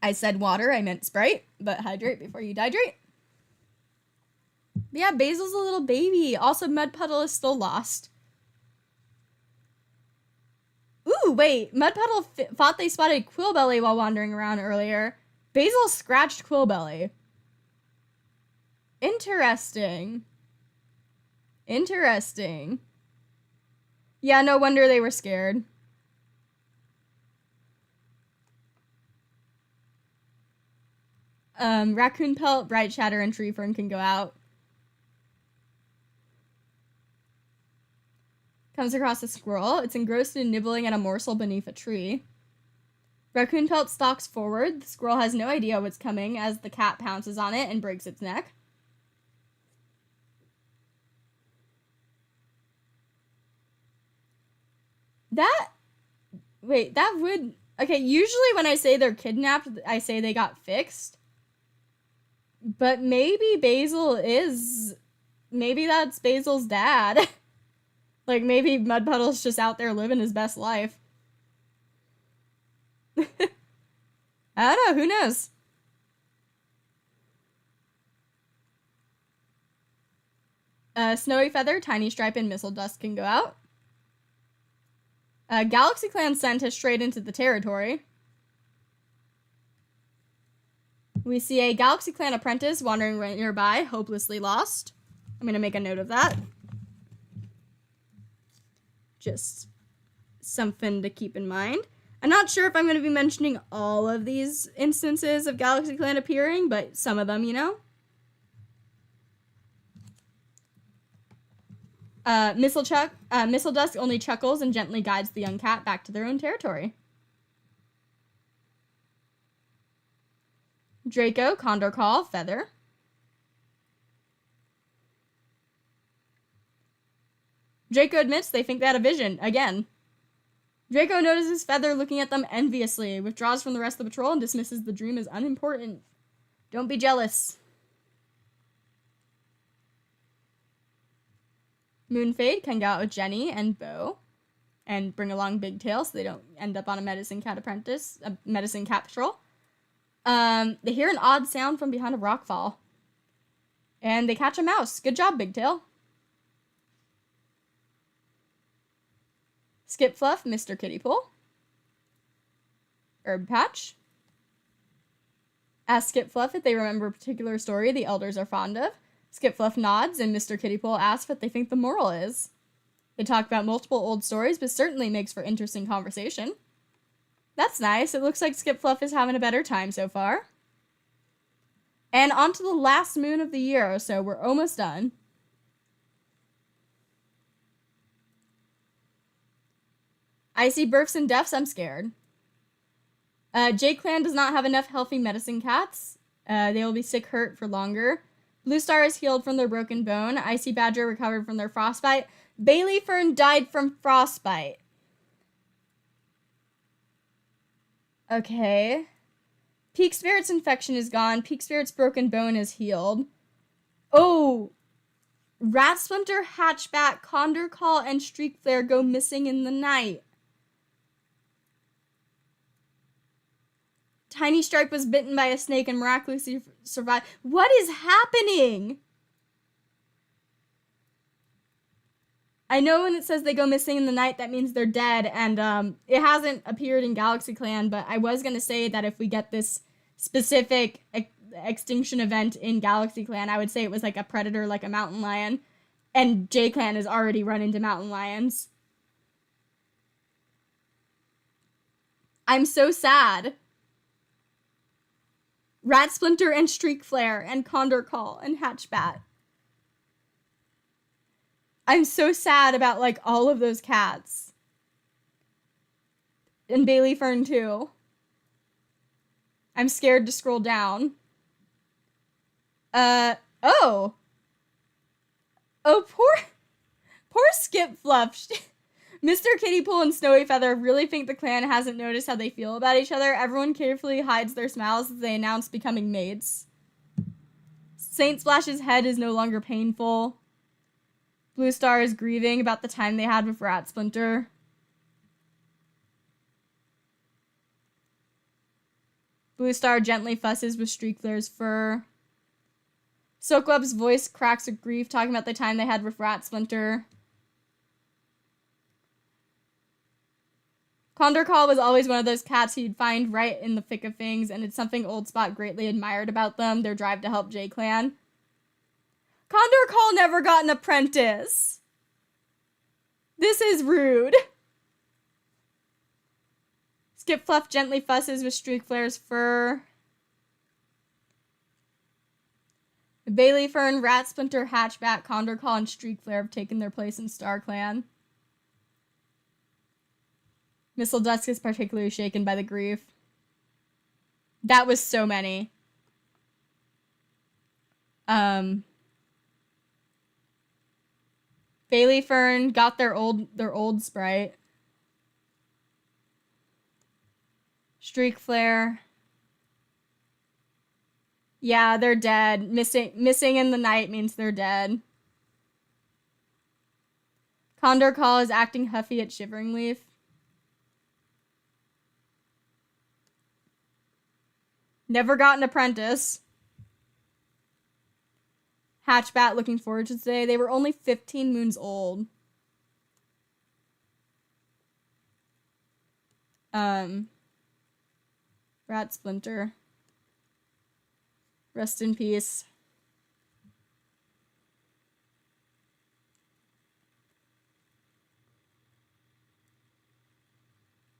A: I said water, I meant Sprite, but hydrate before you dehydrate. But yeah, Basil's a little baby. Also, Mud Puddle is still lost. Ooh, wait. Mud Puddle thought they spotted Quillbelly while wandering around earlier. Basil scratched Quillbelly. Interesting. Interesting. Yeah, no wonder they were scared. Raccoon Pelt, Bright Shatter, and Tree Fern can go out. Comes across a squirrel. It's engrossed in nibbling at a morsel beneath a tree. Raccoon Pelt stalks forward. The squirrel has no idea what's coming as the cat pounces on it and breaks its neck. Okay, usually when I say they're kidnapped, I say they got fixed. But maybe maybe that's Basil's dad. Like, maybe Mud Puddle's just out there living his best life. I don't know, who knows? Snowy Feather, Tiny Stripe, and Missile Dust can go out. Galaxy Clan Scent has strayed into the territory. We see a Galaxy Clan apprentice wandering right nearby, hopelessly lost. I'm going to make a note of that. Just something to keep in mind. I'm not sure if I'm going to be mentioning all of these instances of Galaxy Clan appearing, but some of them, you know. Missile Dusk only chuckles and gently guides the young cat back to their own territory. Draco, Condor Call, Feather. Draco admits they think they had a vision, again. Draco notices Feather looking at them enviously, withdraws from the rest of the patrol, and dismisses the dream as unimportant. Don't be jealous. Moonfade can go out with Jenny and Bo, and bring along Big Tail so they don't end up on a medicine cat patrol. They hear an odd sound from behind a rockfall. And they catch a mouse. Good job, Big Tail. Skip Fluff, Mr. Kitty Pool. Herb Patch. Ask Skip Fluff if they remember a particular story the elders are fond of. Skip Fluff nods, and Mr. Kitty Pool asks what they think the moral is. They talk about multiple old stories, but certainly makes for interesting conversation. That's nice. It looks like Skip Fluff is having a better time so far. And on to the last moon of the year, so we're almost done. I see births and deaths, I'm scared. JayClan does not have enough healthy medicine cats. They will be sick hurt for longer. Blue Star is healed from their broken bone. Icy Badger recovered from their frostbite. Bailey Fern died from frostbite. Okay. Peak Spirit's infection is gone. Peak Spirit's broken bone is healed. Oh! Rat Splinter, Hatchback, Condor Call, and Streak Flare go missing in the night. Tiny Stripe was bitten by a snake and miraculously survived. What is happening? I know when it says they go missing in the night, that means they're dead, and it hasn't appeared in Galaxy Clan, but I was going to say that if we get this specific extinction event in Galaxy Clan, I would say it was like a predator, like a mountain lion, and JayClan has already run into mountain lions. I'm so sad. Rat Splinter and Streak Flare and Condor Call and Hatchbat. I'm so sad about, like, all of those cats. And Bailey Fern, too. I'm scared to scroll down. Oh, poor Skip Fluff. Mr. Kittypool and Snowy Feather really think the clan hasn't noticed how they feel about each other. Everyone carefully hides their smiles as they announce becoming mates. Saint Splash's head is no longer painful. Blue Star is grieving about the time they had with Rat Splinter. Blue Star gently fusses with Streakler's fur. Soakweb's voice cracks with grief, talking about the time they had with Rat Splinter. Condor Call was always one of those cats you'd find right in the thick of things, and it's something Old Spot greatly admired about them, their drive to help JayClan. Condor Call never got an apprentice. This is rude. Skip Fluff gently fusses with Streak Flare's fur. Bailey Fern, Rat Splinter, Hatchbat, Condor Call, and Streak Flare have taken their place in Star Clan. Missile Dusk is particularly shaken by the grief. That was so many. Bailey Fern got their old sprite. Streak Flare. Yeah, they're dead. Missing in the night means they're dead. Condor Call is acting huffy at Shivering Leaf. Never got an apprentice. Hatchbat looking forward to today. They were only 15 moons old. Rat Splinter. Rest in peace.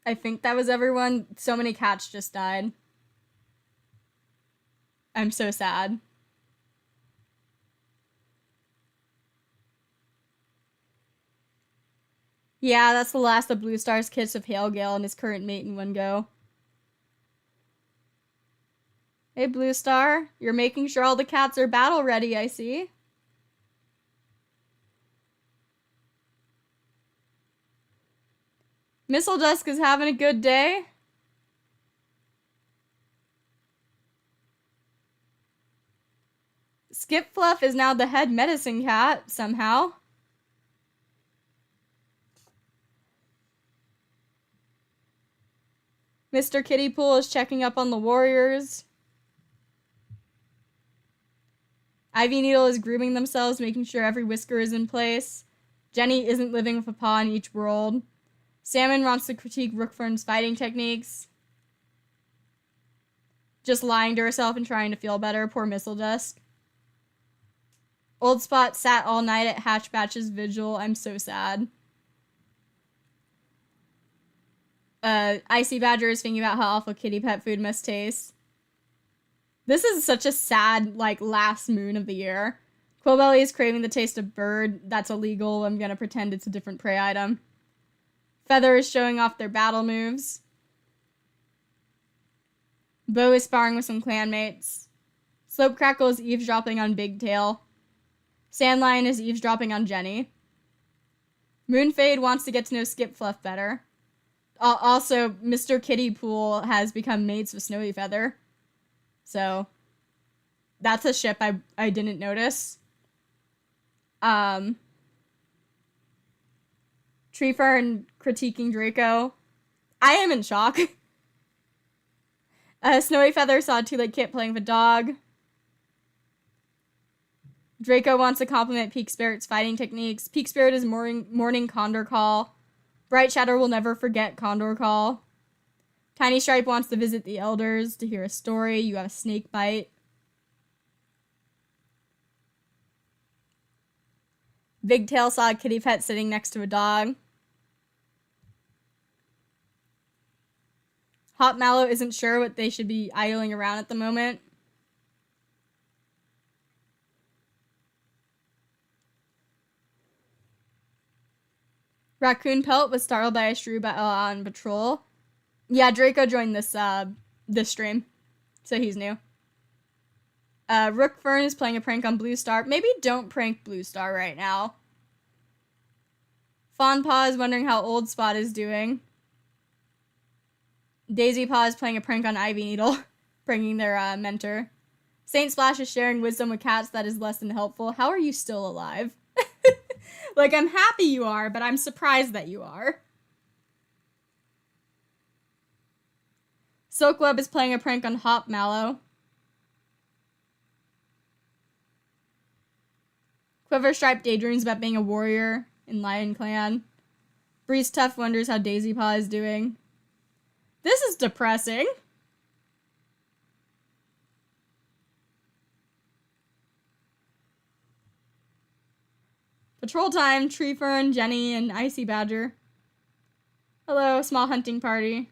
A: I think that was everyone. So many cats just died. I'm so sad. Yeah, that's the last of Blue Star's kiss of Hailgale and his current mate in one go. Hey, Blue Star. You're making sure all the cats are battle ready, I see. Missile Dusk is having a good day. Skip Fluff is now the head medicine cat, somehow. Mr. Kittypool is checking up on the warriors. Ivy Needle is grooming themselves, making sure every whisker is in place. Jenny isn't living with a paw in each world. Salmon wants to critique Rookfern's fighting techniques. Just lying to herself and trying to feel better. Poor Missile Dusk. Old Spot sat all night at Hatchbatch's vigil. I'm so sad. Icy Badger is thinking about how awful kitty pet food must taste. This is such a sad, like, last moon of the year. Quillbelly is craving the taste of bird. That's illegal. I'm gonna pretend it's a different prey item. Feather is showing off their battle moves. Bo is sparring with some clanmates. Slope Crackle is eavesdropping on Big Tail. Sandlion is eavesdropping on Jenny. Moonfade wants to get to know Skip Fluff better. Also, Mr. Kittypool has become mates with Snowy Feather. So, that's a ship I didn't notice. Treefern critiquing Draco. I am in shock. Snowy Feather saw Two-Leg Kit playing with a dog. Draco wants to compliment Peak Spirit's fighting techniques. Peak Spirit is morning Condor Call. Bright Shadow will never forget Condor Call. Tiny Stripe wants to visit the elders to hear a story. You have a snake bite. Big Tail saw a kitty pet sitting next to a dog. Hot Mallow isn't sure what they should be idling around at the moment. Raccoon Pelt was startled by a shrew on patrol. Yeah, Draco joined this stream, so he's new. Rook Fern is playing a prank on Blue Star. Maybe don't prank Blue Star right now. Fawn Paw is wondering how Old Spot is doing. Daisy Paw is playing a prank on Ivy Needle, pranking their mentor. Saint Splash is sharing wisdom with cats that is less than helpful. How are you still alive? Like, I'm happy you are, but I'm surprised that you are. Silkweb is playing a prank on Hop Mallow. Quiver Stripe daydreams about being a warrior in Lion Clan. Breeze Tuff wonders how Daisy Paw is doing. This is depressing. Patrol time, Tree Fern, Jenny, and Icy Badger. Hello, small hunting party.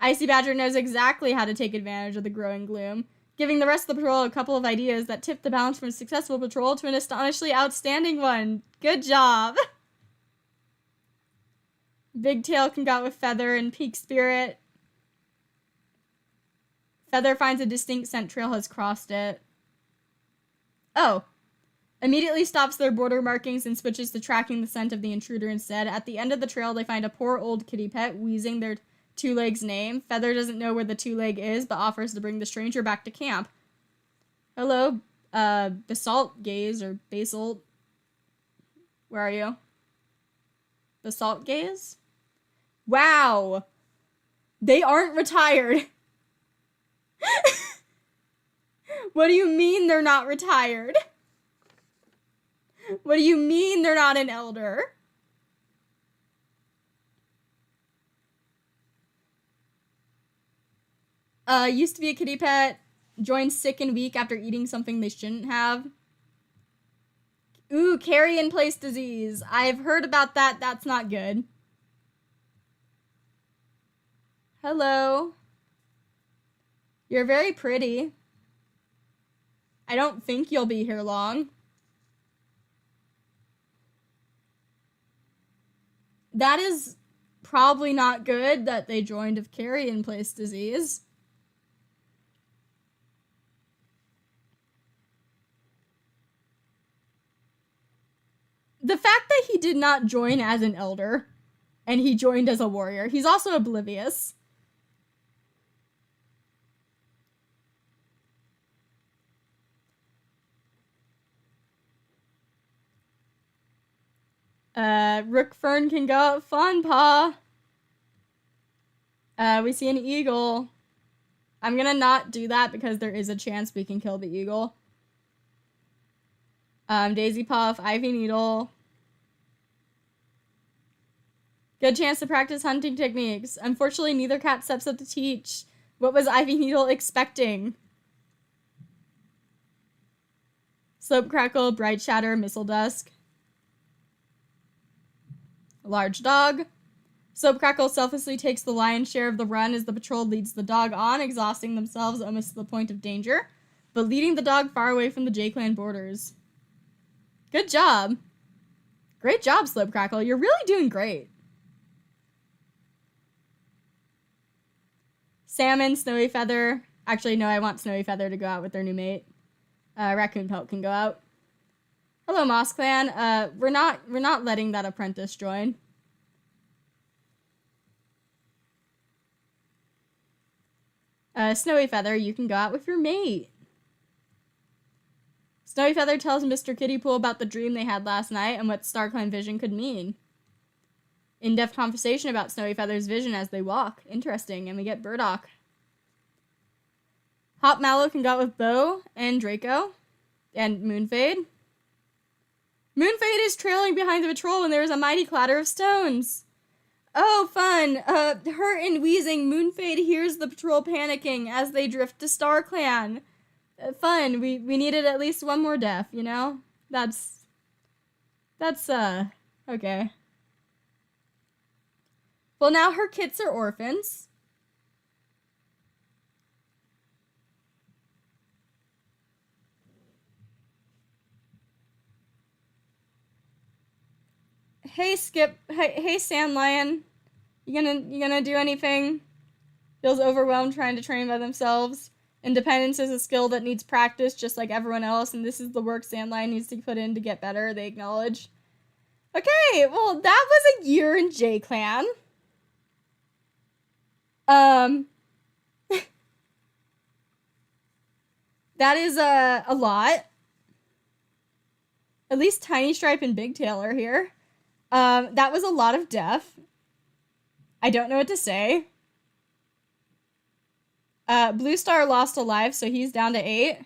A: Icy Badger knows exactly how to take advantage of the growing gloom, giving the rest of the patrol a couple of ideas that tip the balance from a successful patrol to an astonishingly outstanding one. Good job! Big Tail can go out with Feather and Peak Spirit. Feather finds a distinct scent trail has crossed it. Oh. Immediately stops their border markings and switches to tracking the scent of the intruder instead. At the end of the trail, they find a poor old kitty pet wheezing their two-leg's name. Feather doesn't know where the two-leg is, but offers to bring the stranger back to camp. Hello, Basalt Gaze, or Basalt. Where are you? Basalt Gaze? Wow! They aren't retired! What do you mean they're not retired? What do you mean they're not an elder? Used to be a kitty pet, joined sick and weak after eating something they shouldn't have. Ooh, carrion place disease. I've heard about that. That's not good. Hello. You're very pretty. I don't think you'll be here long. That is probably not good that they joined of carrion place disease. The fact that he did not join as an elder and he joined as a warrior, he's also oblivious. Rook Fern can go out Fawn Paw. We see an eagle. I'm gonna not do that because there is a chance we can kill the eagle. Daisy Puff, Ivy Needle. Good chance to practice hunting techniques. Unfortunately, neither cat steps up to teach. What was Ivy Needle expecting? Slope Crackle, Bright Shatter, Missile Dusk. A large dog. Slope Crackle selflessly takes the lion's share of the run as the patrol leads the dog on, exhausting themselves almost to the point of danger, but leading the dog far away from the JayClan borders. Good job. Great job, Slope Crackle. You're really doing great. Salmon, Snowy Feather. Actually, no, I want Snowy Feather to go out with their new mate. Raccoon Pelt can go out. Hello, Moss Clan. We're not letting that apprentice join. Snowy Feather, you can go out with your mate. Snowy Feather tells Mr. Kittypool about the dream they had last night and what StarClan vision could mean. In-depth conversation about Snowy Feather's vision as they walk. Interesting, and we get Burdock. Hop Mallow can go out with Bo and Draco. And Moonfade? Moonfade is trailing behind the patrol when there is a mighty clatter of stones. Oh, fun. Hurt and wheezing, Moonfade hears the patrol panicking as they drift to StarClan. Fun. We needed at least one more death, you know? That's, okay. Well, now her kits are orphans. Hey, Skip. Hey, Sandlion. You gonna do anything? Feels overwhelmed trying to train by themselves. Independence is a skill that needs practice just like everyone else, and this is the work Sandlion needs to put in to get better, they acknowledge. Okay, well, that was a year in JayClan. That is a lot. At least Tiny Stripe and Big Tail are here. That was a lot of death. I don't know what to say. Blue Star lost a life, so he's down to 8.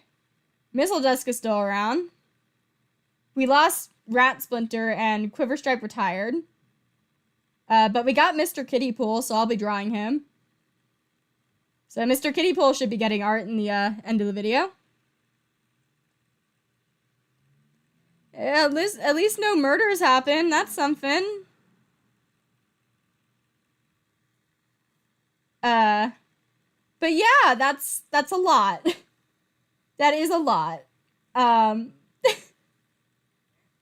A: Missile Dusk is still around. We lost Rat Splinter and Quiver Stripe retired. But we got Mr. Kitty Pool, so I'll be drawing him. So Mr. Kitty Pool should be getting art in the end of the video. At least no murders happen. That's something. But yeah, that's a lot. That is a lot.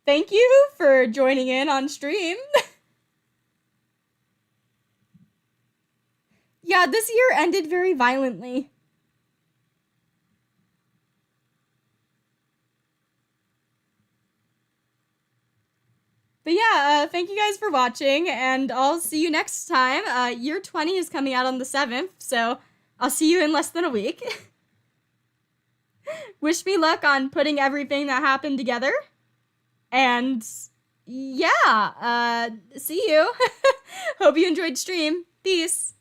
A: Thank you for joining in on stream. Yeah, this year ended very violently. But yeah, thank you guys for watching, and I'll see you next time. Year 20 is coming out on the 7th, so I'll see you in less than a week. Wish me luck on putting everything that happened together. And yeah, see you. Hope you enjoyed stream. Peace.